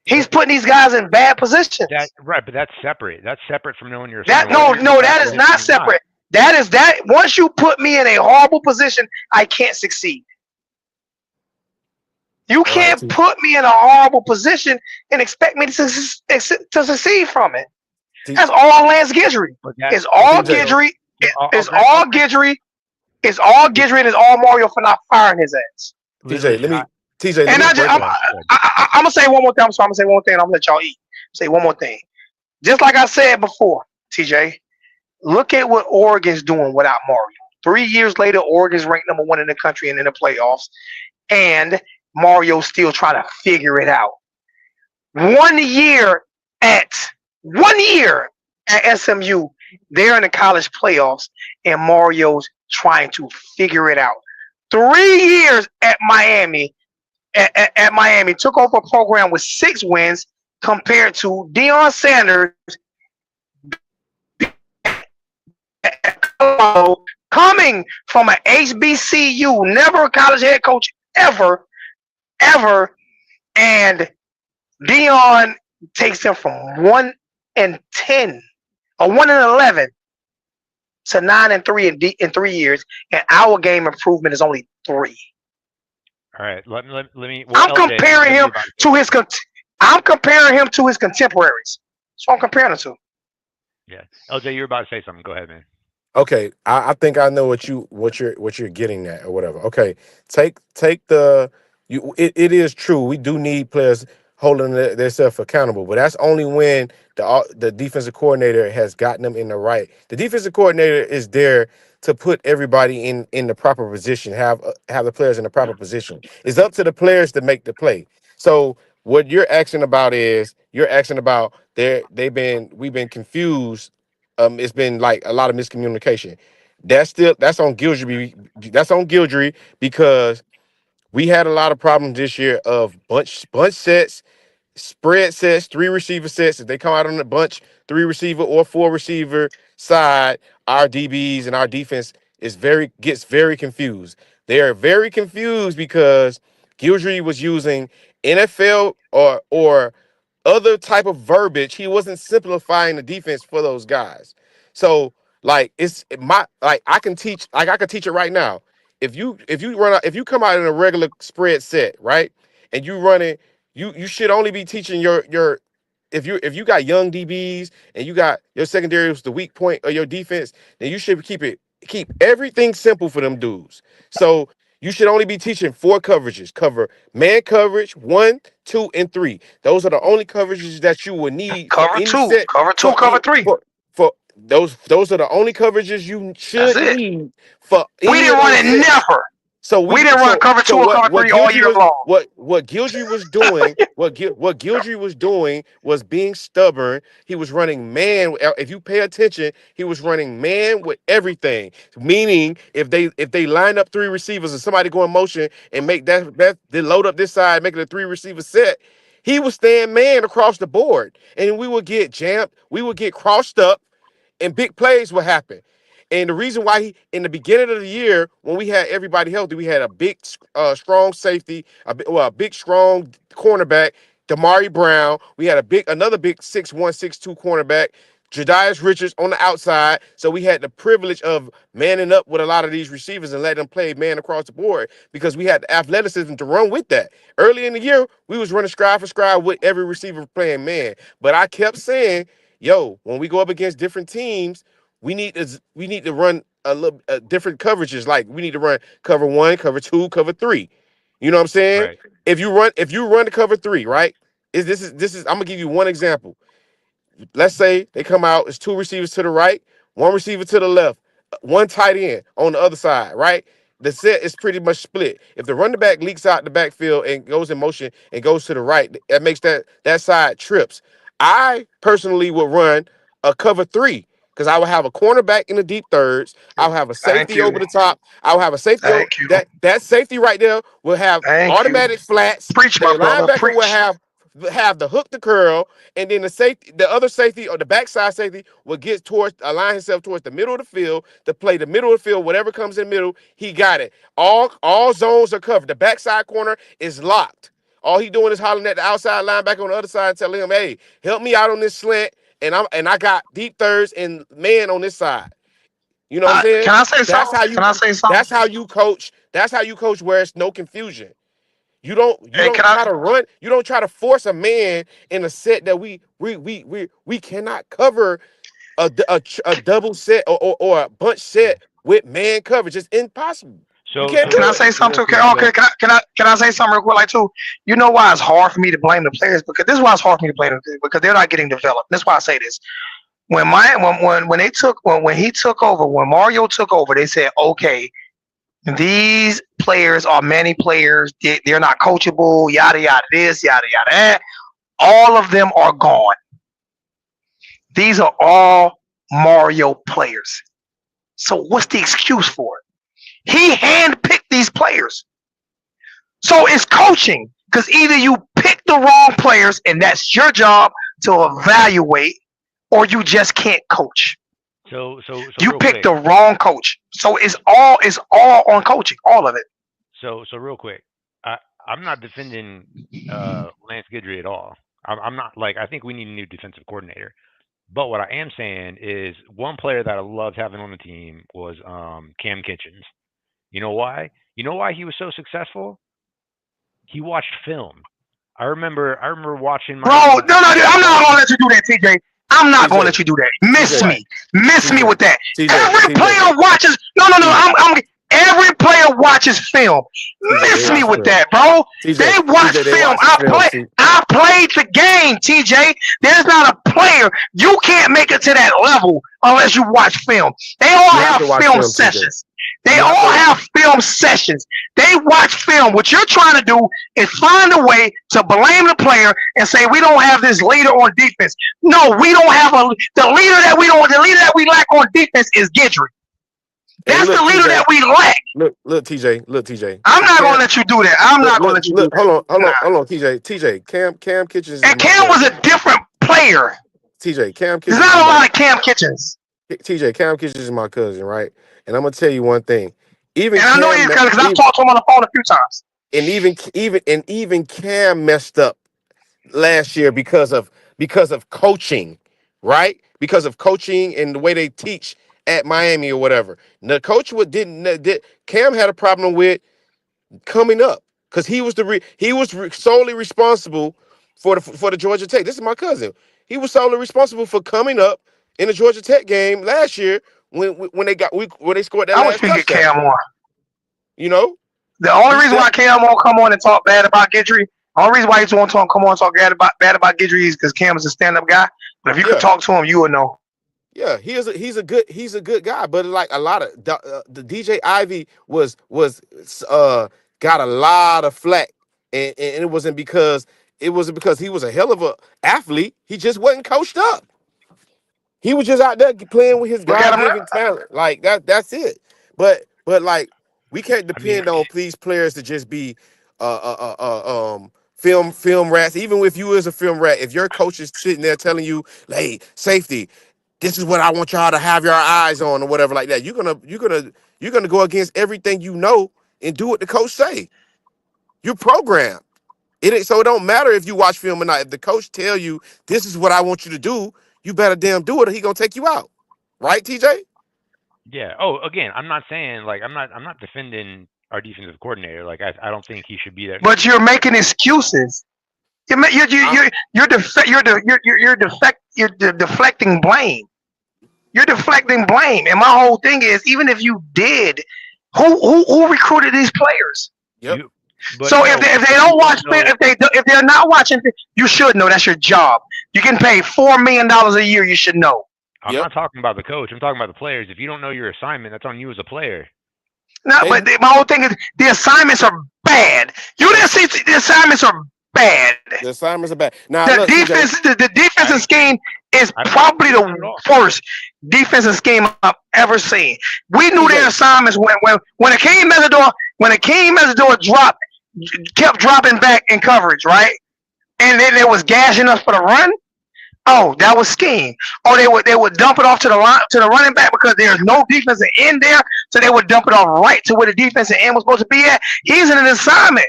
A: He's
E: But
A: putting these guys in bad positions.
E: that right, but that's separate. That's separate from knowing your
A: That
E: assignment.
A: no,
E: Whether you're
A: no, that is
E: successful
A: not
E: or not.
A: separate. That is that. Once you put me in a horrible position, I can't succeed. You
D: All right,
A: can't put me in a horrible position and expect me to succeed from it.
D: T,
A: That's all Lance Guidry.
E: But that
A: It's all
D: TJ,
E: so
A: Guidry.
E: I'll
A: It's
E: grant.
A: all Guidry. It's all Guidry and it's all Mario for not firing his ass.
D: TJ,
E: Listen,
D: let
A: And
D: me
A: I just,
D: break
A: I'm,
D: it.
E: go ahead.
A: I'm gonna say one more thing. I'm sorry. I'm gonna say one more thing. And I'm gonna let y'all eat. Say one more thing. Just like I said before, TJ. Look at what Oregon's doing without Mario. 3 years later, Oregon's ranked number one in the country and in the playoffs, and Mario's still trying to figure it out. 1 year at 1 year at SMU, they're in the college playoffs, and Mario's trying to figure it out. 3 years at Miami, at Miami, took over a program with 6 wins compared to Deion Sanders coming from an HBCU, never a college head coach ever, ever, and Dion takes them from 1-10 or 1-11 to 9-3 in 3 years, and our game improvement is only 3.
E: All right, let me. Well,
A: I'm
E: LJ,
A: comparing
E: you
A: him
E: were about to say
A: to his
E: something.
A: I'm comparing him to his contemporaries. So I'm comparing them to.
E: Yeah, LJ, you were about to say something. Go ahead, man.
D: Okay, I think I know what you're getting at or whatever. Okay, take the you. It is true. We do need players holding themselves accountable, but that's only when the defensive coordinator has gotten them in the right. The defensive coordinator is there to put everybody in the proper position, have the players in the proper position. It's up to the players to make the play. So what you're asking about is you're asking about we've been confused. It's been like a lot of miscommunication. That's on Guidry. That's on Guidry because we had a lot of problems this year of bunch sets, spread sets, 3 receiver sets. If they come out on the bunch, 3 receiver or 4 receiver side, our DBs and our defense gets very confused. They are very confused because Guidry was using NFL or other type of verbiage. He wasn't simplifying the defense for those guys. So like I can teach it right now. If you come out in a regular spread set, right? And you run it, you should only be teaching your if you got young DBs and you got your secondary was the weak point of your defense, then you should keep everything simple for them dudes. So you should only be teaching 4 coverages. Cover man coverage, 1, 2, and 3. Those are the only coverages that you will need for
A: Cover
D: any
A: two,
D: set
A: cover two,
D: for
A: cover three.
D: for those are the only coverages you
A: That's
D: should
A: it.
D: need for
A: We
D: any
A: didn't
D: of
A: run
D: those
A: it
D: sets.
A: never.
D: So
A: We
D: we
A: didn't run
D: so
A: cover two
D: so
A: or cover
D: what
A: three all
D: Giltry
A: year
D: was
A: long.
D: what Giltry was doing what Giltry was doing was being stubborn. He was running man. If you pay attention, he was running man with everything. Meaning, if they line up 3 receivers and somebody go in motion and make that they load up this side, make it a 3 receiver set, he was staying man across the board, and we would get jammed. We would get crossed up and big plays will happen. And the reason why in the beginning of the year, when we had everybody healthy, we had a big, strong safety, a big, strong cornerback, Damari Brown. We had another big 6'1", 6'2" cornerback, Jadias Richards on the outside. So we had the privilege of manning up with a lot of these receivers and letting them play man across the board because we had the athleticism to run with that. Early in the year, we was running scribe for scribe with every receiver playing man. But I kept saying, yo, when we go up against different teams, we need to run a little different coverages. Like we need to run cover 1, cover 2, cover 3. You know what I'm saying?
E: Right.
D: If you run the cover 3, right? This is I'm gonna give you one example. Let's say they come out, it's 2 receivers to the right, 1 receiver to the left, 1 tight end on the other side, right? The set is pretty much split. If the running back leaks out the backfield and goes in motion and goes to the right, that makes that side trips. I personally would run a cover 3. because I will have a cornerback in the deep thirds. I'll have a
A: Thank
D: safety over
A: you.
D: the top. I'll have a safety over
A: Thank you.
D: that safety right there will have
A: Thank you.
D: automatic flats.
A: Preach,
D: The
A: my brother.
D: linebacker will
A: Preach.
D: have the hook to curl, and then the other safety or the backside safety will align himself towards the middle of the field to play the middle of the field. Whatever comes in the middle, he got it. All zones are covered. The backside corner is locked. All he doing is hollering at the outside linebacker on the other side, telling him, "Hey, help me out on this slant." And I got deep thirds and man on this side. You know what I'm saying?
A: Can I say
D: That's
A: something?
D: how
A: Can
D: you
A: I say something?
D: that's how you coach. That's how you coach where it's no confusion. You
A: Hey,
D: don't
A: can I?
D: try to run, you don't try to force a man in a set that we cannot cover a double set or a bunch set with man coverage. It's impossible. You
E: So
D: can't
A: Can
D: do
A: I
E: real
D: it.
A: say
E: so real
A: something? Okay,
E: quick. So
A: okay. Can I say something real quick, like too? You know why it's hard for me to blame the players? Because this is why it's hard for me to blame them, because they're not getting developed. That's why I say this. When he took over, when Mario took over, they said, okay, these players are many players. They're not coachable. Yada yada this, yada yada that. All of them are gone. These are all Mario players. So what's the excuse for it? He handpicked these players. So it's coaching, because either you pick the wrong players and that's your job to evaluate, or you just can't coach.
E: so
A: You
E: real
A: picked
E: quick.
A: the wrong coach. So it's all on coaching, all of it.
E: So real quick. I I'm not defending Lance Guidry at all. I'm not like I think we need a new defensive coordinator. But what I am saying is one player that I loved having on the team was Cam Kitchens. You know why? You know why he was so successful? He watched film. I remember watching
A: Bro,
E: Miami
A: no, no,
E: Dolphins
A: I'm not
E: play.
A: gonna let you do that, TJ. I'm not gonna let
D: TJ,
A: you do that. Miss
D: TJ,
E: What?
A: me. Miss me
D: TJ,
A: with that.
D: TJ,
A: Every
D: TJ,
A: player watches no, no, no,
D: TJ,
A: every player watches film.
D: TJ. They
A: Miss me
D: watch
A: with
D: film.
A: that, bro. They
D: TJ,
A: watch
D: TJ. They
A: film.
D: watch film. See,
A: I played the game, TJ. There's not a player. You can't make it to that level unless you watch film. They all
D: you have
A: have
D: to watch
A: film
D: film, TJ.
A: sessions. They
D: You have
A: all
D: to.
A: have film sessions. They watch film. What you're trying to do is find a way to blame the player and say we don't have this leader on defense. No, we don't have the leader that we lack on defense is Guidry.
D: Hey,
A: That's the
D: look,
A: leader
D: TJ.
A: that we lack.
D: Look, TJ. Look, TJ.
A: I'm not gonna
D: Cam,
A: let you do that. I'm not gonna
D: look.
A: let you do that. Nah.
D: Hold on, TJ. TJ. Cam Kitchens is
A: And
D: my
A: Cam was
D: cousin.
A: a different player.
D: TJ. Cam
A: There's
D: Kitchens
A: not
D: is
A: a
D: my
A: lot of Cam Kitchens.
D: TJ. Cam Kitchens is my cousin, right? And I'm gonna tell you one thing. Even
A: And I know
D: Cam,
A: he's because I've
D: even
A: talked to him on the phone a few times.
D: even Cam messed up last year because of coaching, right? Because of coaching and the way they teach at Miami or whatever. The coach did Cam had a problem with coming up because he was solely responsible for the Georgia Tech. This is my cousin. He was solely responsible for coming up in the Georgia Tech game last year when they scored that
A: I wish
D: last
A: we could get
D: touchdown.
A: Cam on.
D: You know,
A: The only
D: he's
A: reason why
D: that.
A: Cam won't come on and talk bad about Guidry, the only reason why he won't come on and talk bad about Guidry is because Cam is a stand-up guy. But if you could
D: Yeah.
A: talk to him, you would know.
D: Yeah, he's a good guy, but like a lot of the DJ Ivy uh got a lot of flack, and it wasn't because he was a hell of a athlete. He just wasn't coached up. He was just out there playing with his
A: Look at
D: God
A: him now.
D: given talent. Like that's it. But like we can't
E: I mean,
D: depend on these players to just be film rats. Even if you is a film rat, if your coach is sitting there telling you, hey, safety, this is what I want y'all to have your eyes on or whatever like that. You're gonna go against everything you know and do what the coach say. You're programmed. So it don't matter if you watch film or not. If the coach tell you this is what I want you to do, you better damn do it or he gonna take you out. Right, TJ?
E: yeah. Oh, again, I'm not saying like I'm not defending our defensive coordinator. Like I don't think he should be there.
A: But you're making excuses.
D: I,
A: You're deflecting blame. You're deflecting blame. And my whole thing is, even if you did, who recruited these players?
D: yep.
E: You, but
A: So if
E: no,
A: they
E: but
A: don't
E: you
A: watch,
E: don't know.
A: if they're not watching, you should know. That's your job. You can pay $4 million a year. You should know.
E: I'm
D: Yep.
E: not talking about the coach. I'm talking about the players. If you don't know your assignment, that's on you as a player.
A: No,
D: And
A: but my whole thing is the assignments are bad. You didn't see the assignments are bad.
D: The assignments are bad. Now
A: The
D: look, TJ.
A: defense, the defensive
E: I
A: scheme is
E: I don't
A: probably
E: disagree with that at
A: the
E: all.
A: worst defensive scheme I've ever seen. We knew their
D: TJ.
A: assignments when Akeem Mesidor kept dropping back in coverage, right? And then they was gashing us for the run. Oh, that was scheme. Or they would dump it off to the running back because there's no defensive end there, so they would dump it off right to where the defensive end was supposed to be at. He's in an assignment,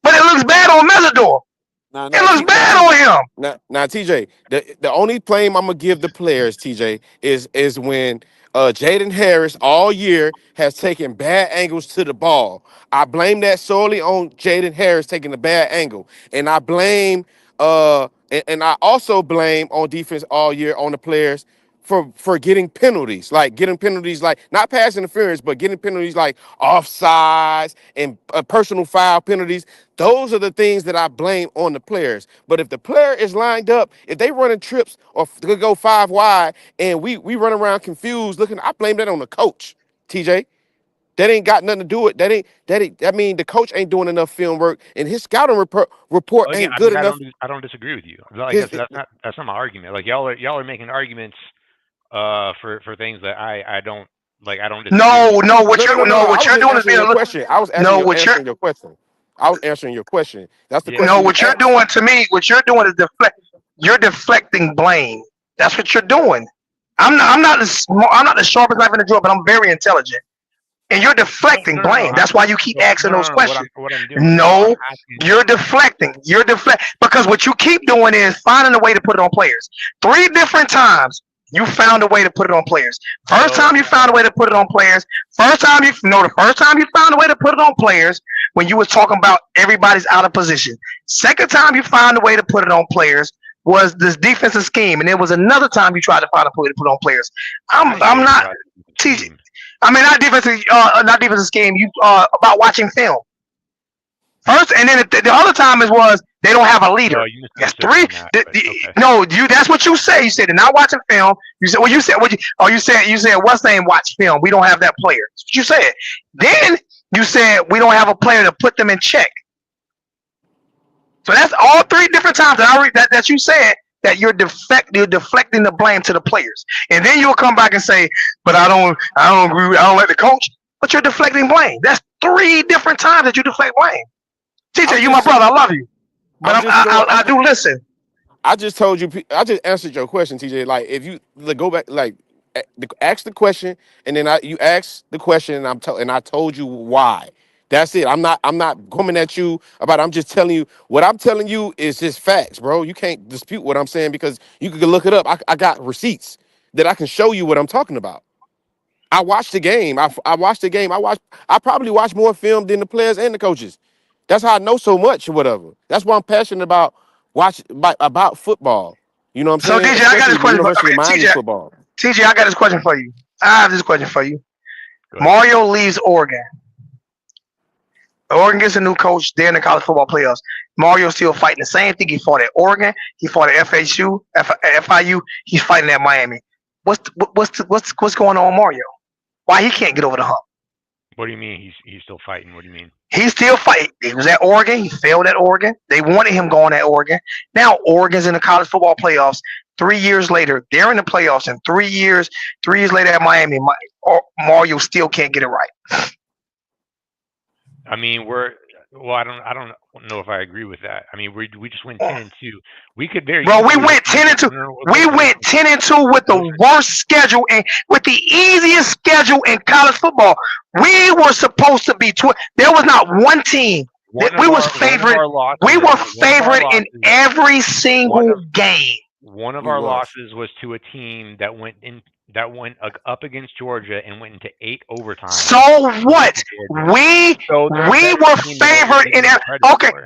A: but it looks bad on Mesidor.
D: Now,
A: It
D: now,
A: looks
D: T, now,
A: bad
D: T,
A: on him.
D: now, TJ. The only blame I'm gonna give the players, TJ, is when Jaden Harris all year has taken bad angles to the ball. I blame that solely on Jaden Harris taking a bad angle, and I blame and I also blame on defense all year on the players for getting penalties, like not pass interference, but getting penalties like offsides and personal foul penalties. Those are the things that I blame on the players. But if the player is lined up, if they running trips or could go 5 wide, and we run around confused looking, I blame that on the coach, TJ. That ain't got nothing to do with that. I mean, the coach ain't doing enough film work, and his scouting report
E: Well, again,
D: ain't good enough.
E: I don't disagree with you. Like
D: His
E: that's not my argument. Like y'all are making arguments for things that I don't like. I don't disagree with.
A: No, no,
D: No, no, no, no, no. I
A: what
D: was
A: you're
D: just
A: doing is
D: answering
A: being a
D: your
A: little.
D: question. I was
A: No,
D: answering your question. I was answering your question. That's the
E: Yeah,
A: no,
D: question you
A: what you're
D: asked.
A: doing to me, what you're doing is you're deflecting blame. That's what you're doing. I'm not the sharpest knife in the drawer, but I'm very intelligent. And you're deflecting blame. That's why you keep asking those
E: no.
A: questions.
E: What I'm doing? No, I'm
A: No,
E: asking.
A: you're deflecting. You're deflect because what you keep doing is finding a way to put it on players. 3 different times you found a way to put it on players. First
E: No,
A: time you found a way to put it on players. The first time you found a way to put it on players when you was talking about everybody's out of position. Second time you found a way to put it on players was this defensive scheme, and there was another time you tried to find a way to put it on players.
E: I didn't say
A: I'm
E: anything
A: not
E: about the
A: teaching.
E: scheme.
A: I mean, not defensive scheme. You about watching film first, and then the other time was they don't have a leader.
E: No, you
A: That's
E: misunderstood
A: three.
E: me on that. But okay.
A: No, that's what you say. You said they're not watching film. You said you said what's name watch film. We don't have that player. That's what you said. Then you said we don't have a player to put them in check. So that's all 3 different times that you said that you're deflecting the blame to the players, and then you'll come back and say, "But I don't agree. I don't like the coach." But you're deflecting blame. That's 3 different times that you deflect blame. TJ, you my brother. I love you, but I do listen.
D: I just told you. I just answered your question, TJ. Like, if you go back, like, ask the question, and then you ask the question, and I told you why. That's it. I'm not coming at you about. I'm just telling you what I'm telling you is just facts, bro. You can't dispute what I'm saying because you can look it up. I got receipts that I can show you what I'm talking about. I watched the game. I watched the game. I probably watched more film than the players and the coaches. That's how I know so much or whatever. That's why I'm passionate about about football. You know what I'm
A: So
D: saying?
A: TJ, I got
D: Especially
A: this question for
D: University of Miami football.
A: TJ. I got this question for you. I have this question for you.
E: Go ahead.
A: Mario leaves Oregon. Oregon gets a new coach. They're in the college football playoffs. Mario's still fighting the same thing he fought at Oregon. He fought at FIU. He's fighting at Miami. What's going on with Mario? Why he can't get over the hump?
E: What do you mean he's still fighting? What do you mean?
A: He's still fighting. He was at Oregon. He failed at Oregon. They wanted him going at Oregon. Now Oregon's in the college football playoffs. 3 years later, they're in the playoffs, and 3 years later at Miami, Mario still can't get it right.
E: I mean, I don't know if I agree with that. I mean, we just went 10-2. We could very
A: Bro, we
E: easily-
A: went 10-2. We went 10-2 with the worst schedule and with the easiest schedule in college football. We were supposed to be. There was not one team that we was favored. We were favored in every single game.
E: One of our losses was to a team that went up against Georgia and went into 8 overtimes.
A: So what? We were favored in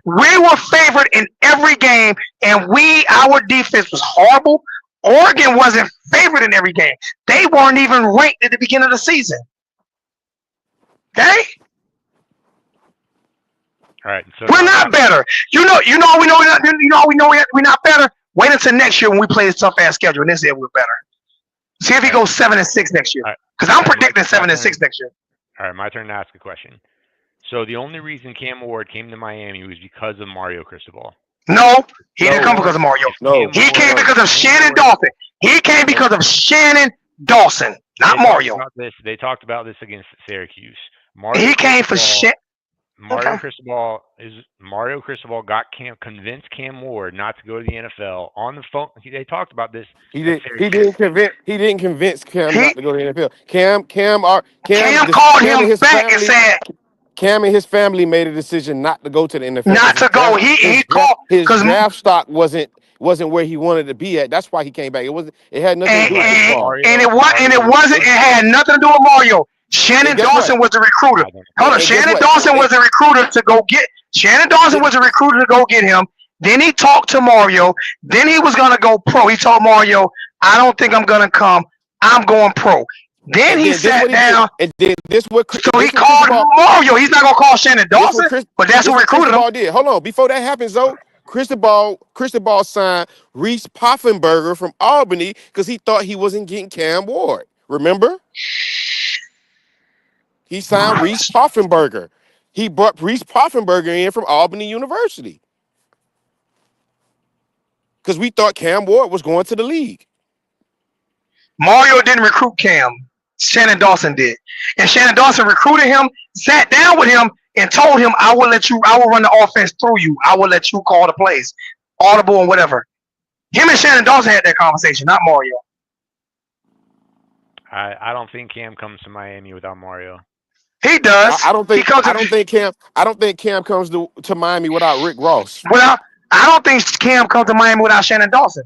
A: we were favored in every game, and our defense was horrible. Oregon wasn't favored in every game. They weren't even ranked at the beginning of the season. Okay?
E: All right. So
A: we're not better. We're not better. Wait until next year when we play this tough ass schedule, and then say we're better. See if he goes 7-6 next year. Because I'm predicting 7-6 next year.
E: All right, my turn to ask a question. So the only reason Cam Ward came to Miami was because of Mario Cristobal.
A: No, he didn't come
D: No,
A: because of Mario.
E: If
D: no,
E: Cam
A: He came
E: Ward,
A: because of
E: Cam
A: Shannon
E: Ward,
A: Dawson. He came
D: no.
A: because of Shannon Dawson, not
E: they talked
A: Mario.
E: about this. They talked about this against Syracuse.
A: He came for Shannon. Okay.
E: Mario Cristobal got convinced Cam Ward not to go to the NFL on the phone. They talked about this
D: He
E: at
D: did.
E: Syracuse.
D: He didn't convince Cam
A: He
D: not to go to the NFL.
A: Cam called
D: Cam and
A: him
D: his
A: back and
D: family.
A: said
D: Cam and his family made a decision not to go to the NFL because
A: not to go. He called
D: his
A: because
D: draft stock wasn't where he wanted to be at. That's why he came back. It had nothing to
A: and,
D: do with
E: Right,
D: Chris
A: and,
D: Paul.
A: and
E: Mario
A: it
E: was
A: wasn't. It had nothing to do with Mario.
D: And
A: Shannon
D: guess what?
A: Dawson was the recruiter.
E: I don't
A: Hold on,
D: And guess
A: Shannon
D: what?
A: Dawson was the recruiter to go get. Shannon Dawson was the recruiter to go get him. Then he talked to Mario. Then he was gonna go pro. He told Mario, "I don't think I'm gonna come. I'm going pro." Then
D: And
A: he
D: then this
A: sat
D: what he did.
A: down.
D: And then this what
A: So he
D: this what
A: called
D: Cristobal
A: Mario. He's not gonna call Shannon
D: this what
A: Dawson,
D: Chris
A: but that's
D: this
A: who
D: what
A: recruited him.
D: Cristobal did. Hold on, before that happens though, Cristobal signed Reese Poffenberger from Albany because he thought he wasn't getting Cam Ward. Remember? He signed Reese Poffenberger. He brought Reese Poffenberger in from Albany University because we thought Cam Ward was going to the league.
A: Mario didn't recruit Cam. Shannon Dawson did. And Shannon Dawson recruited him, sat down with him, and told him, I will run the offense through you. I will let you call the plays. Audible and whatever. Him and Shannon Dawson had that conversation, not Mario.
E: I don't think Cam comes to Miami without Mario.
A: He does.
D: I don't
A: He
D: think
A: comes
D: I don't think Cam comes to Miami without Rick Ross.
A: without. I don't think Cam comes to Miami without Shannon Dawson.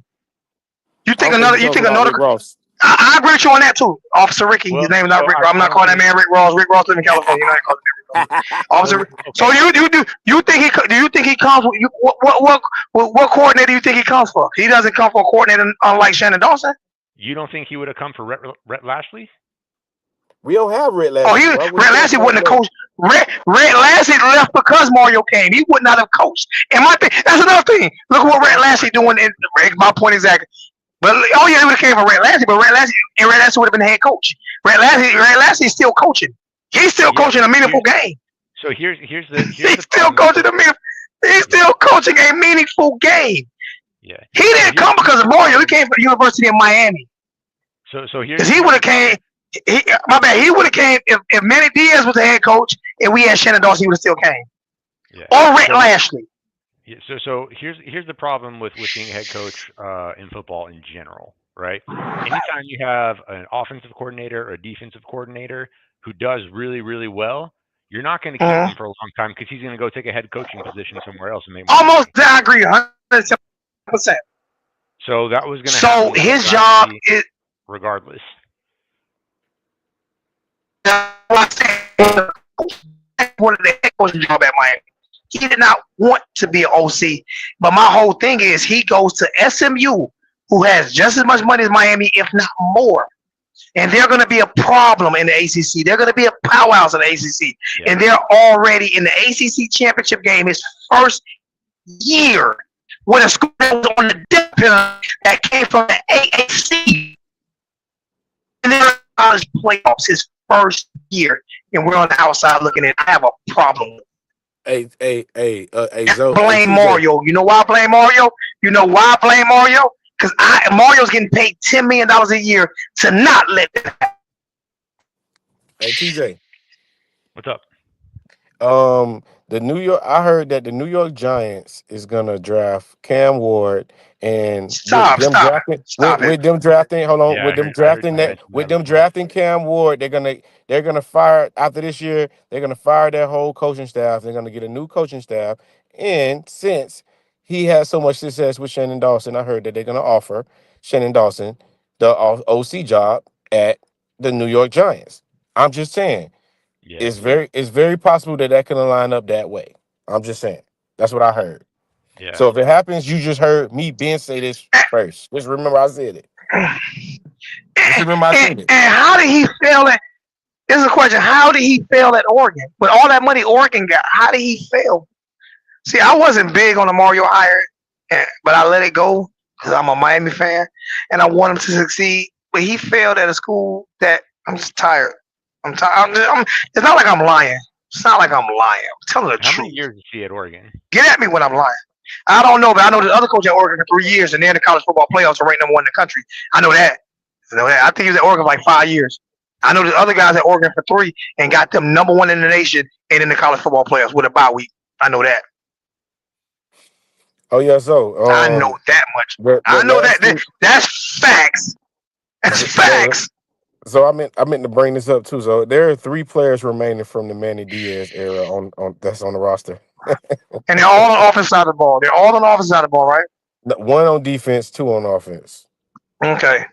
A: You
D: I
A: think
D: don't
A: another?
D: he
A: You
D: comes
A: think
D: without
A: another?
D: Rick Ross.
A: I agree with you on that too, Officer Ricky.
E: Well,
A: His name is not
E: so
A: Rick.
E: I
A: I'm not
E: don't
A: calling that
E: think.
A: man Rick Ross. Rick Ross lives in California. You're not calling him Rick Ross. Officer.
E: Okay.
A: So you think he comes? What coordinator do you think he comes for? He doesn't come for a coordinator unlike Shannon Dawson.
E: You don't think he would have come for Rhett Lashley?
D: We don't have Red Lashley.
A: Oh, Red Lassie wouldn't have coached. Red Lassie left because Mario came. He would not have coached. And my thing, that's another thing. Look at what Red Lassie doing. My point exactly. But oh yeah, he would have came for Red Lassie, but Red Lassie would have been the head coach. Red Lassie is still coaching. He's still coaching a meaningful game.
E: So here's
A: He's still coaching He's still coaching a meaningful game.
E: Yeah.
A: He didn't come because of Mario. He came from the University of Miami.
E: So here's
A: Because he would have came. He would have came if Manny Diaz was the head coach and we had Shannon Dawson. He would have still came.
E: Yeah.
A: Or Rhett Lashley.
E: Yeah, so here's the problem with being a head coach in football in general, right? Anytime you have an offensive coordinator or a defensive coordinator who does really, really well, you're not going to keep him for a long time because he's going to go take a head coaching position somewhere else and make more
A: Almost,
E: money.
A: I agree, 100%.
E: So that was going to
A: So
E: happen
A: his job is
E: regardless.
A: One of the head coaching job at Miami. He did not want to be an OC, but my whole thing is he goes to SMU, who has just as much money as Miami, if not more. And they're going to be a problem in the ACC. They're going to be a powerhouse in the ACC. Yeah. And they're already in the ACC championship game his first year with a school that was on the depth penalty that came from the AAC. And they're college playoffs his first year. And we're on the outside looking in. I have a problem with
D: Zoe.
A: Blame Mario. You know why I blame Mario? You know why I blame Mario? Because Mario's getting paid $10 million a year to not let that happen.
D: Hey, TJ.
E: What's up?
D: I heard that the New York Giants is gonna draft Cam Ward and
A: Stop
D: with them drafting Cam Ward, they're gonna fire after this year, they're gonna fire their whole coaching staff, they're gonna get a new coaching staff, and since he has so much success with Shannon Dawson, I heard that they're gonna offer Shannon Dawson the OC job at the New York Giants. I'm just saying. Yeah. It's very possible that can line up that way. I'm just saying. That's what I heard. Yeah. So if it happens, you just heard me, Ben, say this first. Just remember I said it.
A: And how did he fail at? This is a question. How did he fail at Oregon? With all that money Oregon got, how did he fail? See, I wasn't big on the Mario hire, but I let it go because I'm a Miami fan and I want him to succeed. But he failed at a school that I'm just tired. It's not like I'm lying. It's not like I'm lying. I'm telling the truth.
E: How many years is he at Oregon?
A: Get at me when I'm lying. I don't know, but I know the other coach at Oregon for 3 years, and they're in the college football playoffs are ranked number one in the country. I know that. I think he was at Oregon for like 5 years. I know the other guys at Oregon for 3 and got them number one in the nation and in the college football playoffs with a bye week. I know that.
D: Oh yeah, so
A: I know that much.
D: the
A: I know
D: last
A: that. That's facts. That's facts.
D: so I meant to bring this up too. So there are 3 players remaining from the Manny Diaz era on that's on the roster.
A: And they're all on the offense side of the ball. They're all on the offense side of the ball, right?
D: 1 on defense, 2 on offense.
A: Okay.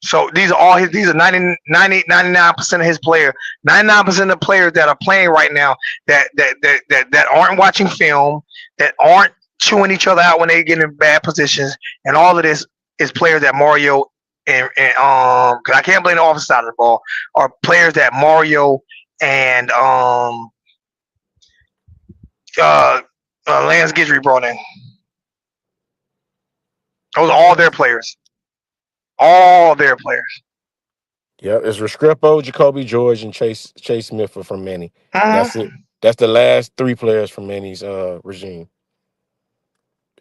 A: So these are all his. These are 99% of his players. 99% of the players that are playing right now that aren't watching film, that aren't chewing each other out when they get in bad positions, and all of this is players that Mario and because I can't blame the offensive side of the ball, are players that Mario and Lance Guidry brought in. Those are all their players. All their players.
D: Yeah, it's Restrepo, Jacoby George, and Chase Smith are from Manny.
A: Mm-hmm.
D: That's it. That's the last 3 players from Manny's regime.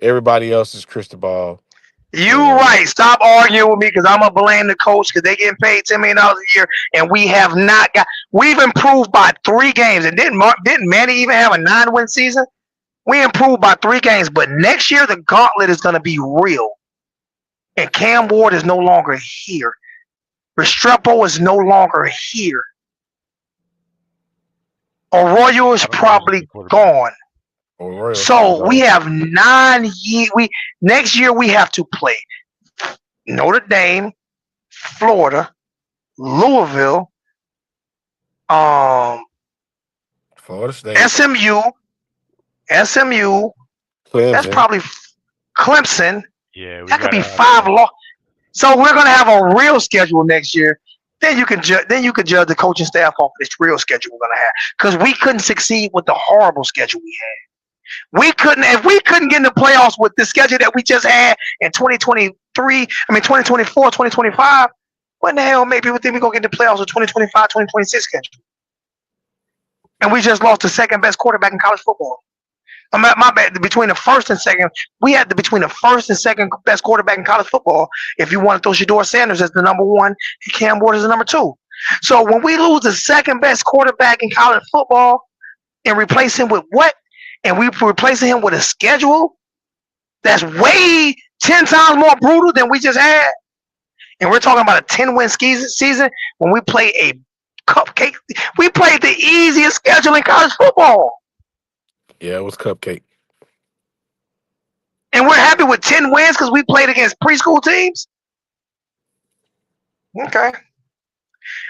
D: Everybody else is Cristobal.
A: You right. Stop arguing with me because I'm gonna blame the coach because they getting paid $10 million a year and we have not got. We've improved by 3 games and didn't Manny even have a 9-win season? We improved by 3 games, but next year the gauntlet is gonna be real. And Cam Ward is no longer here. Restrepo is no longer here. Arroyo is probably gone. So we have 9 years. Next year we have to play Notre Dame, Florida, Louisville,
D: Florida State,
A: SMU.
D: Clemson.
A: That's probably Clemson.
E: Yeah,
A: that could be 5 loss. So we're gonna have a real schedule next year. Then you can judge the coaching staff off this real schedule we're gonna have because we couldn't succeed with the horrible schedule we had. If we couldn't get in the playoffs with the schedule that we just had in 2024, 2025, what in the hell maybe we think we're gonna get in the playoffs with 2025, 2026 schedule? And we just lost the second best quarterback in college football. My bad. Between the first and second, we had between the first and second best quarterback in college football. If you want to throw Shedeur Sanders as the number 1 and Cam Ward as the number 2. So when we lose the second best quarterback in college football and replace him with what? And we replacing him with a schedule that's way 10 times more brutal than we just had. And we're talking about a 10-win season when we play a cupcake. We played the easiest schedule in college football.
D: Yeah, it was cupcake.
A: And we're happy with 10 wins because we played against preschool teams? Okay.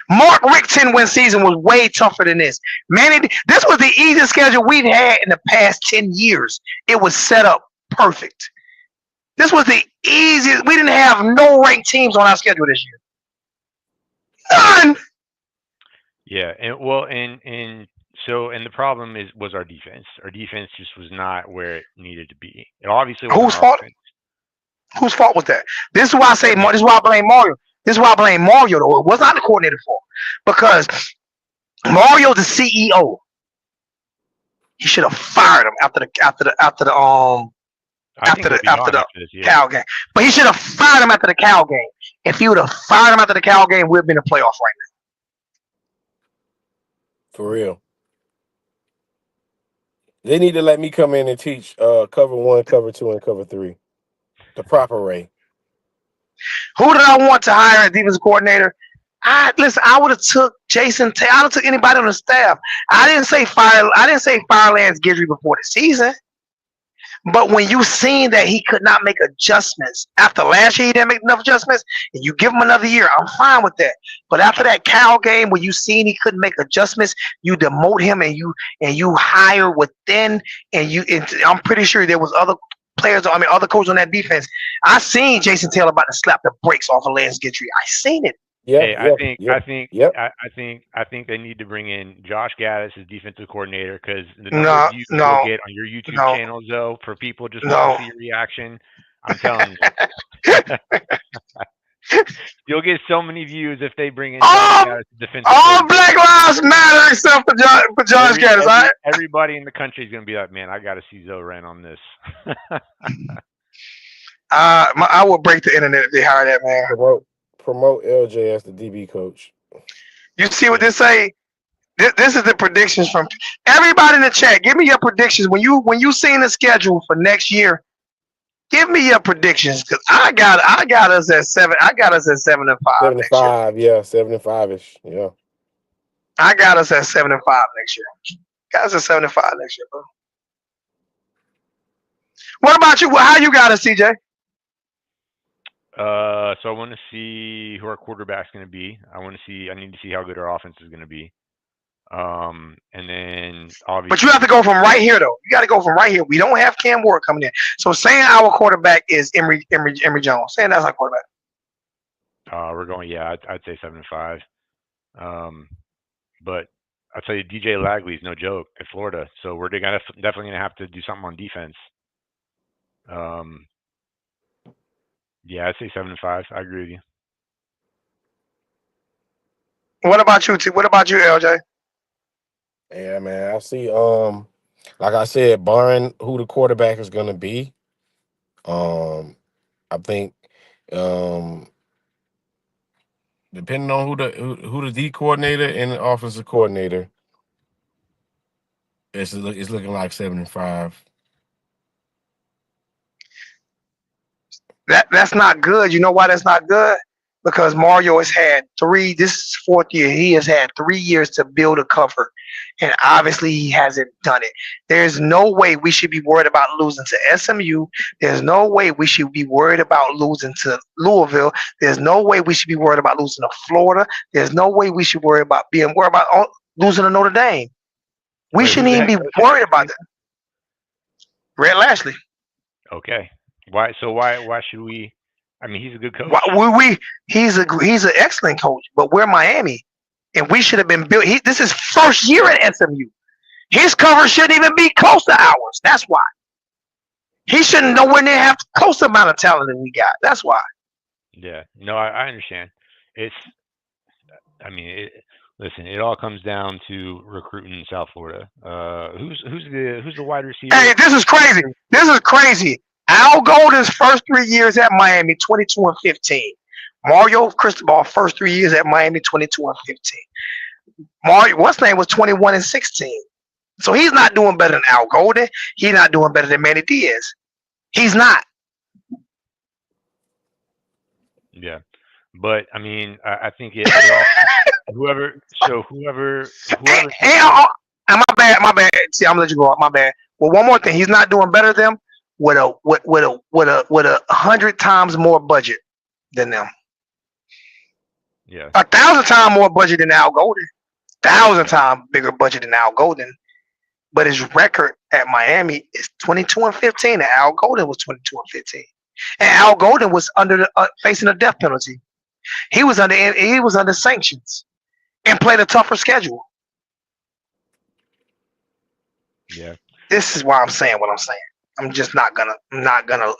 A: Mark Richt's 10-win season was way tougher than this. Manny, this was the easiest schedule we've had in the past 10 years. It was set up perfect. This was the easiest. We didn't have no ranked teams on our schedule this year. None.
E: Yeah, and the problem was our defense. Our defense just was not where it needed to be. It obviously was
A: Whose fault? Whose fault was that? This is why I say. This is why I blame Mario. This is why I blame Mario. Though it was not the coordinator fault because Mario's the CEO. He should have fired him after the Cal game. But he should have fired him after the Cal game. If he would have fired him after the Cal game, we'd have been in the playoffs right now.
D: For real. They need to let me come in and teach cover 1, cover 2, and cover 3. The proper way.
F: Who did I want to hire as defensive coordinator? I would have took Jason Taylor. I would have took anybody on the staff. I didn't say firelands Guidry before the season. But when you seen that he could not make adjustments after last year, he didn't make enough adjustments, and you give him another year, I'm fine with that. But after that Cal game, where you seen he couldn't make adjustments, you demote him and you hire within, and I'm pretty sure there was other players, other coaches on that defense. I seen Jason Taylor about to slap the brakes off of Lance Guidry. I seen it.
E: I think they need to bring in Josh Gaddis as defensive coordinator because the number you will get on your YouTube channels, though, for people just want to see your reaction. I'm telling you. You'll get so many views if they bring in Josh
A: All,
E: Gaddis, defensive
A: all
E: coordinator.
A: Black Lives Matter except for Josh Gaddis. All right.
E: Everybody in the country is gonna be like, man, I got to see Zoe Ren on this.
A: I would break the internet if they hire that man.
D: Promote LJ as the DB coach.
A: You see what they say? This is the predictions from everybody in the chat. Give me your predictions when you seen the schedule for next year. Give me your predictions because I got us at 7. I got us at 7-5.
D: 75, yeah, 75-ish. Yeah.
A: I got us at 7-5 next year. Got us at 7-5 next year, bro. What about you? How you got us, CJ?
E: So I want to see who our quarterback's going to be. I need to see how good our offense is going to be. And then obviously.
A: But you have to go from right here, though. You got to go from right here. We don't have Cam Ward coming in. So saying our quarterback is Emory Jones. Saying that's our quarterback.
E: We're going. Yeah, I'd say 7-5. But I'll tell you, DJ Lagley's no joke at Florida. So we're definitely going to have to do something on defense. Yeah, I'd say 7-5. I agree with you.
A: What about you, T? What about you, LJ?
D: Yeah, man. I see. Like I said, barring who the quarterback is gonna be, I think, depending on who the D coordinator and the offensive coordinator, it's looking like 7-5.
A: That's not good. You know why that's not good? Because Mario has had this is 4th year. He has had 3 years to build a cover. And obviously he hasn't done it. There's no way we should be worried about losing to SMU. There's no way we should be worried about losing to Louisville. There's no way we should be worried about losing to Florida. There's no way we should worry about losing to Notre Dame. We shouldn't even be worried about that. Red Lashley.
E: Okay. Why? So why should we? I mean, he's a good coach.
A: He's an excellent coach, but we're Miami, and we should have been built. This is first year at SMU. His cover shouldn't even be close to ours. That's why. He shouldn't nowhere near have close amount of talent that we got. That's why.
E: Yeah. No, I understand. Listen, it all comes down to recruiting in South Florida. Who's the wide receiver?
A: Hey, this is crazy. This is crazy. Al Golden's first 3 years at Miami, 22-15. Mario Cristobal first 3 years at Miami, 22-15. What's name was 21-16. So he's not doing better than Al Golden. He's not doing better than Manny Diaz. He's not.
E: Yeah, but I mean, I think whoever.
A: And my bad. See, I'm gonna let you go. My bad. Well, one more thing. He's not doing better than them with a 100 times more budget than them.
E: Yeah.
A: 1,000 times more budget than Al Golden. 1,000 times bigger budget than Al Golden. But his record at Miami is 22-15, and Al Golden was 22-15. And Al Golden was facing a death penalty. He was under sanctions and played a tougher schedule.
E: Yeah.
A: This is why I'm saying what I'm saying. I'm just not gonna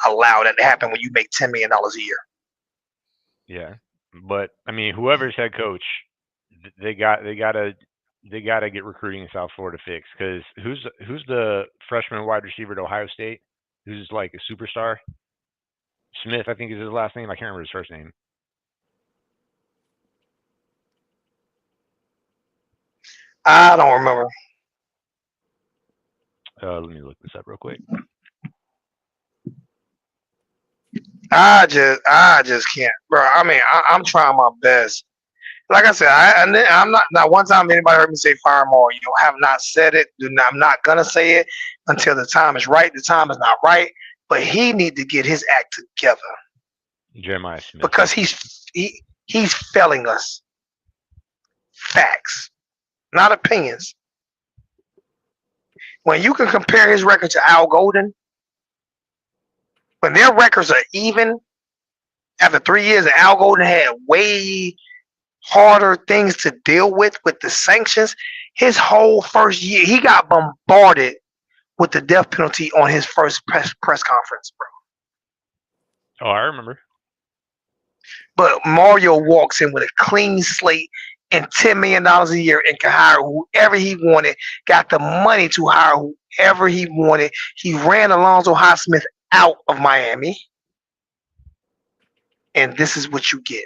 A: allow that to happen when you make $10 million a year.
E: Yeah, but I mean, whoever's head coach, they gotta get recruiting in South Florida fixed. Because who's the freshman wide receiver at Ohio State? Who's like a superstar? Smith, I think is his last name. I can't remember his first name.
A: I don't remember.
E: Let me look this up real quick.
A: I just can't, bro. I mean, I'm trying my best. Like I said, I'm not one time anybody heard me say fire more. You know, I have not said it. I'm not gonna say it until the time is right. The time is not right, but he need to get his act together.
E: Jeremiah Smith.
A: Because he's failing us. Facts, not opinions. When you can compare his record to Al Golden, when their records are even, after 3 years, and Al Golden had way harder things to deal with the sanctions, his whole first year, he got bombarded with the death penalty on his first press conference, bro.
E: Oh, I remember.
F: But Mario walks in with a clean slate and $10 million a year and can hire whoever he wanted, got the money to hire whoever he wanted. He ran Alonzo Highsmith out of Miami. And this is what you get.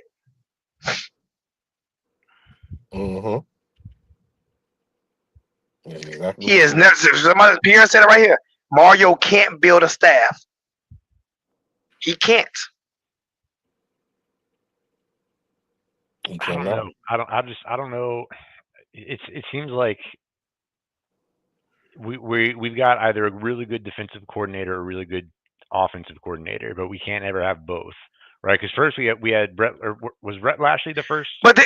D: Mm-hmm. Exactly.
F: He is never. Somebody, Pierre said it right here. Mario can't build a staff. He can't.
D: He
E: I don't
D: cannot.
E: know. I don't know. It seems like we've got either a really good defensive coordinator or a really good offensive coordinator, but we can't ever have both, right? Because first we had Brett, or was Brett Lashley the first?
F: But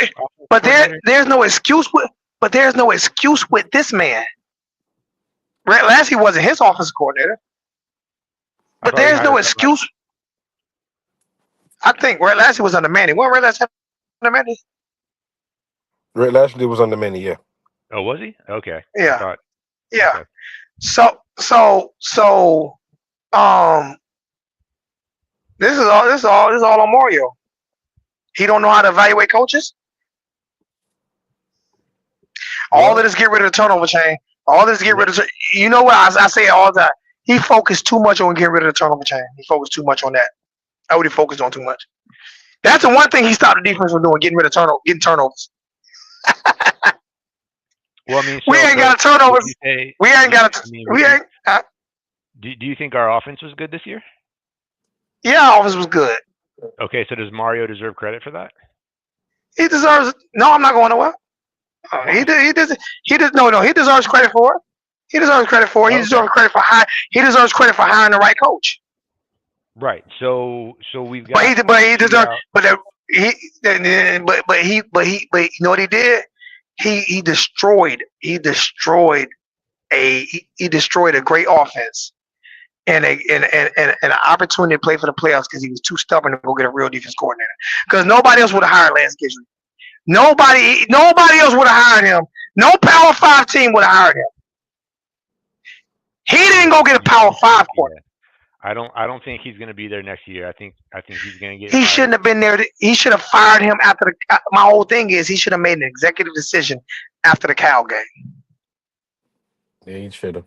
E: coordinator?
F: there's no excuse with. But there's no excuse with this man. Brett Lashley wasn't his offensive coordinator. But there's no excuse. I think Brett Lashley was under Manny. What Brett Lashley under Manny?
D: Brett Lashley was under Manny, yeah.
E: Oh, was he? Okay.
F: Yeah. Yeah. Okay. So this is all on Mario. He don't know how to evaluate coaches. All of this get rid of the turnover chain. All this get rid of you know what I say it all the time. He focused too much on getting rid of the turnover chain. He focused too much on that. That's what he focused on too much. That's the one thing he stopped the defense from doing, getting rid of turnovers.
E: Well, I mean,
F: we ain't got turnovers. We ain't got. We ain't.
E: Do you think our offense was good this year?
F: Yeah, our offense was good.
E: Okay, so does Mario deserve credit for that?
F: He deserves. No, I'm not going nowhere. He does. No. He deserves credit for it. He deserves credit for it. He deserves credit for He deserves credit for hiring the right coach.
E: Right. So we've got.
F: But he deserves. But you know what he did? He destroyed a great offense and an opportunity to play for the playoffs because he was too stubborn to go get a real defense coordinator. Because nobody else would have hired Lance Guidry. Nobody else would have hired him. No Power 5 team would have hired him. He didn't go get a Power 5 coordinator.
E: I don't think he's going to be there next year. I think he's going to get.
F: He shouldn't have been there. He should have fired him after the. My whole thing is he should have made an executive decision after the Cal game.
D: Yeah, he should have.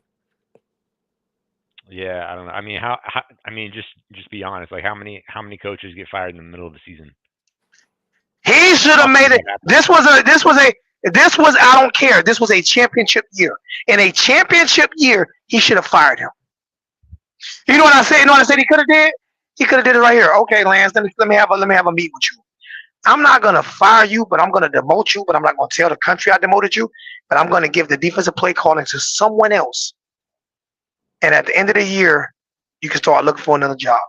E: Yeah, I don't know. I mean, how I mean, just be honest. Like, how many coaches get fired in the middle of the season?
F: He should have made it. This was. I don't care. This was a championship year. In a championship year, he should have fired him. You know what I said? You know what I said he could have did? He could have did it right here. Okay, Lance, let me have a meet with you. I'm not gonna fire you, but I'm gonna demote you. But I'm not gonna tell the country I demoted you. But I'm gonna give the defensive play calling to someone else. And at the end of the year, you can start looking for another job.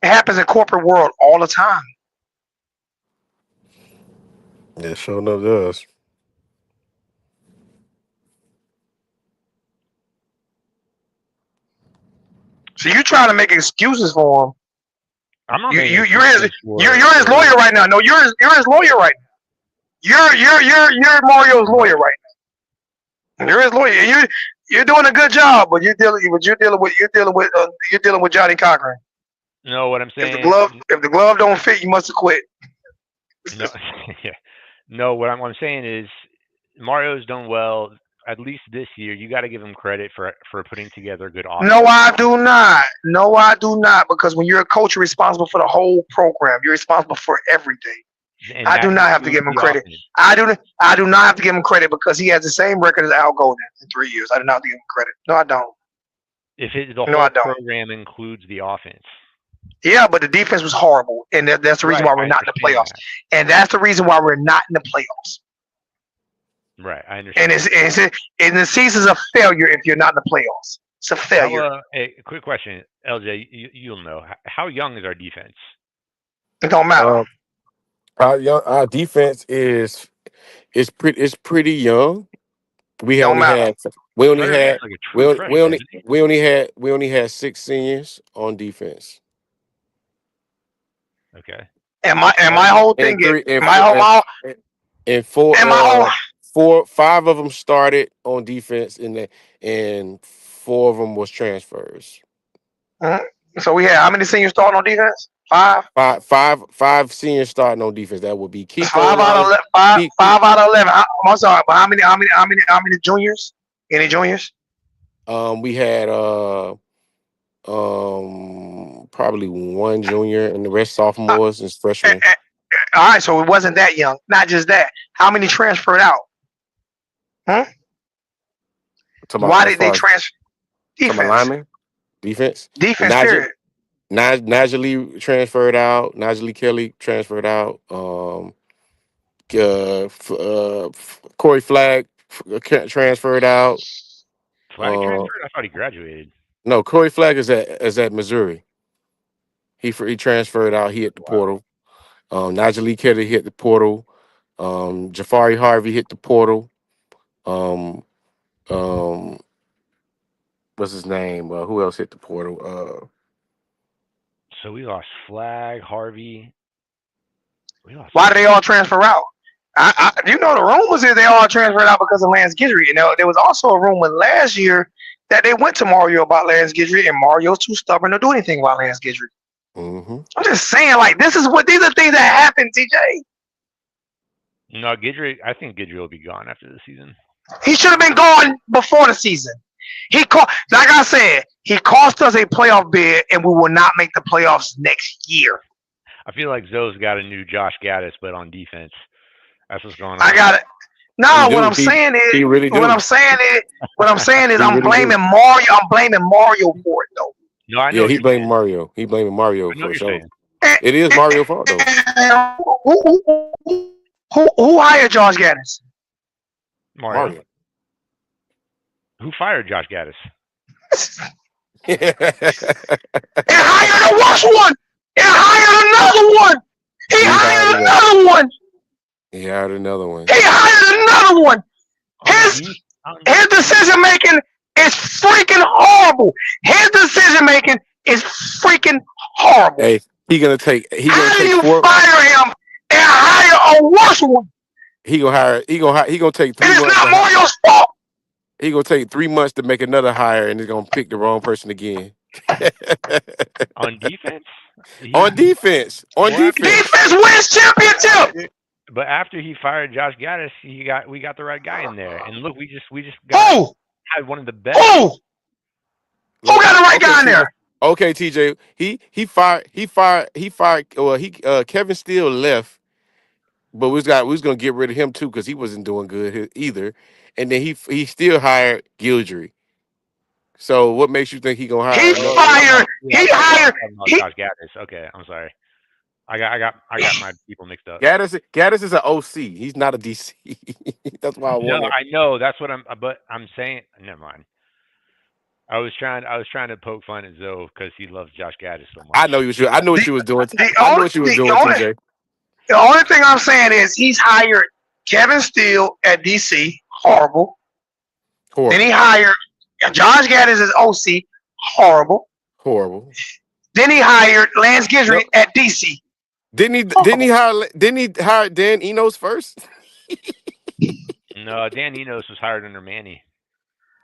F: It happens in corporate world all the time.
D: Yeah, sure enough does.
F: So you trying to make excuses for him?
E: I'm not.
F: You're his lawyer right now. No, you're his lawyer right now. You're Mario's lawyer right now. You're his lawyer. You're doing a good job, but you're dealing with Johnny Cochran.
E: No, what I'm saying.
F: If the glove don't fit, you must have quit.
E: No, yeah. No, what I'm saying is Mario's done well. At least this year, you got to give him credit for putting together a good offense.
F: No, I do not. Because when you're a coach, you're responsible for the whole program. You're responsible for everything.
E: And
F: I do not have to give him credit. I do not have to give him credit because he has the same record as Al Golden in 3 years. I do not have to give him credit. No, I don't.
E: If the whole program includes the offense.
F: Yeah, but the defense was horrible, and that's the reason why we're not in the playoffs. And that's the reason why we're not in the playoffs.
E: Right, I understand.
F: And the season's a failure if you're not in the playoffs. It's a failure.
E: Hey, quick question, LJ. You'll know. How young is our defense?
F: It don't matter.
D: Our defense is pretty young. We only had 6 seniors on defense.
E: Okay.
F: And my whole thing is
D: 5 of them started on defense, and 4 of them was transfers.
F: So we had how many seniors starting on defense? Five.
D: Five seniors starting on defense. That would be Kiko
F: Five out of
D: Lodge.
F: five. 5 out of 11. I'm sorry, but how many juniors? Any juniors?
D: We had probably one junior and the rest
F: Uh,
D: sophomores and
F: eh,
D: freshmen.
F: eh, all right, so it wasn't that young. Not just that. How many transferred out? Huh?
D: Talking about
F: Why
D: as
F: did they
D: far as
F: transfer?
D: talking about
F: Defense.
D: linemen, defense.
F: Defense.
D: Najee
F: Period.
D: Najee transferred out. Najee Kelly transferred out. Corey Flagg transferred out.
E: Flag
D: Uh,
E: transferred? I thought he graduated.
D: no, Corey Flagg is at Missouri. He transferred out. He hit the
E: Wow.
D: portal. Najee Kelly hit the portal. Jafari Harvey hit the portal. Um, um, what's his name? Who else hit the portal?
E: So we lost Flag, Harvey. We lost
F: Why did they all transfer out? You know the rumors is they all transferred out because of Lance Guidry. You know there was also a rumor last year that they went to Mario about Lance Guidry, and Mario's too stubborn to do anything about Lance Guidry.
D: Mm-hmm.
F: I'm just saying, like these are things that happen, TJ.
E: No, Guidry. I think Guidry will be gone after the season.
F: He should have been gone before the season. Like I said, he cost us a playoff bid, and we will not make the playoffs next year.
E: I feel like Zoe's got a new Josh Gaddis, but on defense. That's what's going on.
F: I got it.
D: He
F: No,
D: do.
F: what I'm saying is,
D: He really do.
F: what I'm saying is,
D: He
F: I'm
D: really
F: blaming
D: do.
F: Mario. I'm blaming Mario for it though.
E: No, I know
D: Yeah,
E: what
D: he
E: you're
D: blamed
E: saying.
D: Mario. He blaming Mario
E: I know
D: for
E: what
D: sure.
E: you're saying.
D: It is Mario's fault though.
F: Who hired Josh Gaddis?
E: Mario.
D: Mario.
E: Who fired Josh Gaddis?
F: And hired a worse one. And hired another one. He hired another one.
D: He hired another one.
F: He hired another one. His decision making is freaking horrible. His decision making is freaking horrible.
D: Hey, he gonna take
F: How do you fire him and hire a worse one?
D: He gonna take 3
F: And it's
D: months.
F: not Mario's fault.
D: He gonna take 3 months to make another hire, and he's gonna pick the wrong person again.
E: On defense?
D: On defense.
F: Defense wins championship.
E: But after he fired Josh Gaddis, we got the right guy in there. And look, we just had one of the best.
F: Who got the right guy in there?
D: Okay, TJ. He fired. Well, Kevin Steele left, but we was gonna get rid of him too because he wasn't doing good either. And then he still hired Guidry. So what makes you think he gonna hire?
F: He hired
E: Josh Gaddis. Okay, I'm sorry. I got my people mixed up.
D: Gaddis is an OC. He's not a DC. That's why
E: I know. That's what I'm saying. Never mind. I was trying to poke fun at Zoe because he loves Josh Gaddis so much.
D: I know you should. I know what you was doing. I know what you was doing, TJ.
F: The only thing I'm saying is he's hired Kevin Steele at DC. Horrible. Then he hired Josh Gaddis as OC. Horrible. Then he hired Lance Guidry at DC.
D: Didn't he hire Dan Enos first?
E: No, Dan Enos was hired under Manny.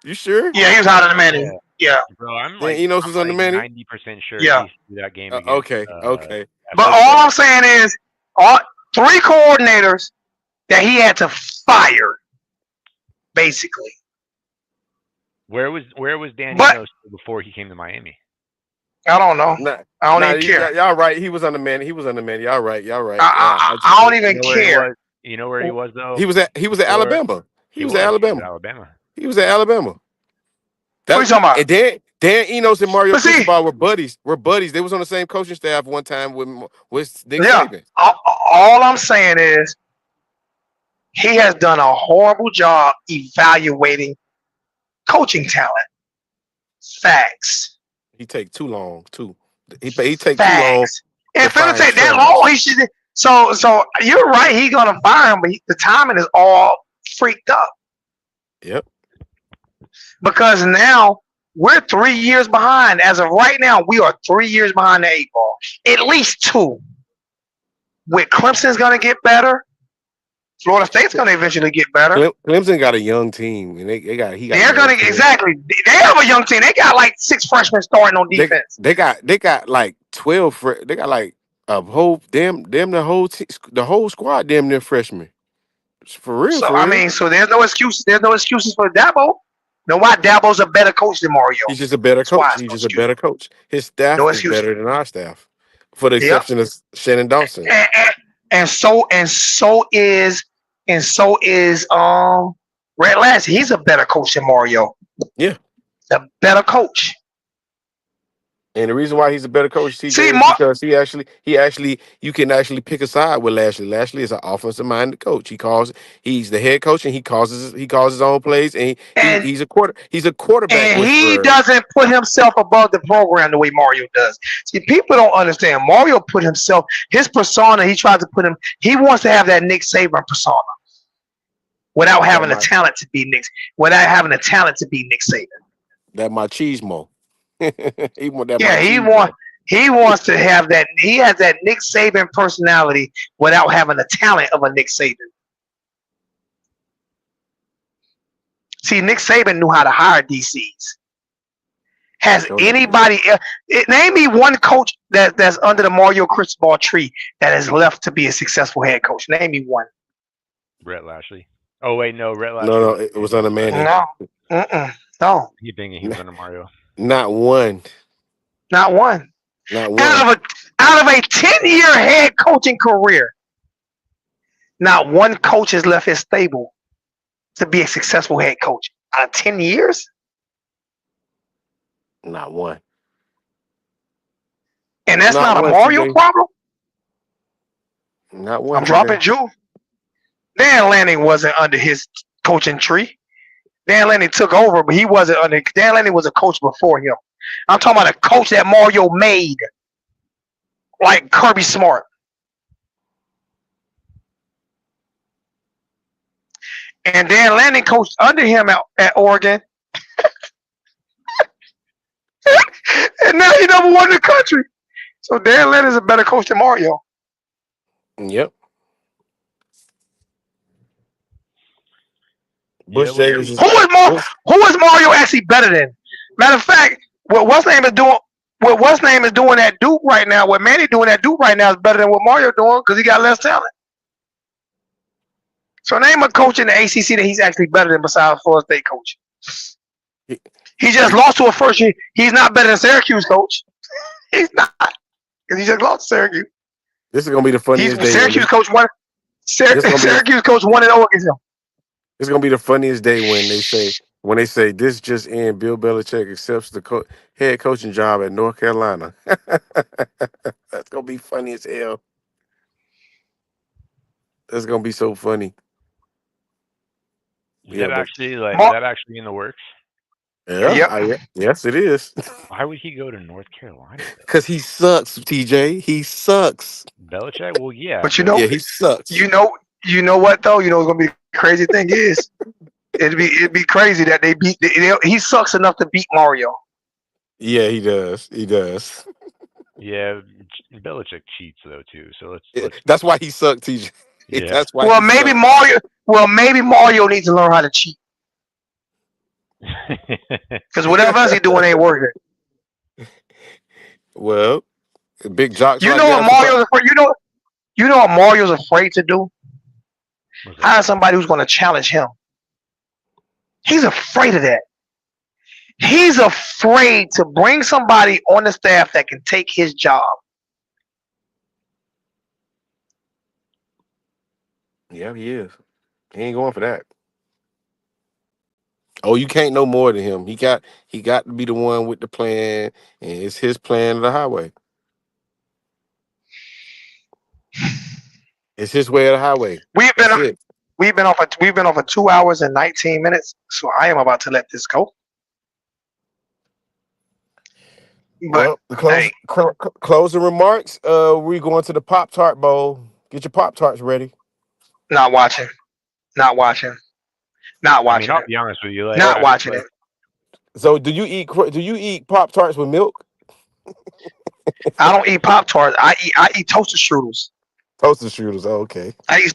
D: You sure?
F: Yeah, he was hired under Manny. Yeah.
E: Bro, I'm
D: Dan Enos was under Manny?
E: 90% sure
F: Yeah.
E: he used to do that game against,
D: Okay.
F: But all I'm saying is all 3 coordinators that he had to fire, basically.
E: Where was Dan Enos before he came to Miami?
F: I don't know. I don't even care.
D: Y'all right. He was under Manny. Y'all right.
F: I don't even care.
E: You know where he was though?
D: He was at Alabama. He was at Alabama. He was at Alabama.
F: What are you talking about?
D: And Dan Enos and Mario Cristobal were buddies. They was on the same coaching staff one time with Nick Saban.
F: All I'm saying is he has done a horrible job evaluating coaching talent. Facts.
D: He take too long too. He take
F: Facts.
D: too long.
F: If it would take that long, he should. So you're right. He's gonna fire him, but the timing is all freaked up.
D: Yep.
F: Because now we're 3 years behind. As of right now, we are 3 years behind the 8 ball. At least 2. With Clemson's gonna get better. Florida State's going to eventually get better.
D: Clemson got a young team, and he got.
F: They're going to exactly. They have a young team. They got like 6 freshmen starting on defense.
D: They got like 12. They got like a whole the whole squad damn near freshmen. For real.
F: So I mean, so there's no excuses. There's no excuses for Dabo. No, why Dabo's a better coach than Mario?
D: He's just a better coach. He's just a better coach. His staff is better than our staff, for the exception of Shannon Dawson.
F: And so is Red Lassie. He's a better coach than Mario.
D: Yeah,
F: a better coach.
D: And the reason why he's a better coach, TJ, is because he actually you can actually pick a side with Lashley. Lashley is an offensive minded coach. He's the head coach, and he calls his own plays, and he's a quarterback.
F: And he doesn't put himself above the program the way Mario does. See, people don't understand. Mario put his persona. He tries to put him. He wants to have that Nick Saban persona without having the talent to be Nick. Without having the talent to be Nick Saban.
D: That machismo.
F: He wants to have that. He has that Nick Saban personality without having the talent of a Nick Saban. See, Nick Saban knew how to hire DCs. Has anybody name me one coach that's under the Mario Cristobal tree that has left to be a successful head coach? Name me one.
E: Brett Lashley. Oh wait, no, Brett Lashley.
D: No, it was under Manning.
F: No.
E: You thinking he was under Mario?
D: Not one.
F: Out of a 10-year head coaching career, not one coach has left his stable to be a successful head coach. Out of 10 years?
D: Not one.
F: And that's not a Mario problem?
D: Not one.
F: I'm dropping Jew. Dan Lanning wasn't under his coaching tree. Dan Lanning took over, but he wasn't under. Dan Lanning was a coach before him. I'm talking about a coach that Mario made, like Kirby Smart. And Dan Lanning coached under him at Oregon. And now he's number one in the country. So Dan Lanning is a better coach than Mario.
D: Yep. Who is
F: Mario actually better than? Matter of fact, what's name is doing at Duke right now. What Manny doing at Duke right now is better than what Mario doing because he got less talent. So name a coach in the ACC that he's actually better than besides Florida State coach. He just lost to a first year. He's not better than Syracuse coach. He's not because he just lost to Syracuse.
D: This is gonna be the funniest day.
F: Syracuse coach won. Syracuse coach won at Oregon.
D: It's gonna be the funniest day when they say this just in: Bill Belichick accepts the head coaching job at North Carolina. That's gonna be funny as hell. That's gonna be so funny.
E: Is that actually in the works?
D: Yeah. Yes, it is.
E: Why would he go to North Carolina?
D: Because he sucks, TJ. He sucks.
E: Belichick? Well, yeah.
F: But
D: he sucks.
F: You know what though? You know what's gonna be the crazy thing is it'd be crazy that he sucks enough to beat Mario.
D: Yeah, he does.
E: Yeah, Belichick cheats though too. So let's
D: that's why he sucked, TJ.
E: Yeah.
D: That's why.
F: Maybe Mario needs to learn how to cheat. Because whatever else he's doing ain't working.
D: Well, big jocks.
F: You know what Mario's afraid to do? Hire somebody who's going to challenge him. He's afraid of that. He's afraid to bring somebody on the staff that can take his job.
D: Yeah, he is. He ain't going for that. Oh, you can't know more than him. He got to be the one with the plan, and it's his plan of the highway. It's his way of the highway.
F: We've been off for 2 hours and 19 minutes, so I am about to let this go. But
D: closing remarks. We going to the Pop-Tart Bowl. Get your Pop-Tarts ready.
F: Not watching. I'll be
E: honest with you.
F: Not watching it.
D: So, do you eat Pop-Tarts with milk?
F: I don't eat Pop-Tarts. I eat toaster strudels.
D: Toaster strudels. Oh, okay.
F: I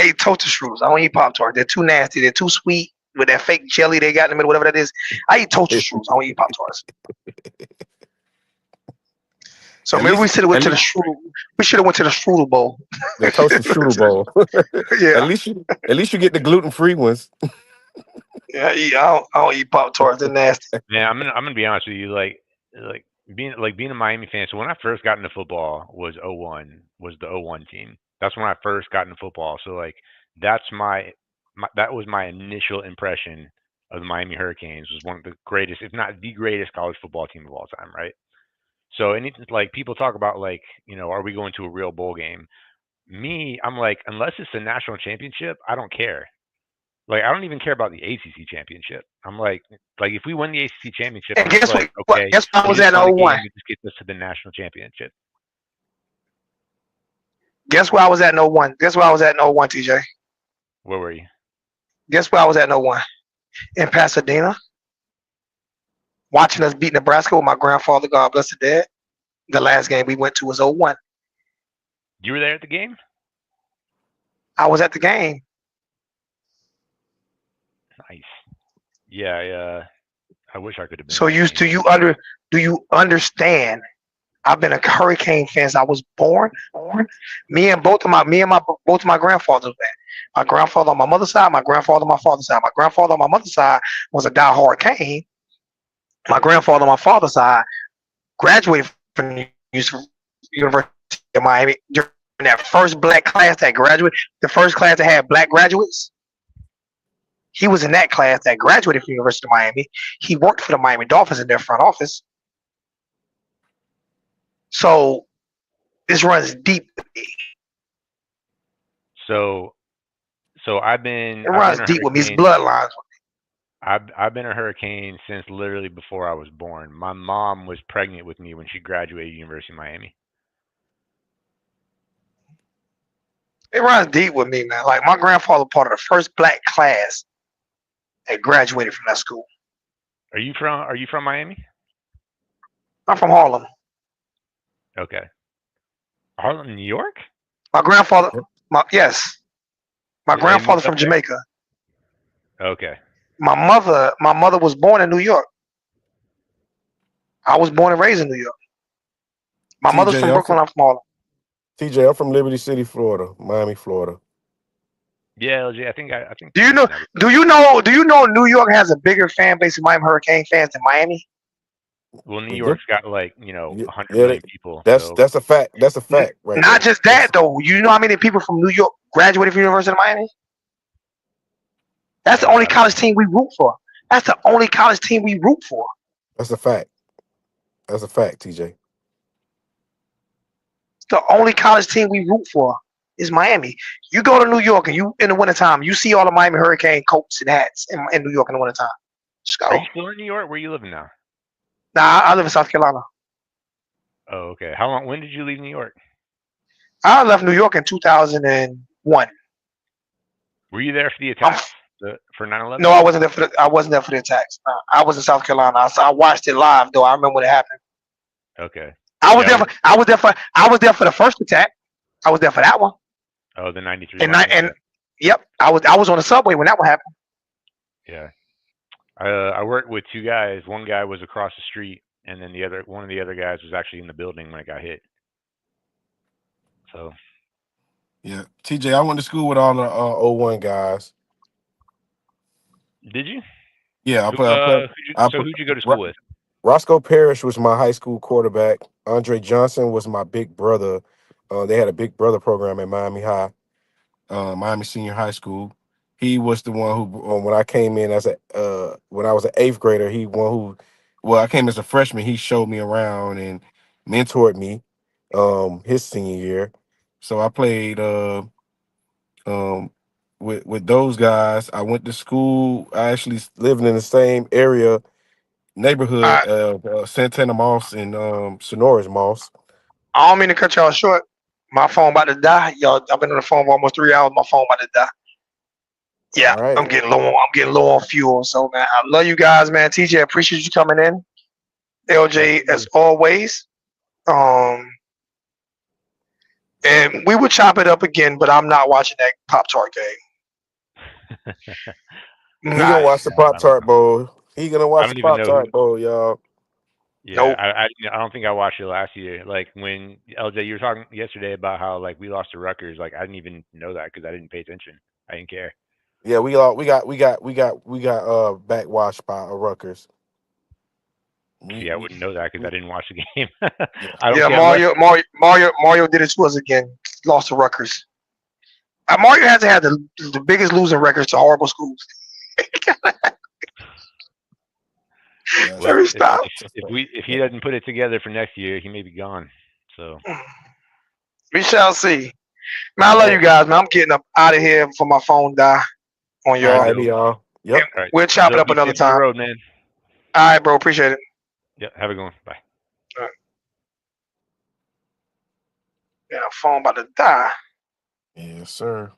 F: eat toaster strudels. I don't eat Pop Tarts. They're too nasty. They're too sweet with that fake jelly they got in the middle, whatever that is. I eat toaster strudels. I don't eat Pop Tarts. So
D: At
F: maybe we
D: least,
F: should have went
D: at
F: to the
D: least
F: strudel. We should have went to the strudel bowl.
D: the toaster strudel bowl.
F: Yeah,
D: At least you get the gluten free ones.
F: yeah. I don't eat Pop Tarts. They're nasty.
E: Man, I'm gonna be honest with you. Like being a Miami fan. So when I first got into football was '01 was the '01 team. That's when I first got into football. So like that's my that was my initial impression of the Miami Hurricanes. Was one of the greatest, if not the greatest, college football team of all time. Right. So anything like people talk about like are we going to a real bowl game? Me, I'm like unless it's a national championship, I don't care. Like I don't even care about the ACC championship. I'm like if we win the ACC championship,
F: And
E: I'm just
F: guess
E: like,
F: what?
E: okay,
F: Guess what I
E: we
F: was
E: just
F: at
E: won a
F: in '01.
E: game. It just gets us to the national championship.
F: Guess where I was at in '01. Guess where I was at in '01, TJ.
E: Where were you?
F: Guess where I was at in '01. In Pasadena, watching us beat Nebraska with my grandfather. God bless the dead. The last game we went to was '01.
E: You were there at the game?
F: I was at the game.
E: Nice. Yeah, I wish I could have been
F: So
E: at that game.
F: do you understand? I've been a Hurricane fan since I was born. Both of my grandfathers, man. My grandfather on my mother's side, my grandfather on my father's side. My grandfather on my mother's side was a diehard Cane. My grandfather on my father's side graduated from the University of Miami during that first black class that graduated, the first class that had black graduates. He was in that class that graduated from the University of Miami. He worked for the Miami Dolphins in their front office. So this runs deep.
E: So I've been
F: It
E: I've
F: runs
E: been a
F: deep with me. It's
E: Hurricane.
F: bloodlines.
E: I've been a Hurricane since literally before I was born. My mom was pregnant with me when she graduated University of Miami.
F: It runs deep with me, man. Like my grandfather part of the first black class that graduated from that school.
E: Are you from Miami?
F: I'm from Harlem.
E: Okay. Harlem, New York?
F: My grandfather, my
E: They
F: grandfather's
E: moved
F: from
E: up there?
F: Jamaica.
E: Okay.
F: My mother was born in New York. I was born and raised in New York. My mother's from
D: TJ,
F: Brooklyn. I'm from Harlem.
D: I'm from Liberty City, Florida, Miami, Florida.
E: Yeah, LJ, I think
F: Do you know? Do you know New York has a bigger fan base of Miami Hurricane fans than Miami?
E: well, New
D: Yeah,
E: York's got like,
D: yeah,
E: 100
D: yeah,
E: million people,
D: that's
E: so
D: that's a fact. That's a fact right
F: Not
D: there.
F: just that though. You know how many people from New York graduated from the University of Miami? That's the only
E: I don't
F: college
E: know.
F: team we root for. That's the only college team we root for.
D: That's a fact. That's a fact, TJ.
F: The only college team we root for is Miami. You go to New York and you in the wintertime, you see all the Miami Hurricane coats and hats in New York in the wintertime. Just
E: Are
F: go.
E: you still in New York? Where you living now?
F: Nah, I live in South Carolina.
E: Oh, okay. How long? When did you leave New York?
F: I left New York in 2001.
E: Were you there for the
F: I'm,
E: attacks? For 9/11?
F: no, I wasn't there for the attacks. I was in South Carolina. I watched it live though. I remember when it happened.
E: Okay.
F: I was
E: Yeah.
F: there for I was there for the first attack. I was there for that one.
E: Oh, the '93
F: And
E: bombing.
F: and yep, I was on the subway when that one happened.
E: Yeah. I worked with two guys. One guy was across the street, and then one of the other guys was actually in the building when it got hit. So
D: Yeah, TJ, I went to school with all the '01 guys.
E: did you?
D: Yeah,
E: Who'd you go to school with?
D: Roscoe Parrish was my high school quarterback. Andre Johnson was my big brother. They had a big brother program at Miami High, Miami Senior High School. He was the one who, when I came in when I was an eighth grader, I came as a freshman. He showed me around and mentored me, his senior year. So I played, um, with those guys. I went to school. I actually lived in the same neighborhood
F: I
D: of Santana Moss and Sonora's Moss.
F: I don't mean to cut y'all short. My phone about to die. Y'all, I've been on the phone for almost 3 hours. My phone about to die. Yeah,
D: All right.
F: I'm getting low on fuel. So man, I love you guys, man. TJ, appreciate you coming in. LJ, as always. Um, And we would chop it up again, but I'm not watching that Pop Tart game.
D: He gonna
F: Not.
D: watch the
E: Yeah,
D: Pop Tart Bowl. He gonna
E: I
D: watch the
E: don't even
D: Pop
E: know who.
D: Tart Bowl, y'all.
E: Yeah,
F: Nope.
E: I don't think I watched it last year. Like when LJ, you were talking yesterday about how like we lost to Rutgers. Like I didn't even know that because I didn't pay attention. I didn't care.
D: Yeah, we got backwashed by Rutgers.
E: See, I wouldn't know that because I didn't watch the game.
D: Yeah.
E: I don't
F: Yeah,
E: care unless
F: Mario did it to us again. Lost to Rutgers. Mario hasn't had the biggest losing records to horrible schools.
D: Yeah,
E: well,
F: Every stop.
E: if he doesn't put it together for next year, he may be gone. So
F: We shall see. Man, I love you guys, man. I'm getting up out of here before my phone die on
E: all right,
F: y'all.
D: Alrighty, y'all. Yep.
F: And
E: all right.
F: we'll chop it
E: So
F: up
E: be
F: another
E: safe on the
F: time.
E: road, man.
F: All right, bro. Appreciate it.
E: Yeah, have a good one. Bye.
F: All right. Yeah, phone about to die.
D: Yes, sir.